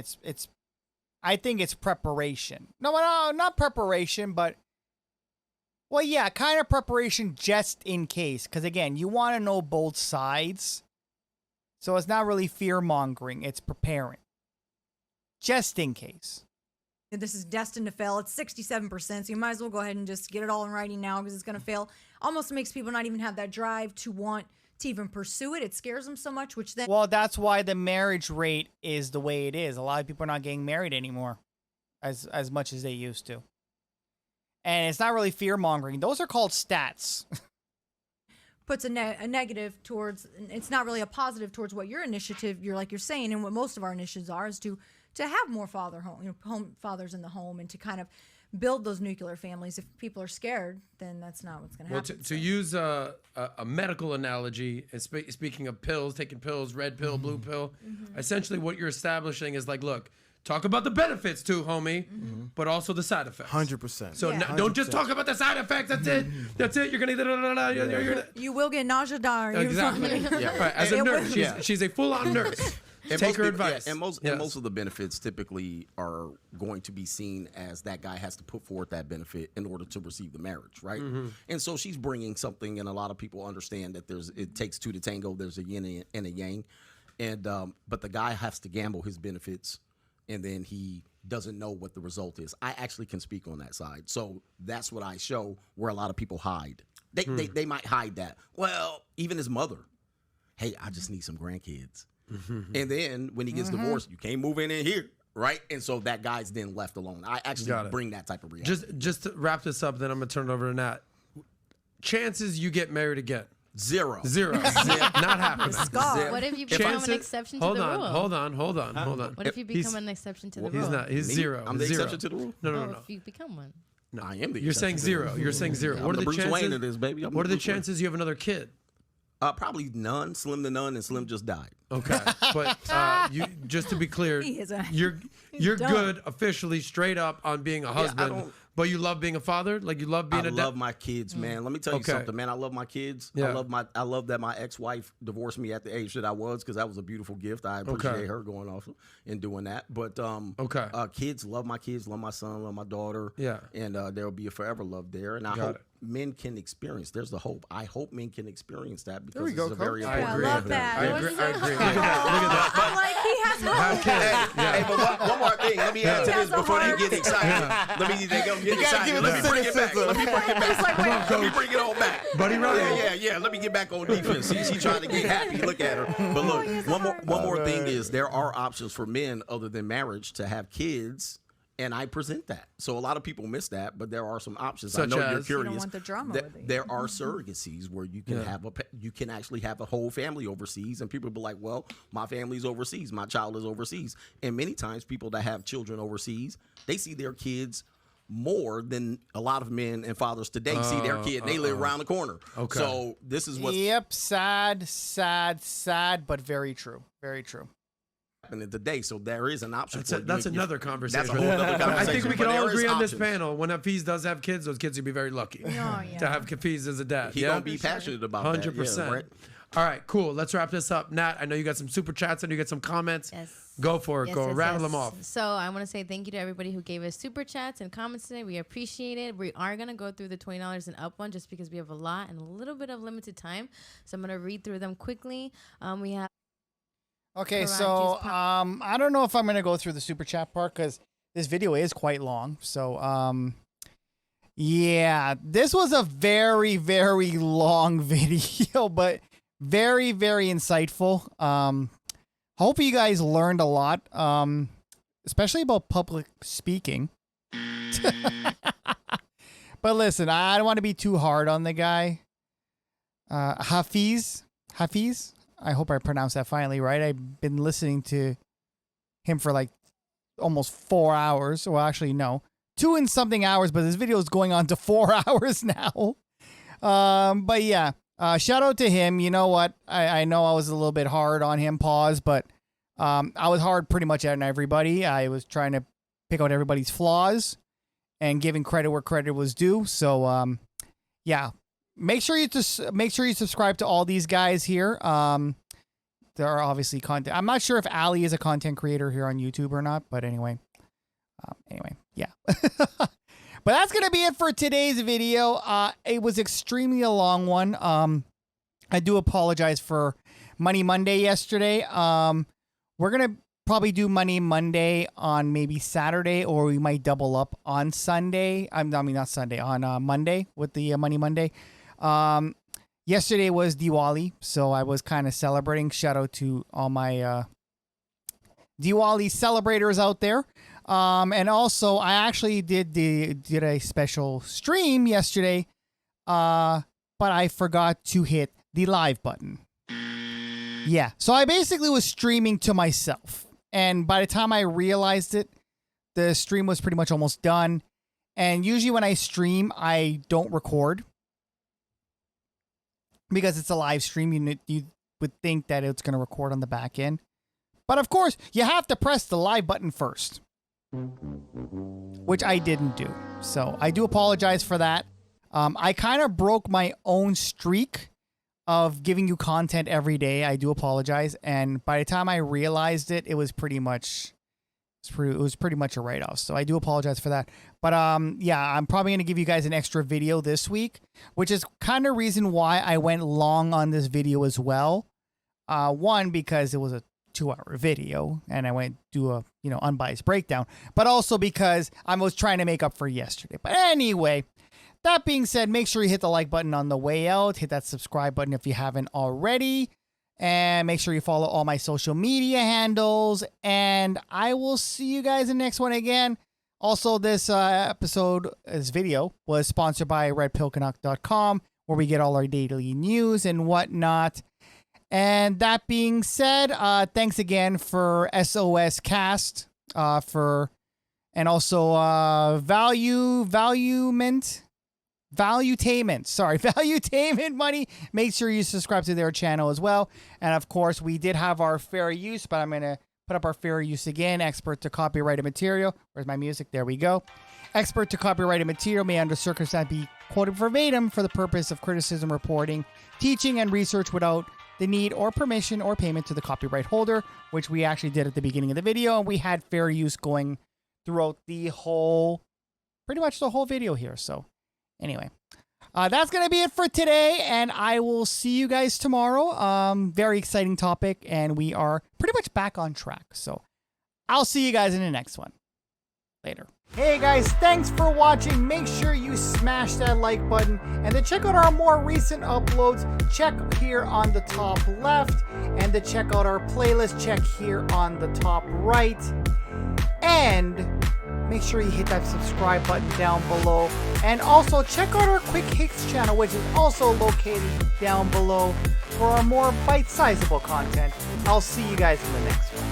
I think it's preparation. No, not preparation, but, well, yeah, kind of preparation just in case. Because, again, you want to know both sides. So it's not really fear-mongering. It's preparing. Just in case. This is destined to fail. It's 67%, so you might as well go ahead and just get it all in writing now, because it's going to fail. Almost makes people not even have that drive to want to even pursue it. It scares them so much, which then... Well, that's why the marriage rate is the way it is. A lot of people are not getting married anymore as much as they used to. And it's not really fear-mongering. Those are called stats. Puts a negative towards... It's not really a positive towards what your initiative, you're saying, and what most of our initiatives are, is to have more fathers in the home, and to kind of build those nuclear families. If people are scared, then that's not what's going to happen. To use a medical analogy, and speaking of pills, taking pills, red pill, blue pill, essentially what you're establishing is like, look, talk about the benefits too, homie, but also the side effects. 100%. So don't just talk about the side effects. That's it. That's it. You're gonna. You will get nausea. Exactly. Right. As a nurse, she's a full-on nurse. And take her advice. And most of the benefits typically are going to be seen as that guy has to put forth that benefit in order to receive the marriage, right? And so she's bringing something, and a lot of people understand that it takes two to tango. There's a yin and a yang, and but the guy has to gamble his benefits, and then he doesn't know what the result is. I actually can speak on that side, so that's what I show where a lot of people hide. They might hide that. Well, even his mother, hey, I just need some grandkids. And then when he gets divorced, you can't move in here, right? And so that guy's then left alone. I actually bring that type of reality. Just to wrap this up, then I'm gonna turn it over to Nat. Chances you get married again? Zero. Not happening. What if you become an exception to the rule? Hold on. What if you become an exception to the rule? He's zero. I'm the exception to the rule? No. If you become one. No, I am the You're saying zero. You're saying zero. What are the chances? Wayne of this, baby. What are the chances you have another kid? Probably none, slim to none, and Slim just died. Okay, but you just to be clear, you're good officially, straight up on being a husband. But you love being a father, like you love being I love my kids, man. Let me tell you something, man. I love my kids. Yeah. I love that my ex-wife divorced me at the age that I was, because that was a beautiful gift. I appreciate her going off and doing that. But kids, love my kids, love my son, love my daughter. Yeah, and there will be a forever love there. And I hope men can experience. There's the hope. I hope men can experience that, because it's a very important. I love that. I agree. Look at that. I'm like, he has hope. Hey, but one more thing. Let me add to this before they get excited. Let me get excited. Let me bring it back. Let me bring it all back. Buddy, right? Yeah. Let me get back on defense. She's trying to get happy. Look at her. But look, one more thing is there are options for men other than marriage to have kids. And I present that. So a lot of people miss that, but there are some options. Such I know as? you're curious. You don't want the drama with it. There are surrogacies where you can you can actually have a whole family overseas, and people be like, well, my family's overseas, my child is overseas. And many times people that have children overseas, they see their kids more than a lot of men and fathers today see their kid. They live around the corner. Okay. So this is what. Yep. Sad, but very true. Very true. Today, so there is an option. That's another conversation. That's a whole other conversation. I think we can all agree on this panel. When Hafiz does have kids, those kids will be very lucky to have Hafiz as a dad. He's gonna be passionate about 100%. that. Right? All right, cool. Let's wrap this up. Nat, I know you got some super chats and you got some comments. Yes. Go for it. Rattle them off. So I want to say thank you to everybody who gave us super chats and comments today. We appreciate it. We are going to go through the $20 and up one just because we have a lot and a little bit of limited time. So I'm going to read through them quickly. We have. Okay, so I don't know if I'm going to go through the super chat part because this video is quite long. So, yeah, this was a very, very long video, but very, very insightful. Hope you guys learned a lot, especially about public speaking. But listen, I don't want to be too hard on the guy. Hafiz. I hope I pronounced that finally right. I've been listening to him for like almost 4 hours. Well, actually, no. 2 and something hours, but this video is going on to 4 hours now. But yeah, shout out to him. You know what? I know I was a little bit hard on him, but I was hard pretty much on everybody. I was trying to pick out everybody's flaws and giving credit where credit was due. So, yeah. Make sure you subscribe to all these guys here. There are obviously content. I'm not sure if Ali is a content creator here on YouTube or not, but anyway, yeah. But that's gonna be it for today's video. It was extremely a long one. I do apologize for Money Monday yesterday. We're gonna probably do Money Monday on maybe Saturday, or we might double up on Sunday. I mean not Sunday, on Monday with the Money Monday. Yesterday was Diwali, so I was kind of celebrating. Shout out to all my Diwali celebrators out there. And also I actually did a special stream yesterday, but I forgot to hit the live button. Yeah, so I basically was streaming to myself. And by the time I realized it, the stream was pretty much almost done. And usually when I stream, I don't record because it's a live stream. You would think that it's going to record on the back end. But of course, you have to press the live button first, which I didn't do. So I do apologize for that. I kind of broke my own streak of giving you content every day. I do apologize. And by the time I realized it, it was pretty much a write-off. So I do apologize for that. But yeah, I'm probably going to give you guys an extra video this week, which is kind of reason why I went long on this video as well. One, because it was a 2-hour video and I went do a unbiased breakdown, but also because I was trying to make up for yesterday. But anyway, that being said, make sure you hit the like button on the way out, hit that subscribe button if you haven't already, and make sure you follow all my social media handles, and I will see you guys in the next one again. Also, this video was sponsored by RedpillCanuck.com, where we get all our daily news and whatnot. And that being said, thanks again for Soscast and also Valuetainment Money. Make sure you subscribe to their channel as well. And of course, we did have our fair use, but I'm going to put up our fair use again. Expert to copyrighted material. Where's my music? There we go. Expert to copyrighted material may under circumstance be quoted verbatim for the purpose of criticism, reporting, teaching, and research without the need or permission or payment to the copyright holder, which we actually did at the beginning of the video. And we had fair use going throughout pretty much the whole video here. So anyway, that's going to be it for today. And I will see you guys tomorrow. Very exciting topic. And we are pretty much back on track. So I'll see you guys in the next one. Later. Hey guys, thanks for watching. Make sure you smash that like button, and to check out our more recent uploads, check here on the top left, and to check out our playlist, check here on the top right. And make sure you hit that subscribe button down below, and also check out our Quick Hits channel, which is also located down below for our more bite-sizable content. I'll see you guys in the next one.